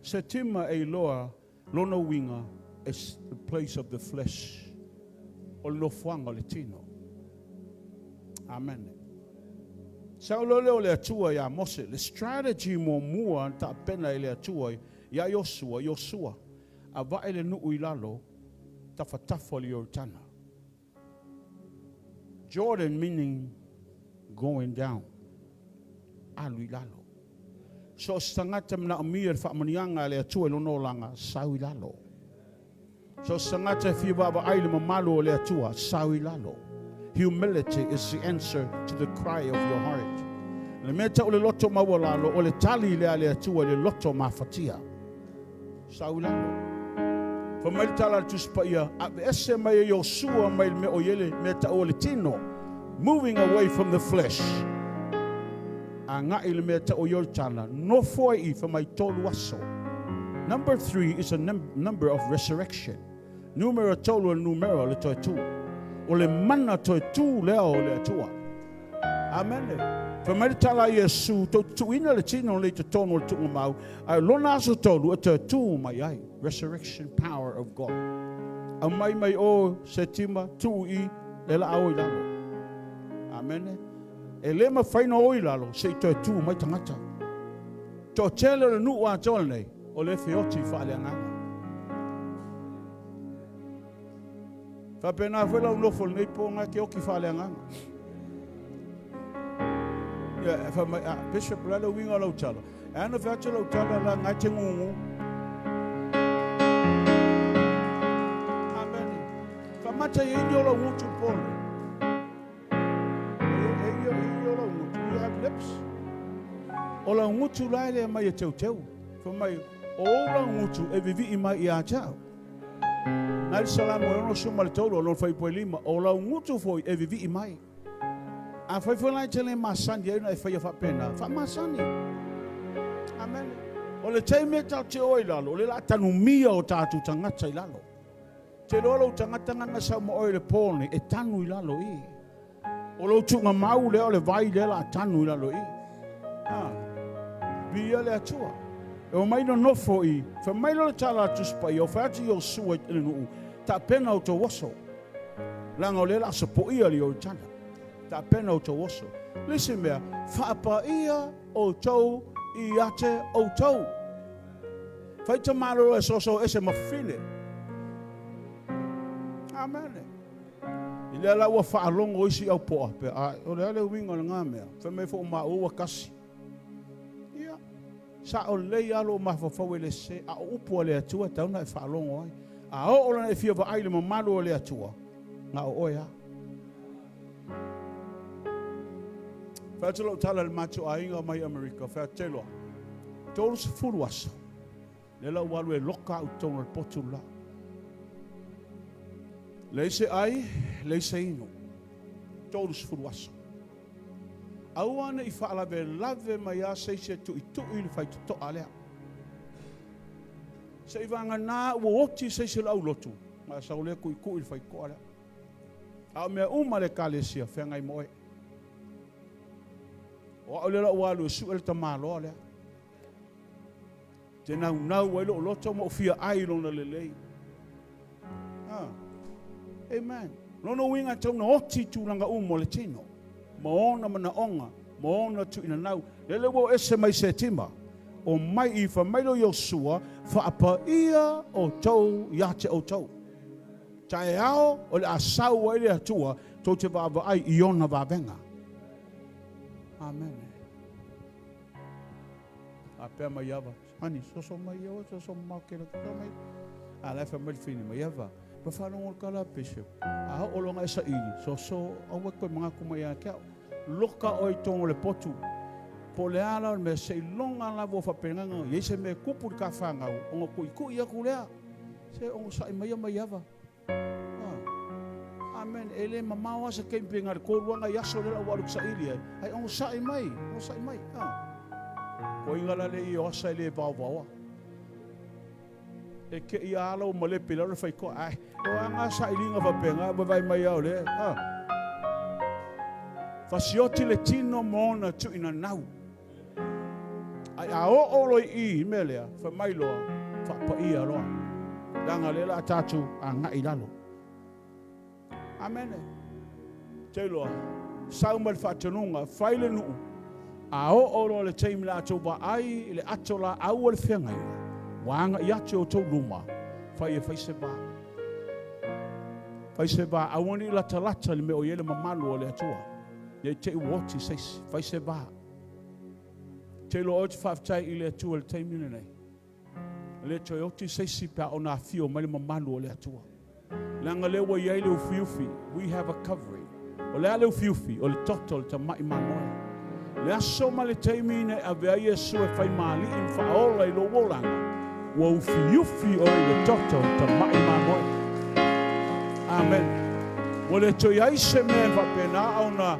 Setima e loa lona winga is the place of the flesh. O lo fuanga le tino. Amen. Sao lo leo le atua ya Mose. Le strategy mo mua ta pena le atua ya Yosua. A va ele nu uilalo ta fatafo le Yortana. Jordan meaning going down. Aluilalo. So sangata mna amir fa manianga le atua lo no langa sauilalo. So sangata fi baba aile mamalo le atua sauilalo. Humility is the answer to the cry of your heart. Le meta ole loto mawalalo ole tali le ale atua le loto mafatia. Sauilalo. For me tala tu spaia ese mai Yosua mai me oyele meta ole tino. Moving away from the flesh. Anga ile meta oyoltana no foi for my tolu aso. Number 3 is a number of resurrection. Numero tolu numero le toi tu. Ole mana toi tu leo le tua. Amen. For me tala Yesu to tu ina le tino le to tono tu mau. I lona so tolu to tu mai ai. Resurrection power of God. Amai mai o setima tu I le la au ilalo. Amen. Ele ma faino o ilalo se to tu mai tangata. To tele le nu wa tole nei. Ole feoti fa le nganga. Fa pena foi la un lofo nei ponga ke o ki fa le nganga. Ya fa mai bishop la lo winga lo tala. Ana fa tala tala la ngate ngungu. Amen. Fa mata yenyo lo wutu pole. You have lips. Ola ngutu laile mai teu. For mai ola ngutu e vivi mai ia chao. Nai salamu no suma le tolo lo fai poelima. Ola ngutu foi e vivi mai. A fai foi lai tele masani e na fai fa pena. Fa masani. Amen. Ole te meta te oilalo, ole la tanu mia o tatu tangata ilalo. Te lolo tangata nga sa mo oile pone e tanu ilalo I. O lo tunga mau leo le vai le la tanu la loi. Bia le atua. E o mai no nofo I. Fa mai lo tala tu spai o fa ti o sua le no. Ta pena o to woso. Langa o le la so ia le o tana. Ta pena o to woso. Listen me. Fa pa ia o to I ate o to. Fa te malo e so ese mafine. Amen. Ile la wa fa longo isi au po pe a o le winga nga me fa me fo ma o kasi ia sa o le alo ma fa wele se a o po le atua ta na fa longo ai a o la e fia va ai le malo le atua nga o ya fa tlo tala le macho ainga mai America fa telo todos furuas le la wa le loka o tona potula Leise ai, leise ino. Todos furuaso. Awana I faala ve lave mai a seise tu I le fai to alea. Se I vanga na wo oti seise lau lotu. Ma sa ole ku I fai ko alea. A me uma le kalesia fenga I moe. O ole la walu su el tamalo alea. Te nau e lo loto mo fia ai lona lelei. Amen. Lono winga tau na oti tu langa umo le tino. Maona mana onga. Maona tu ina nau. Lele wo ese mai se tima. O mai I fa mailo Yosua. Fa apa ia o tau yate o tau. Tae ao o le asau wa ile atua. Tau te vava ai iona vavenga. Amen. Apea mai yava. Hani, soso mai yava. Soso makela kamai. Ala fa mai fini mai yava. Pa whanongo kala bishop. A o longa esa ili. So awa koe mga kumaya kia. Loka oi tongo le potu. Po le ala me se longa la wo whapenganga. Ye se me kupu ka whangau. Onga kui ia kulea. Se onga sa I mai ava. Amen. Ele mamawa sa kempingar ko wanga yaso le awaluk sa ilia. Ai on sa mai, on sa mai. Ko ingala le I osa le bawa. E ke I alo mo le pila le fai ko ai. O anga sa ilinga va penga ba vai mai au le. Fasioti le tino mona tu ina nau. Ai a o lo I melea fa mai loa fa pa I alo. Danga le la tatu anga I lalo. Amen. Te loa. Saumal fatanunga faile nu. A o lo le teim la to ba ai le atola au le fengai. Wanga ia to to luma. Fai se ba. Fai se ba awani la talata le me o yele mamalu le atua. Ye te woti se fai se ba. Te lo o te faftai I le atua le teim ni nei. Le toyoti se si pa ona fio mai le mamalu le atua. Langa le wa yai le ufiufi. We have a covering. O le ale ufiufi o le totol ta mai manoe. Le aso ma le teimine a vea Yesu e fai mali in whaola I lo wolanga. Wa ufiufi o le totol ta mai manoe. Amen. Wa le toi aise me whapena au na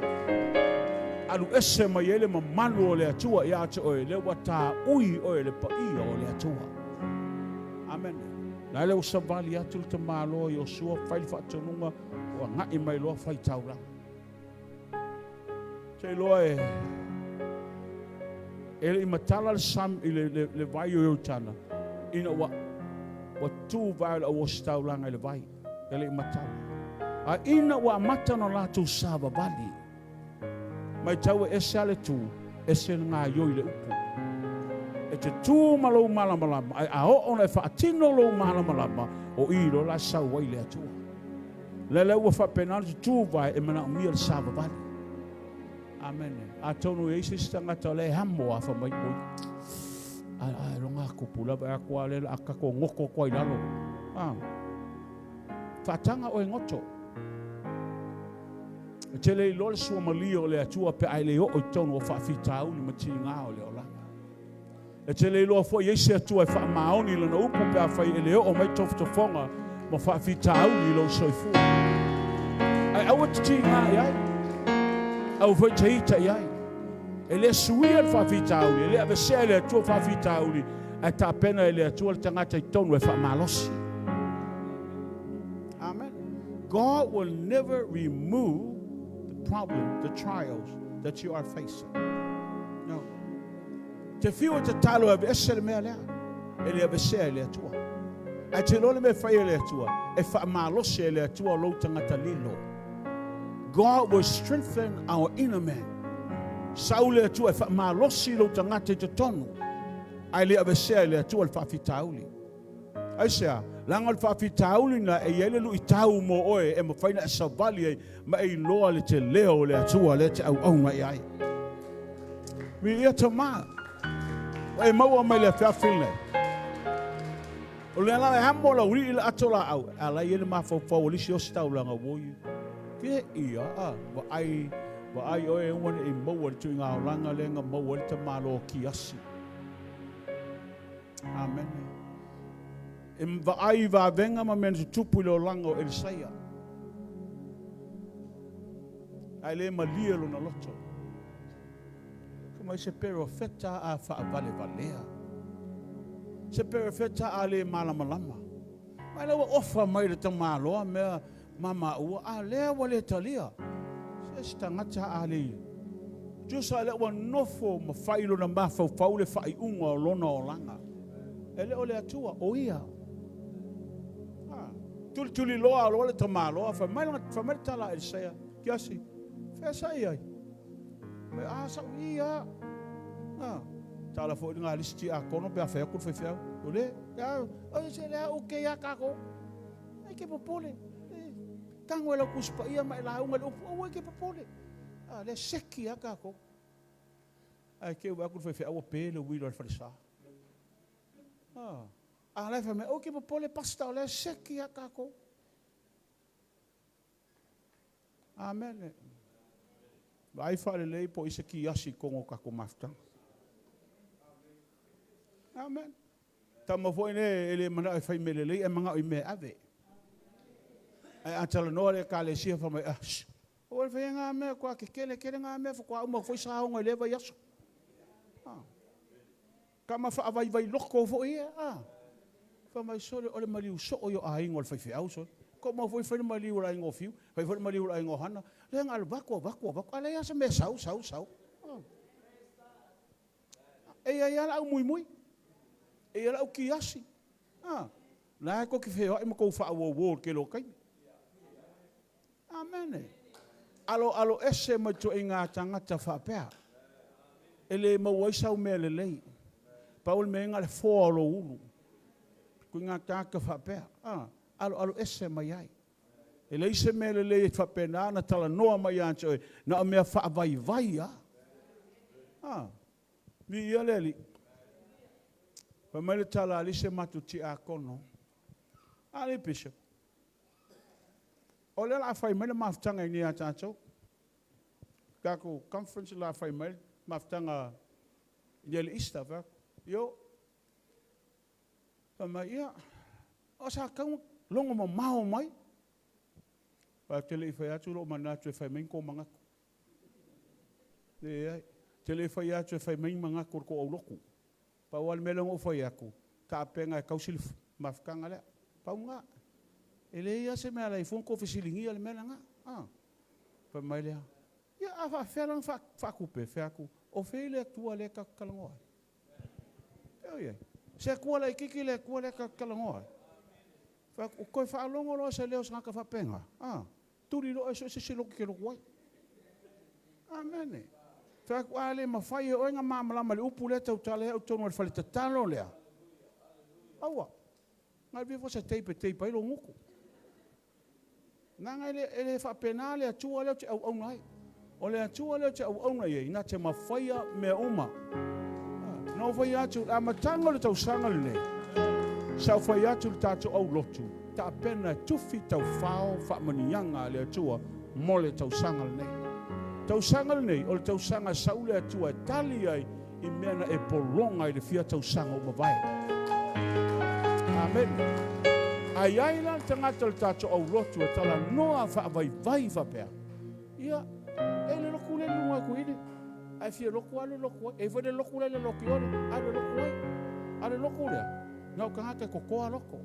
alu ese ma yele ma manu o le atua I ate o le wata ui o le paia o le atua. Amen. Na le usavali atu le tamalo Yosua fai whaatanunga o ngai mai loa fai tauranga. Te loa ele I matala le sam I le vai o tana. Ina wa tu vai o staulanga le vai. Ele I matala. A ina wa mata no la tu sava vali. Mai tau ese ale tu ese ngā yoi le upu. E te tū malo malamalama, ai a o ona e whaatino lo malamalama, o I lo la sau wai le atua. Le ua whapenana te tū vai e mana o mia le sava vali. Amen. A tonu e isi stangata le hamo a whamai oi. Ai ronga kupula ba akua le a kako ngoko kwa I lalo. Whatanga o e ngoto. Te le ilo le sua mali o le atua pe ai le o I tonu o whaafitau ni mati ngā o le ola. E te le ilo fo Yesu atua e whaamaoni lana upu pe a whai e le o mai tofutofonga ma whaafitau ni lo soifu. Ai awa titi ngā iai. Au foi teita iai. E le suia le whaafitau ni, le avesea le atua whaafitau ni, e ta pena e le atua le tangata I tonu e whaamalosi. Amen. God will never remove the problem, the trials that you are facing. No. Te fiu te talo e ese le mea lea. E le avesea le atua. A te lole me whai le atua. E whaamalosi le atua lo tangata lilo. God will strengthen our inner man. Saule atua e whaamalosi lo tangata te tonu. Ai le avesea le atua le whaafitauli. Ai sea, langa le whaafitauli na e yele lu I tau mo oe e ma whaina e savali e ma e loa le te leo le atua le te au au mai ai. Mi ia ta maa. E maua mai le whiawhine. O le ala e hamo la uri ila atola au. Ala yele ma fau lisi o stau langa woyu. Kia ia wa ai oe wane e maua le tui ngā oranga lenga maua le ta malo ki asi. Amen. E va ai va venga ma men tu tupu le o langa o Elisaia. Ai le malia lo na loto. Mai se perofeta a whaavale valea. Se perofeta a le malamalama. Mai lewa ofa mai le tamaloa mea mama ua a lea wale talia. Se stangata a le. Jusa lewa nofo ma whailo na mafau faule whai unga o lona o langa. E leo le atua o ia. Tuli loa o le tamaloa. Whamai tala e sea. Kiasi. Whesa iai. Me asa ia. Tala fo ngā listi a kono pe a whea kur whewheu. Ole, o se lea uke ia kako. Ai ke popole. Tango e la kuspa ia mai la unga le upu. O ke popole. Le seki ia kako. Ai ke ua kur whewheu a pele wilo al wharisa. A lai whame, o ke popole pasta o le seki ia kako. Amen. Ai whare lei po isa ki asi kongo kako mafta. Amen. Tama foi ne ele mana ai fai mele lei e manga i me ave. a talanoa le kalesia fa mai o le whainga mea kua ke kele ngā mea whakua uma whai sa haunga le vai aso. Ka ma wha vai loko fo ia. Fa mai sore o le maliu so o yo a ingo le whaiwhi au so. Ko ma whai maliu la ingo fiu, whai maliu la ingo hana. Le ngā le wako, ale asa mea sau. E ia la au mui. E ia la au kiasi. Nā ko ki wheo e ma kou wha awo ke lo kai. Amen. Alo ese ma to inga tangata whapea. Ele ma waisau mea le lei. Paul me inga le fōlo ulu. Ko inga tangata whapea. Alo ese mai ai. Ele ise mea le lei e whapena na tala noa mai ancho e. Na o mea whaavai Mi ia leli. Pa mai le tala alise matu ti a kono. Ale bishop. O le la whai mai le maftanga i ni a tātou. Kako conference la whai mai maftanga i le Easter, va? Yo. Pa mai ia. O sa kau longo ma mao mai. Pa tele i whai atu lo manatu e whai mai ko mangako. Tele i whai atu e whai mai mangako ko au loku. Pa wale melongo whai aku. Ka penga e kausili mafkanga lea. Paunga. Ele ia se mea lai fonko fisilingi ale mea nga. Pa mai lea. Ia awa whelang whakupe, wheaku. O whele atua le kakalangoa. Eo iei. Se kua lai kiki le kua le kakalangoa. O koe whaalongo loa se leo sangaka whapenga. Turi loa e so se siloki ke loku wai. Amene. Wheaku ale mawhai e oenga mamalama le upu le tau tale au tonu al whale tatalo lea. Aua. Ngai vivo se teipe ai lo nguku. Nanga ele whapena le atua leo te au nai. O le atua leo te au nai e, ina te mawhaia mea uma. Nau whai atu, a matanga le tau sanga le ne. Sau whai atu le tātou au lotu. Ta pena tufi tau whao whamanianga le atua mo le tau sanga le ne. Tau sanga le ne, o le tau sanga sau le atua e tali ai i mena e polonga i le fia tau sanga o mawai. Amen. Ai la tangata le tātou au lotu e tala noa vai whapea. Ia, e le loku le lunga kuine. Ai fia loku ale loku ai. E whare loku le loki ole. Ale loku ai. Ale loku lea. Ngau kangata kokoa loko.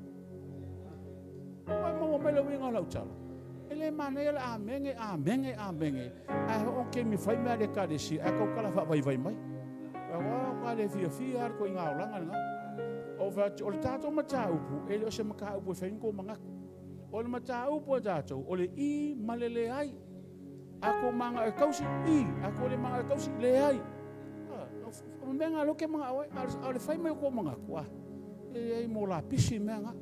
Ai maua mele winga lau tala. Ele mana ele amenge. Ai onke mi whai mea le kadesi. Ai kau kala vai mai. Ai wā kale fia ar ko inga olanga nga. O le tātou mataupu, ele o se makaupu e whainko mangaku. O le mataupu a tātou, o le I malele ai. Ako manga e kausi I, ako le manga e kausi le ai. O menga loke manga awe, o le whai mai ko mangaku. E mo la pisi menga.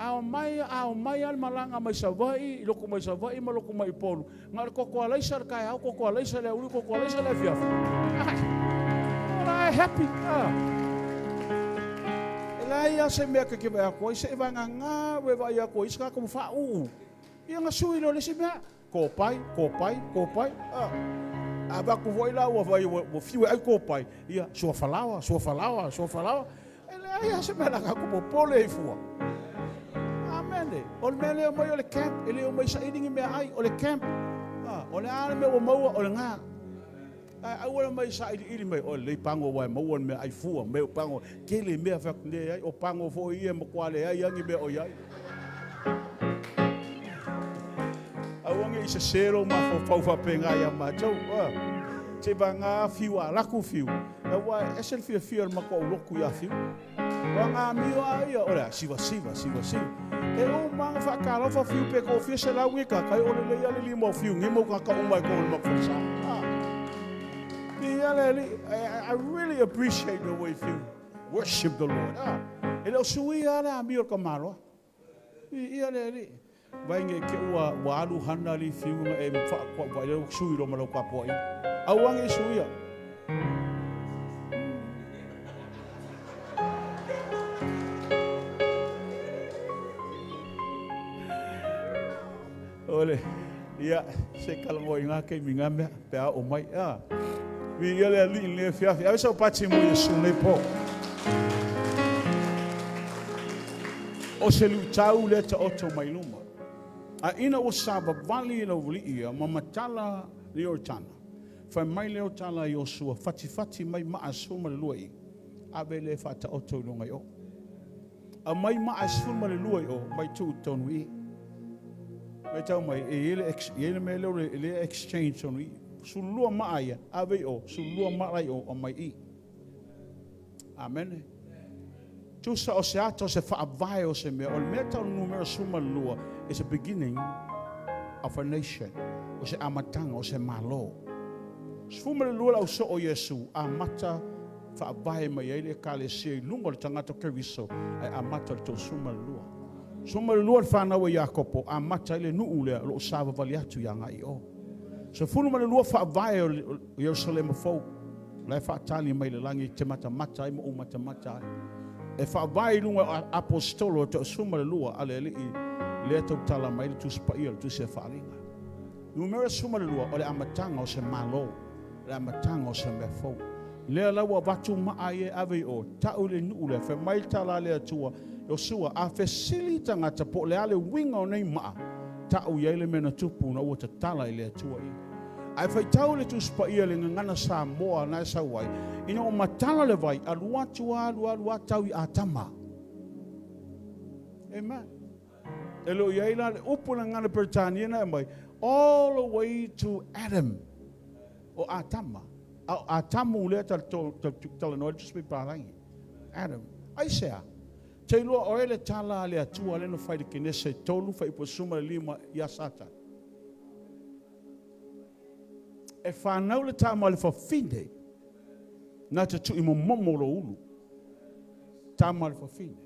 Ao mai al malanga mai savai, loko mai savai, ma loko mai polu. Ngar koko alaisa kai au, koko alaisa le uri, koko alaisa le fiafu. Ai, happy. Ia se mea ke vai ako, se vanga ngā we vai ako, iska ka mwha uu. Ia ngā sui lo le se mea, ko pai. A baku voi la wa vai wo fiu ai ko pai. Ia so falawa. Ele ia se mea ka ko pole i fua. Amen. O le mele o mai o le camp, ele o mai sa idingi mea ai o le camp. O le ana me o maua o le ngā. Ai ora mai sa ili mai o le pango wai mo me ai fua me o pango kele me fa ne ai o pango fo ia mo kwale ai angi me o ia awangi isa sero ma fo fa penga ia ma tau te banga fiu ala ku fiu e wa esel fiu ma ko loku ia fiu wanga mi ai ora siva e o ma fa kalo fa fiu pe ko fiu se la wika kai o le ia le limo fiu ngimo ka o mai ko mo fa sa I really appreciate the way you worship the Lord. Ele o sui ala mi o kamaro. Ia le vai nge ke wa alu hana li fiu e fa ko vai o sui ro malo ka poi. Awange sui. Ole. Ia se kalmo inga ke minga me pe o mai Vi ele ali le fiafi. Aí só pati mo Yesu ne po. O se lu tau le ta oto mai luma. A ina o sava vali lo vli ia mamatala ni o tana. Fa mai leo tala yo sua fati mai ma asuma le lui. Ave le fata o to longa yo. A mai ma asuma le lui o mai tu tonui. Mai tau mai ele me le exchange tonui. Sulua maaya ave o sulua marai o mai I. Amen. Tu sa o se ato se fa vai o se me o le meta numero suma lua is a beginning of a nation. O se amatanga o se malo. Sfuma le lua o so o Yesu amata fa vai mai ele kale se lungo le tangata keviso ai amata to suma lua. Suma lua fa na o Jakopo amata ele nuule lo sava valiatu yanga I o. So funu le lua fa vai o Jerusalem fo. Lai fa tali mai le langi te mata mata I mo mata mata. E fa vai lunga apostolo to suma le lua ale le to tala mai tu spaia tu se falinga. Numero suma le lua o le amatanga o se malo. Le amatanga o se mefo. Le la wa batu maaye ave o ta ule nuule fe mai tala le tua o sua a facilita ngata po le ale winga o nei ma ta u yele mena tupu na o ta tala le tua I. Ai fai tau le tu spaia le ngana Samoa na sa wai. Ina o matala le vai alua tau I atama. Amen. Elo yaila le upu na ngana Britania na mai all the way to Adam. O atama. Atamu le tal no just be parangi. Adam. Ai sea. Te lo o ele tala le atua le no fai de kinese tolu fai po suma lima ya sata. E whanau le tāma le whawhine, nā te tu I mo momoro ulu. Tāma le whawhine.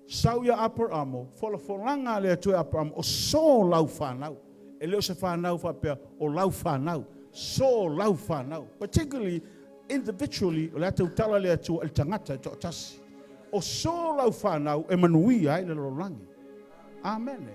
Sau ia Abramo, wholanga le atu Abramo, o so lau whanau. E leo se whanau whapea, o lau whanau. So lau whanau. Particularly, individually, o le atu tala le atu el tangata to tasi. O so lau whanau, e manui ai le lorangi. Amen.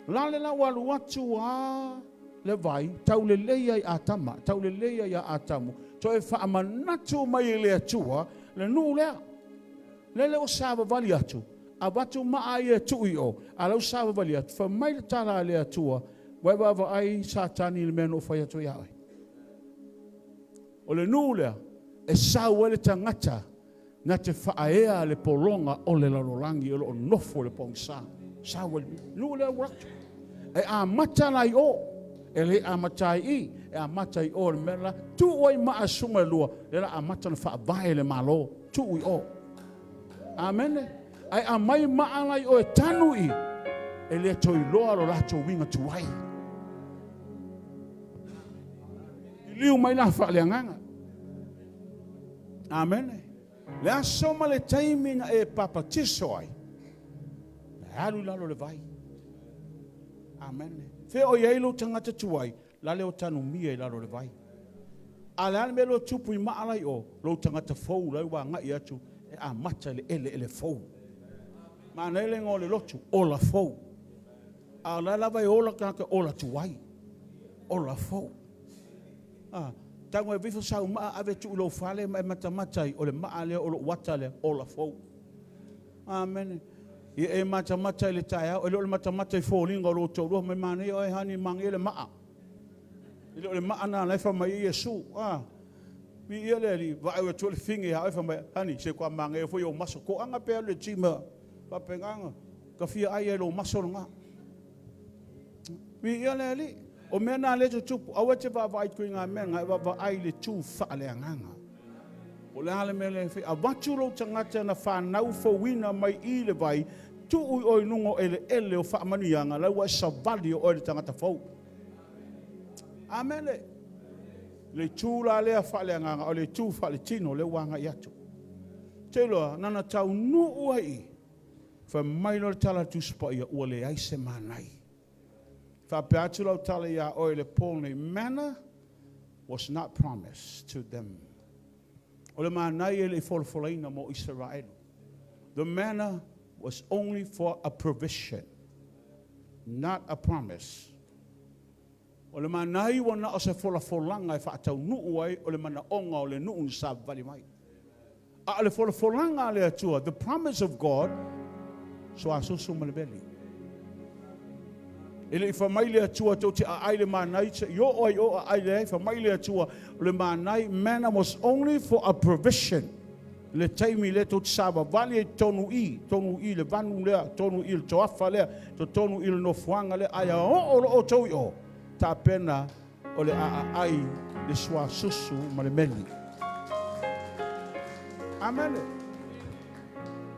Lale la walu watu a... le vai tau le leia I atama tau le leia I atamu to e fa manatu mai le atua le nu le o sava vali atu a batu mai tu I o a lo sava vali atu fa mai tala le atua wa va ai satani le meno fa atu ia o le nu e sa le tangata na te fa ea le polonga o le lalolangi o lo nofo le pongsa sa nu le watu e a matala I o ele amatai I e amatai o le mela tu oi ma asuma lua le la amata na fa vai le malo tu I o amen ai amai ma ala I o e tanu I ele toi loa lo lato winga tu ai liu mai na fa le nganga amen le asoma le taimina e papa tisoi halu la lo le vai amen fe o yelo tangata tuai la le o tanu mia la lo le vai ala me lo tupu I maala I o lo tangata fou la wa nga ia tu e a mata le ele fou ma na le ngole lotu o la fou ala la vai o la ka o la tuai o la fou tango e vifo sa ma ave tu lo fale ma mata o le maale o lo watale o la fou amen I e mata le taia o le mata I falling o lo toro me mane o e hani mangele maa I le maa na le fa mai Yesu mi ele li va o to le fingi ha fa mai hani se kwa mange fo yo maso ko anga pe le tima pa penganga ka fia ai lo maso nga mi ele li o mena le tu o te va vai ku nga menga va ai le tu fa le nganga o le ale mele fe a watu lo tangata na fa nau fo wina mai I le vai tu o nungo ele o fa manuanga la wa savali o le tangata fo amen le tu la le fa le nganga o le tu fa le tino le wanga yatu te lo nana tau nu uai fa mai no tala tu spa ia o le ai se manai fa peatu lo tala ia o le pone manna was not promised to them. The manna was only for a provision, not a promise. O le manai wana o se folanga e whaatau nuu ai o le mana onga o le nuu sa vali mai. A le folanga le atua, the promise of God, so a susu malebeli. Ele I whamaile atua tau te aile manai, yo oi o aile, whamaile atua le manai, manna was only for a provision. Le taimi le tau te sawa vali e tonu I le vanu lea, tonu I le toafa lea, tonu I le nofuanga lea, aia o tau I o, ta pena o le ai le swa susu ma le meni. Amen.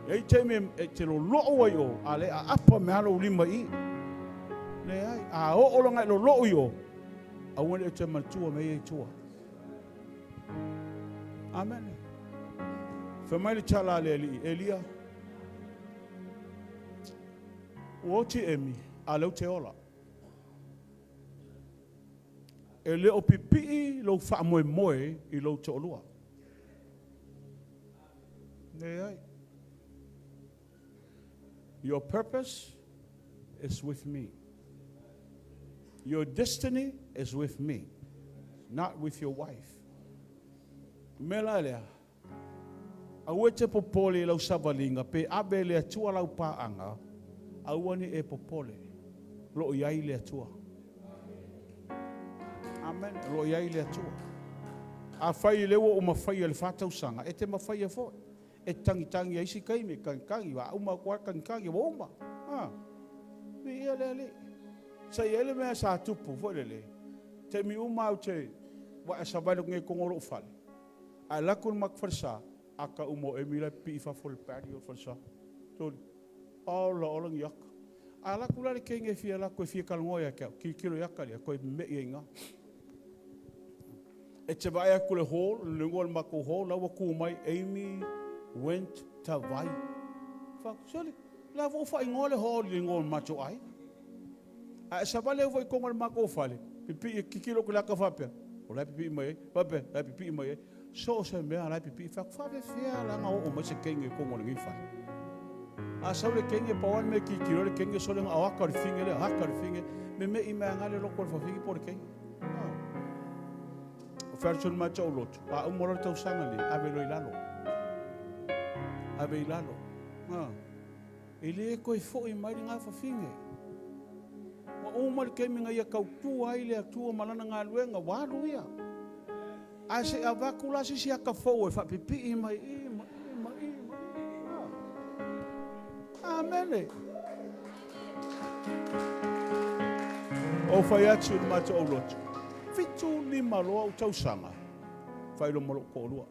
Ei taimi e te lo loo ai o, a le a apa me halo lima I. Le ai, a o langa lo loo I o, a wene e te matua me e tua. Amen. Whamaile tala le Elia. O te emi, a lau te ola. E leo pipi lo wha moe I lo te olua. Ne ai. Your purpose is with me. Your destiny is with me, not with your wife. Mela lea. Aue te popole lau savalinga, pe abe lea tua lau paanga, auani e popole. Lo iai lea tua. Amen. Lo iai lea tua. A whai lewa o mawhai le whātau sanga, e te mawhai e fo. E tangi aisi kaime, kankangi, wa uma kwa kankangi, wa uma. Mi ia le. Sa ele mea sa tupu, fo le. Te mi uma au te, wa e savano nge kongoro ufale. A lakun makfarsa, aka umo e mila pi fa fol pari o farsa. Toli. Ola olang yak. A lakula le kenge fia la ko fia kalngoya ka, ki kilo yakali ko me inga. E te vai akule hall, lengol mako hall, la ku mai Amy went to vai. Fa soli. La vo fa ingole hall lengol macho ai. A sabale vo kongol mako fale. Pipi ki kilo kula ka fa pe. Ola pipi mai, pape, la pipi mai. So se mea la pipi fa ve fia la nga o se kenge kongol ngi fa. A sa le kenge pa wan me ki kilo le kenge so le nga ka finge le ka finge me I me ngale lo ko fa finge por kenge. O ferson ma chau lot. A umora tau sanga le ave lo ilalo. Ave ilalo. Ele ko fo I mai nga fa finge. O mal kemi nga ia kau tu ai le tu malana nga luenga walu ia. A se avakula si aka fo e fa pipi I mai. Amen. O fai atu ma to lot. Fitu lima loa o tau sanga. Fai lo malo ko loa.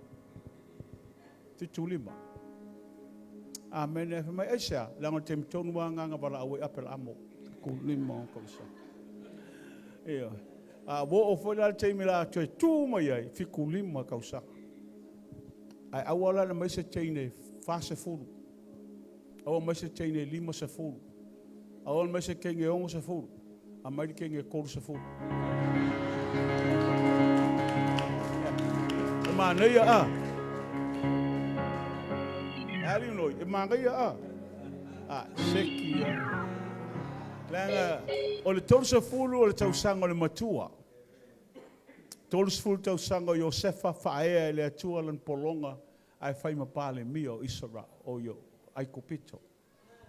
Fitu lima. Amen. E mai esa lango tem tonu nga bala awe apel amo. Ko lima ko sa. Eo. A wo o foi la te mila tu mai ai fiku lima ka sa. Ai awala na mai se tene fase fulu. Awa mai se tene lima se fulu. Awa mai se kenge ongo se fulu. A mai kenge kolu se fulu. E mana ia a. Ali noi, e mana ia a. A seki ia. Langa, o le tolu se fulu o le tausanga o le matua. Tolu se fulu tausanga o Josefa whaea e le atua lan polonga ai whai mapale mio Isra o yo ai kopito.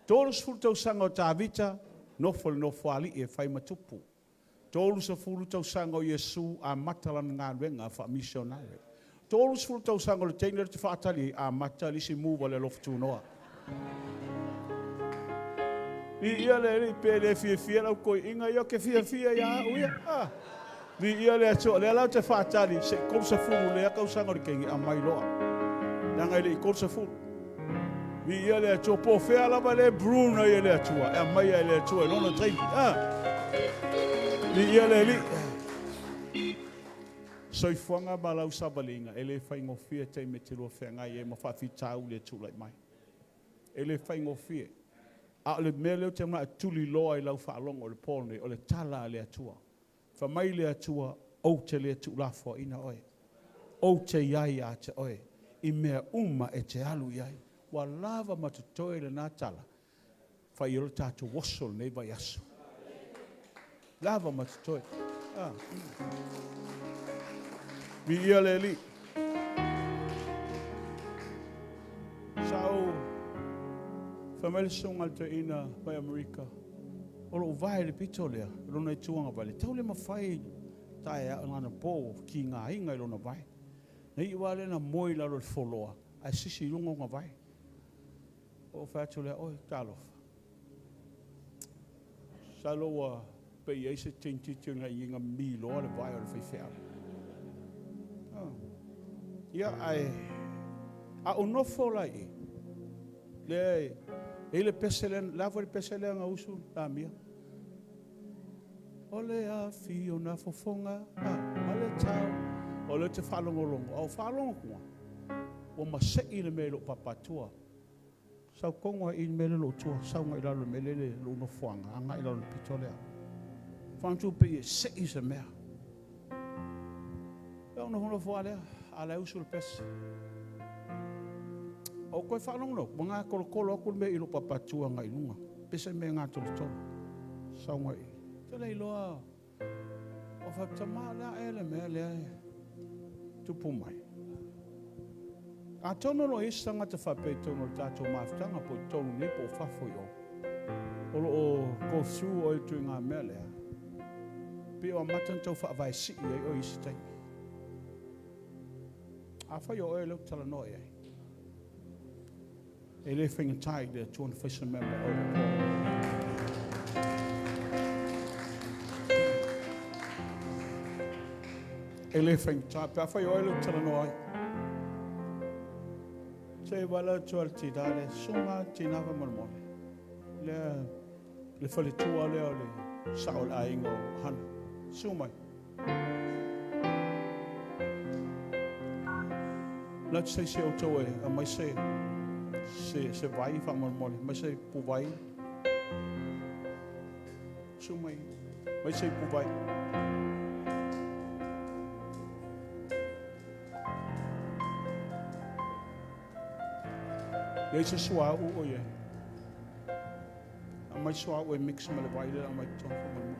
Tolu se fulu tausanga o Tavita nofo ali e whai matupu. Tolu se fulu tausanga o Yesu a matalan ngā renga wha misionare. Tolu se fulu tausanga o le teiner te whaatali a matali si muwa le lofu Tunoa. Ia le pele fia la ko inga yo ke fia ya uia ia le so le la te fatali se kom se fulu le ka usanga ri kengi a mai loa danga le ko se fulu ia le to po fea la le Bruno ia le tua a mai le tua no no trai ia le so I fanga bala usabalinga ele fai ngo fia te metilo fenga ye mo fa fitau le tu like mai ele fai ngo fia a le mele te ma tuli loa I lau whaalonga o le pone o le tala le atua. Fa mai le atua o te le tu lafo ina oe. O te iai a te oe. I mea uma e te alu iai. Wa lava matutoe le nā tala. Fa I ro tātu wasol nei vai aso. Lava matutoe. Mi ia le li. Sao Family song alta ina by America. O lo vai le pito lea, lona i tuanga vale. Tau le mawhai tae a ngana pō ki ngā inga i lona vai. Nei i wale na moi lalo le wholoa, ai sisi lungo ngā vai. O whātu lea, oi, Alofa. Saloa pei eise tintiti ngā inga milo le vai o le whaiwhea. Ia ai, a unofo lai le ele peselen, lavo le peselen ngā usu, la mia. Ole a fi o na fofonga, ale tau, ole te whalongolongo, au whalongo o masei le melo papatua. Sau kongo i mele lo tua, sau ngai lalo mele lo no fuanga, anga i lalo pitolea. Whantu pe sei se mea. Eo no hono fualea, ala usu le pesi. O koe whalongo, mga kolokolo aku me i lo papatua ngai lunga. Pese me ngā tolo. Sau ngai. Tele iloa, o whaptama lea ele mea lea tupu mai. A tono lo isanga te whape tono tātou maftanga po tono ni po whafo yo. O lo o go through o i tui ngā mea lea. Pe o matan tau whaavai si i o isi tai. A whai o e leo tala noi ai. E le whinga tai le tuan whaisa member o le pō. E le whinga tai, pe a whai o e leo tala noi. Se wala tual ti dale, sunga ti nawa malmole. Le whale tua leo le saol a ingo hana. Sumai. Let's say se o tau e, a mai se vai wha malmole, mai se pu vai. Sumai, mai se pu vai. Ia se sua o ye. A mai sua o e mix me le vai le a mai tōna whamalmole.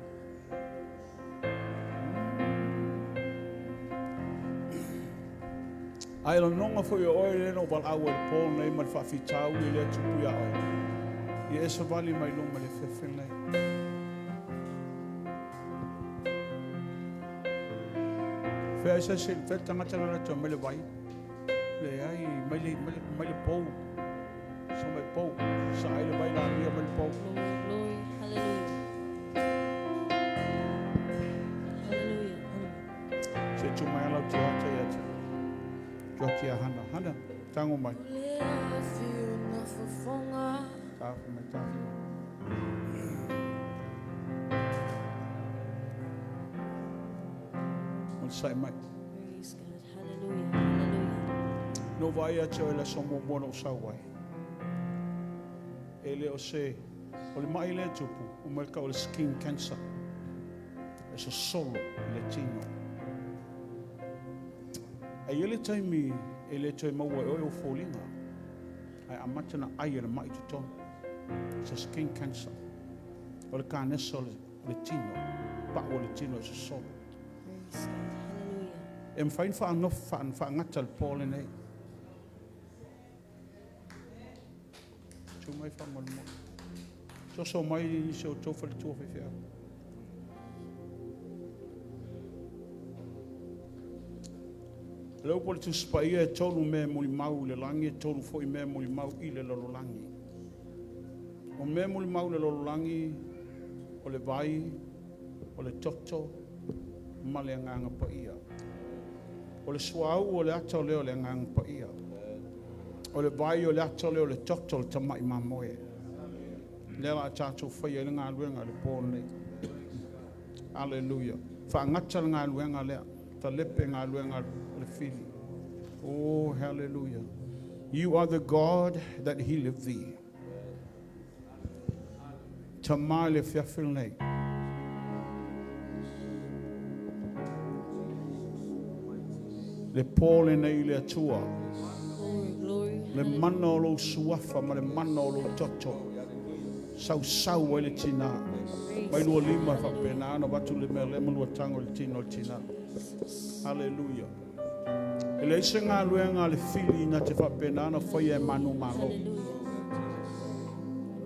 Ai la nonga fo yo oi le no wal awa le pō nei ma le whawhitau i le tupu ia oi. I e sa vali mai luma le whewhen nei. Whea isa se whea tangatanga na tua me le vai. Le ai mai le pō. Sa mai pō. Sa ai le vai la mia mai le pō. Glory, hallelujah. Hallelujah. Se tu mai alau te ata i ata. Tua kia hana, tango mai. Tāwhi mai, tāwhi mai. Mon sai mai. Praise God, hallelujah, hallelujah. No vai a teo e la somo mono sau wai. E le o se, o le mai le tupu, o mai ka o le skin cancer. E so solo le tino. Ai ele taimi e le toi maua e o fōlinga. Ai amatana ai ele mai tuton. Sa skin cancer. O le kānesa le tino. Pa o le tino e so solo. Praise God, hallelujah. E mwhain wha ngata le pōle nei. Tū mai wha mono. So mai i se o tōwha le tōwhi whia. Leo pole tu spaia e tolu me muli mau le langi, e tolu foi me muli mau i le lolo langi. O me muli mau le lolo langi, o le vai, o le toto, ma le nganga pa ia. O le suau o le ata o leo le nganga pa ia. O le vai o le ata o leo le toto le tamai mamoe. Leo a tātou whaia le ngā luenga le pōne. Hallelujah. Wha ngata le ngā luenga lea, ta lepe ngā luenga le fili. Oh, hallelujah. You are the God that healeth thee. Tamai le whiawhil nei. Le pōle nei le atua. Glory, Le mana o lo suafa ma le mana o lo toto. Sau e le tina. Mai lua lima whapena ana watu le mea le malua tango le tina o le tina. Hallelujah. E le ise ngā luenga le fili na te whapena ana whai e manu malo.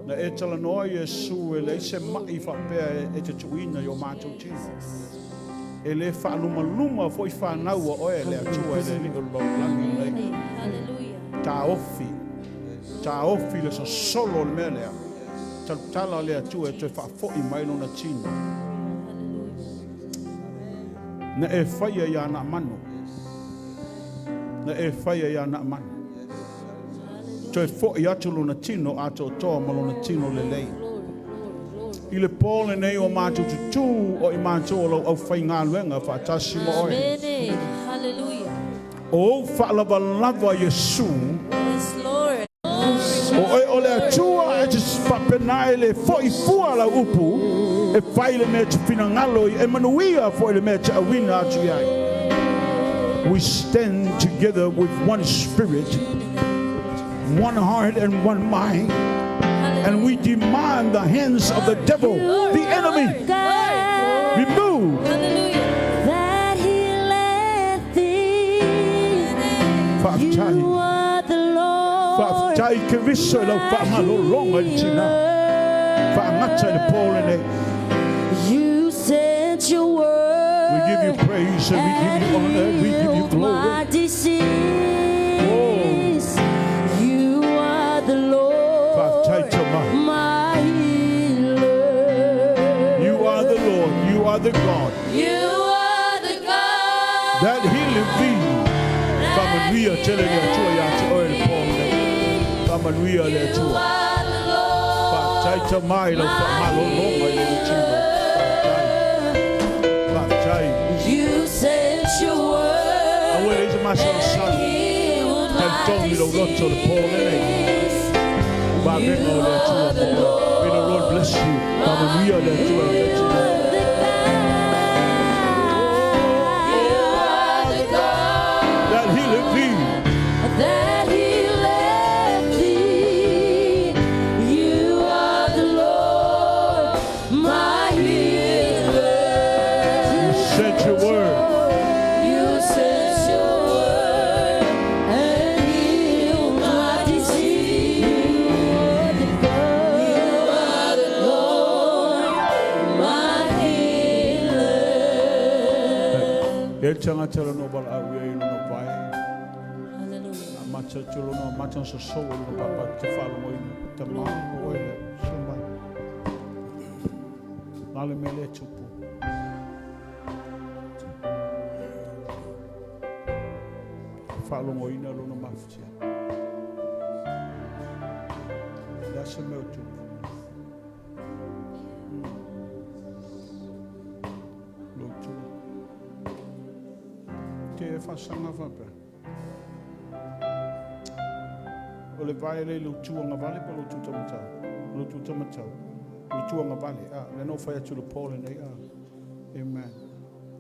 Na e tala noa Yesu e le se mai whapea e te tuina yo mātou tina. E le whanuma luma fo I whanau o e le atua e le li o langi nei. Ta ofi le so solo le mea lea. Tala le atua e te whafo I mai no na tina. Na e whaia ia na manu. Na e whaia ia na manu. Toi fo'i atu luna tino ato toa ma luna tino le lei. I le pole nei o mātou tutu o I mātou o lau au whai ngā luenga whaatasi mo oe. O whaalava lava Yesu. O oe o le atua e te papenai le fo'i fua la upu e whai le mea te whina ngalo I e manuia fo'i le mea te awina atu iai. We stand together with one spirit, one heart and one mind, and we demand the hands of the devil, the enemy, removed. That he led thee. You are the Lord. You sent your word. We give you praise and we give you honor, we give you glory. My healer. You are the Lord, you are the God. You are the God that healeth thee. Famanuia tele le atua ya te oe le pōne. Famanuia le atua. Whataita mai lau whamalo longa I le tino. Whatai. You sent your word. Awe le te masa o sali. Tau tongi lau roto le pōne nei. May the Lord bless you. That he left thee. That he left thee. You are the Lord, my healer. You sent your word. You sent your word and healed my disease. E tanga tala no bala au e no vai. Hallelujah. Macha chulo no macha so so no papa te falo mo ina te ma o e so mai. Nale mele chupu. Falo mo ina lo no maftia. Da se meu chupu. Fasanga fape. O le vai le lutuanga vale pa lututa matau. Lututa matau. Lutuanga vale. Le no fai atu le pole nei. Amen.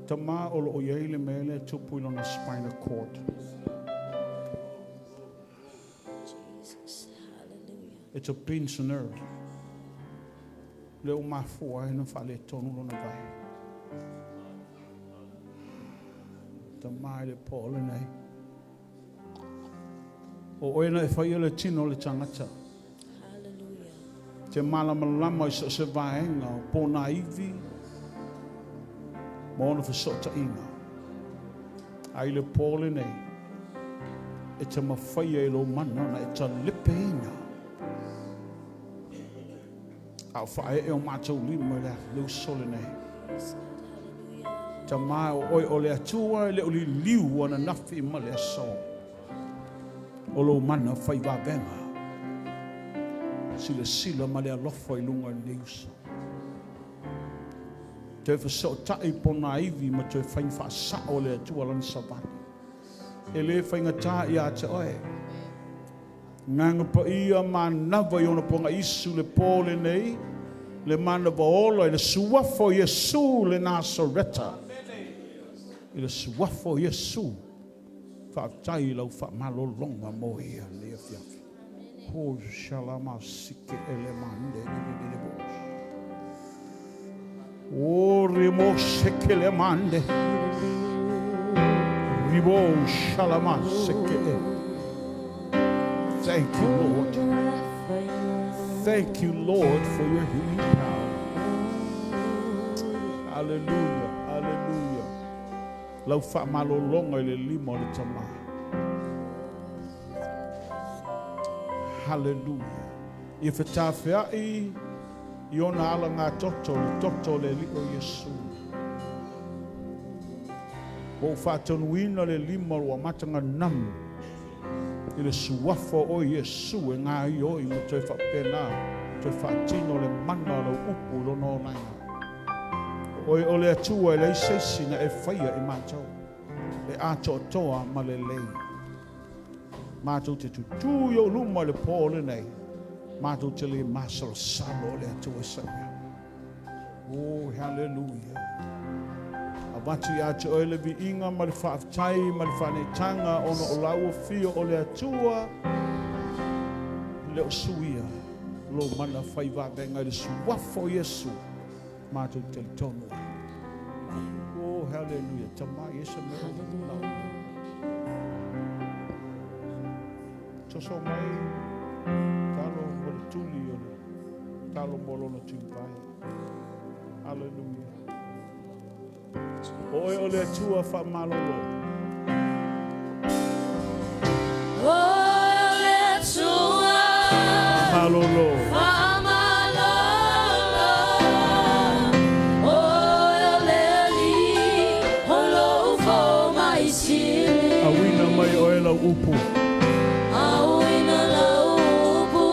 Tama o lo oiei le mele tupu I lona spinal cord. Jesus, hallelujah. It's a pinch nerve. Le o mafua e no fale tonu lona vai. Tamai le pole nei. O oina e whai le tino le tangata. Hallelujah. Te malamalama I se vaenga o pōna iwi. Ma ona whasota inga. Ai le pole nei. E te mawhaia I lo mana na e ta lipe ina. Au whae e o mātou lima le sole nei. Tamai o oi o le atua le o li liu ana nafi ma le aso. O lo mana whai wawenga. Sila ma le alofa I lunga neus. Te whasao tai pona iwi ma te whain whaasa o le atua lan savani. E le whainga tā I a te oe. Nganga pa ia ma nawa I ona ponga isu le pole nei. Le mana wa ola I le suafo Yesu le Nasareta. I le suafo Yesu. Whaatai lau whaamalo longa mo ia lea fiafi. Ho shalama sike ele mande ele bos. O remo seke le mande. Ribo shalama seke. Thank you, Lord. thank you, Lord, for your healing power. Hallelujah, hallelujah. Lau wha malolonga I le lima o le tama. Hallelujah. I whetawhiai I ona ala ngā toto le li o Yesu. O whātonuina le lima o matanga namu. I le suafo o Yesu e ngā I o I mo toi whapena. Toi whātino le mana o le upu lo no nainga. O le atua le seisina e whaia I mātou. Le ato toa ma le lei. Mātou te tutu yo luma le pōle nei. Mātou te le masalo salo le atua sanga. Oh, hallelujah. Avatu I atu o le vi inga ma le whaafitai ma le whanetanga ono o lau fio o le atua. Le o suia. Lo mana whaiva venga le suafo Yesu. Mātou te le Tunoa. Oh, hallelujah. Tama Yesu me hallelujah. Toso mai, talo mo le tuli o le, talo molo no tupai. Hallelujah. Oe o le atua wha malolo. Oe o le atua Malolo. wha malolo. Oe o le ali o lofo mai sili. Awina mai oe lau upu. Awina laupu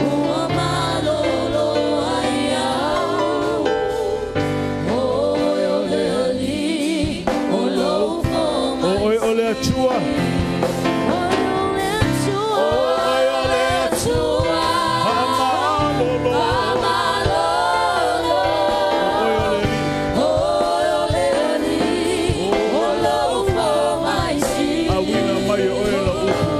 ua malolo ai au. Oe o le ali o lofo mai Oe o le atua. Awina mai oe lau upu.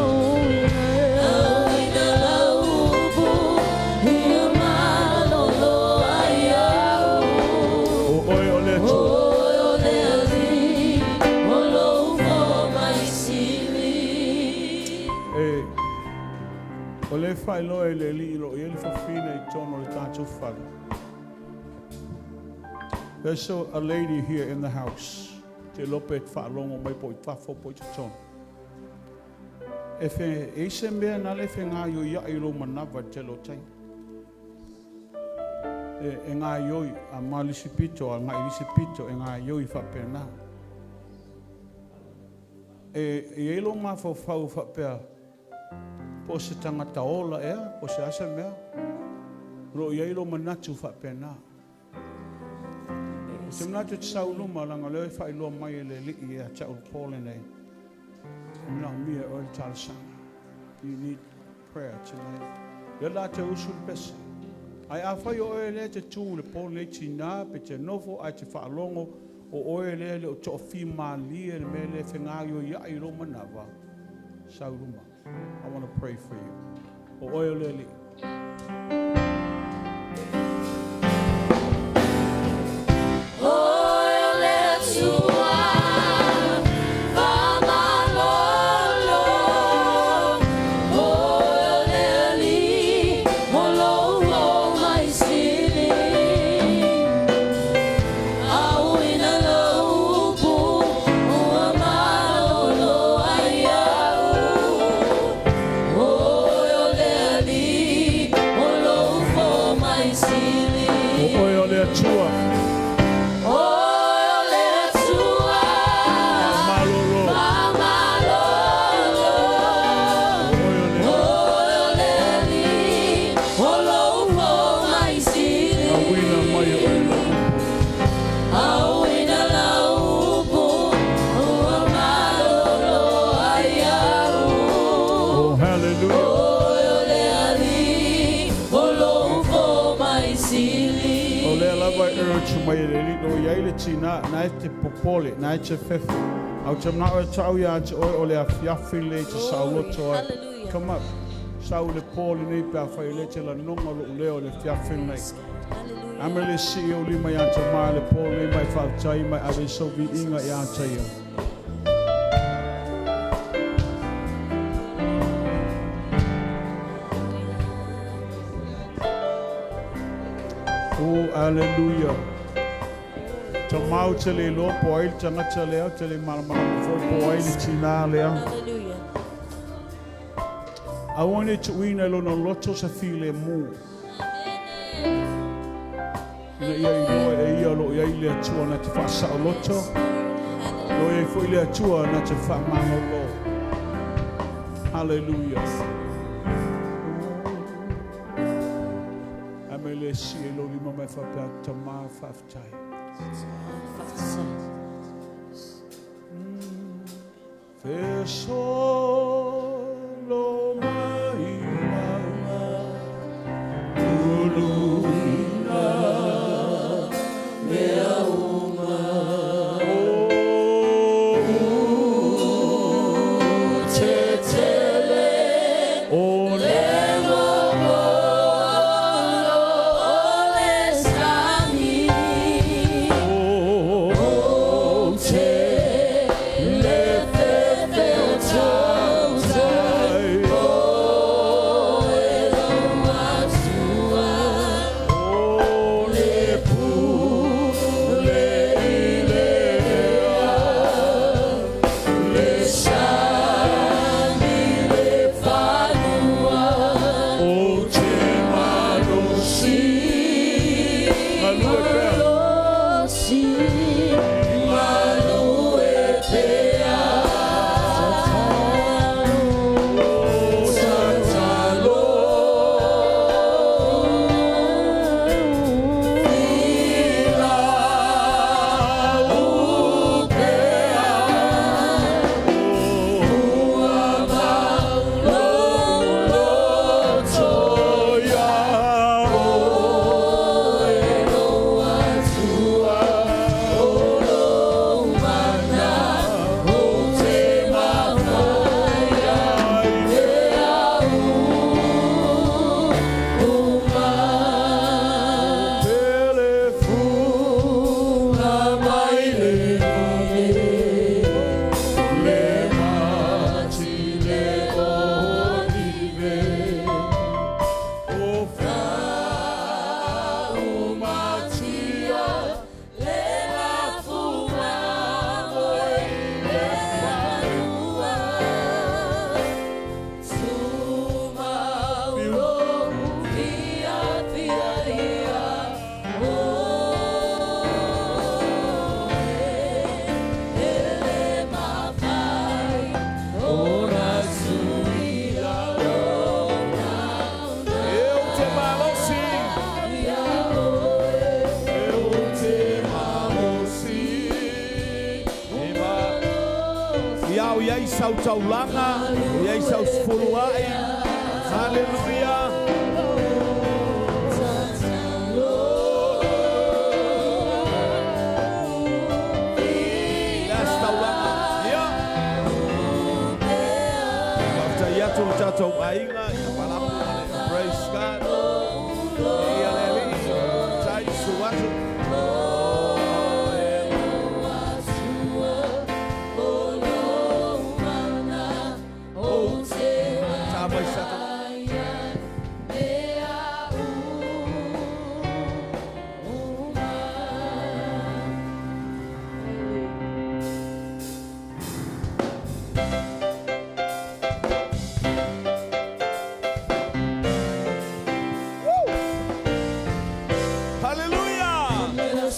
O oe o le atua. E o le whaelo e le li ilo I le whawhina I tono le tātou whale. There's a lady here in the house. Te lope e whaalongo mai po I whafo po I te tono. E whe eise mea na le whe ngā ioi a ilo manawa te lo tai. E ngā ioi a malisi pito, a ngā ilisi pito, e ngā ioi whapena. E ilo mā whau whapea. Po se tangata ola ea, po se asa mea. Ro I ilo manatu whapena. Te manatu te sauluma langa leo I whailoa mai e le liki e a tau pōle nei. Mna mia o le talasanga. You need prayer tonight. Le la te usul pesa. Ai a whai o e le te tū le pōle nei tina pe te novo ai te whaalongo o oe le le o to fi mali e le mele whengaio ia I ilo manawa. Sauluma. I want to pray for you. O oe le li. Mai le lino ia le tina na te popole na te fefe au te na o tau ia te o le afiafi le te sauloto ai come up sau le pole nei pe afai le te la nonga lo leo le fiafi nei amele si o li mai anta ma le pole mai fa tai mai ave so vi inga ia tai hallelujah. Tamau te le lo poil tangata lea te le malamala fo poil tina lea. Hallelujah. I wanted to win a lot of lots of feel more. Na ia I loa e ia lo ia I le atua na te whasa o loto. Lo ia I fo I le atua na te whamanga lo. Hallelujah. Amele si e lo lima mai whapea tamā whaftai. Fesolo maina uluna mea uma tetele ole Iai sau taulanga, iai sau sfuluai. Hallelujah. That's taulanga. Yeah. After yatu tato ainga, praise God. Ia leli, tai suatu.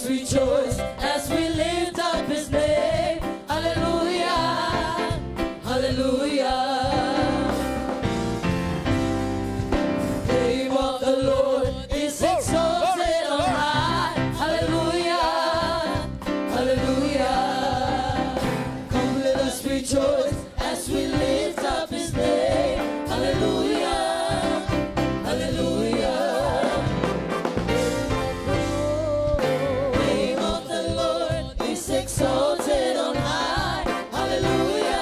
Rejoice as we lift up his name. Hallelujah. Hallelujah. The name of the Lord is exalted on high. Hallelujah. Hallelujah. Come let us rejoice as we lift up his name. Hallelujah. Hallelujah. Exalted on high, hallelujah.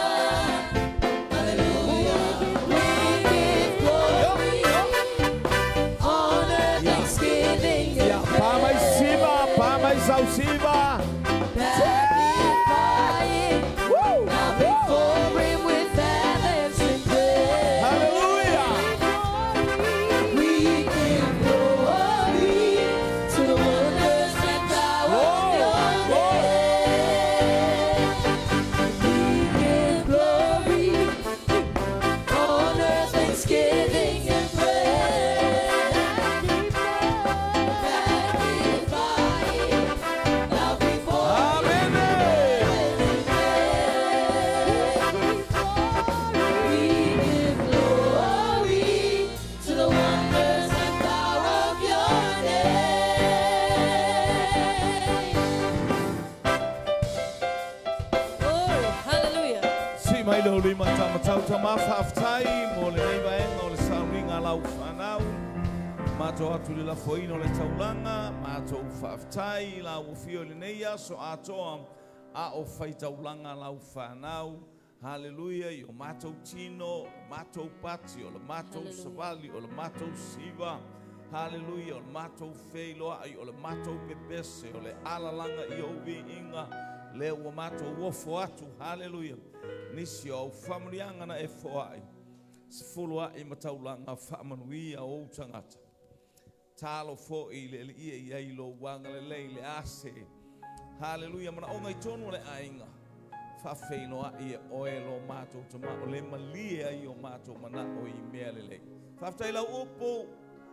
whamatau tama whaftai, mo le nei vaenga o le sauringa lau whanau. Mātou atu le la foino le taulanga, mātou whaftai, la uwhio le neia, so atoa a o whai taulanga lau whanau. Hallelujah, o mātou tino, mātou pati, o le mātou savali, o le mātou siva. Hallelujah, o le mātou wheiloa, o le mātou pepese, o le alalanga i o vi inga, le ua mātou wofo atu. Hallelujah. Nisi o whamurianga na e whoai. Sifulua i mataulanga whamanuia o tangata. Talo fo i le ia i ailo wanga le lei le ase. Hallelujah, mana o ngai tonu le ainga. Whawheinoa i e oelo mātou tama o le malia i o mātou mana o i mea le lei. Whawtaila upo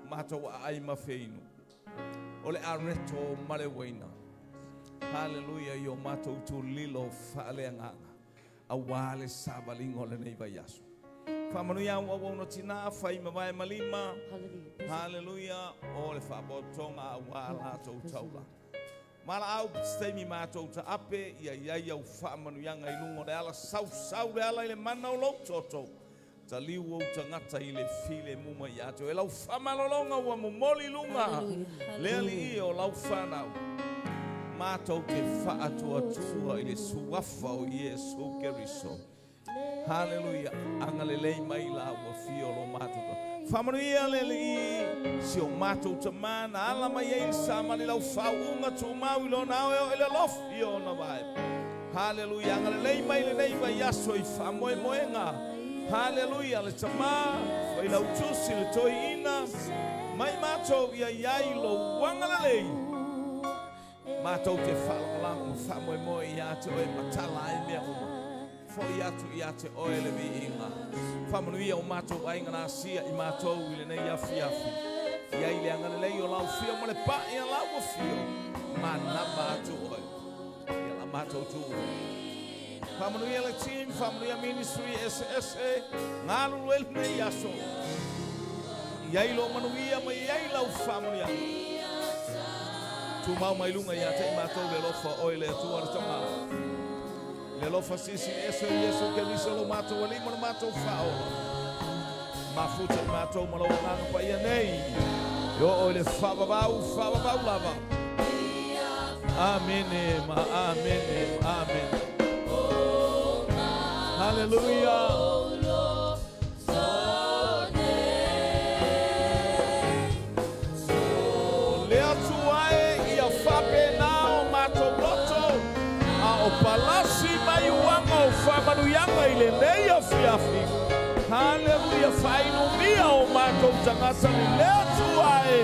mātou a ai mawheinu. O le areto mare waina. Hallelujah, i o mātou tu lilo whaaleanganga. A wale savalingo le nei vai aso. Whamanuia ua wauno tina, whai mawai malima. Hallelujah, o le whabotonga a wala tau taula. Mala au steimi mātou ta ape, ia iai au whamanuianga i lungo le ala sau le ala i le mana o lau toto. Ta liu au ta ngata i le file muma i ato. E lau whamalolonga ua momoli lunga. Leali i o lau whanau. Mātou te whaatua i le suafa o Iesu Keriso. Hallelujah. Angalelei mai la ua fiolo mātou. Whamanuia leli si o mātou ta mana. Ala mai e samani lau whaunga tu mau ilo nao e le lofi o na vai. Hallelujah. Angalelei mai le nei vai aso i whamoe moenga. Hallelujah. Le tama. Wai lau tusi le toi ina. Mai mātou ia iailo wangalelei. Mātou te whalamalanga whamoe moe i ate o e matala e mea uma. Foi atu i ate oe le vi inga. Whamanuia o mātou ainga nā sia i mātou i le nei afi. I aile anga le lei o lau fio, ma le pa i a lau o fio. Ma na mātou oe. I la mātou tu oe. Whamanuia le team, whamanuia ministry, SSA, ngā lulu el nei aso. I ailo manuia, ma i ailau whamanuia. Tu mau mai lunga i ate i mātou le lofa oe le atua le tamau. Le lofa sisi eso Yesu Keriso lo mātou alima na mātou whaola. Mafuta i mātou malo nganga pa ia nei. Yo oe le whababau lava. Amen, amen. Hallelujah. O palasi mai uanga o whamanuyanga i le nei a fiafi. Hallelujah, whainumia o mātou tangata ni lea tuae.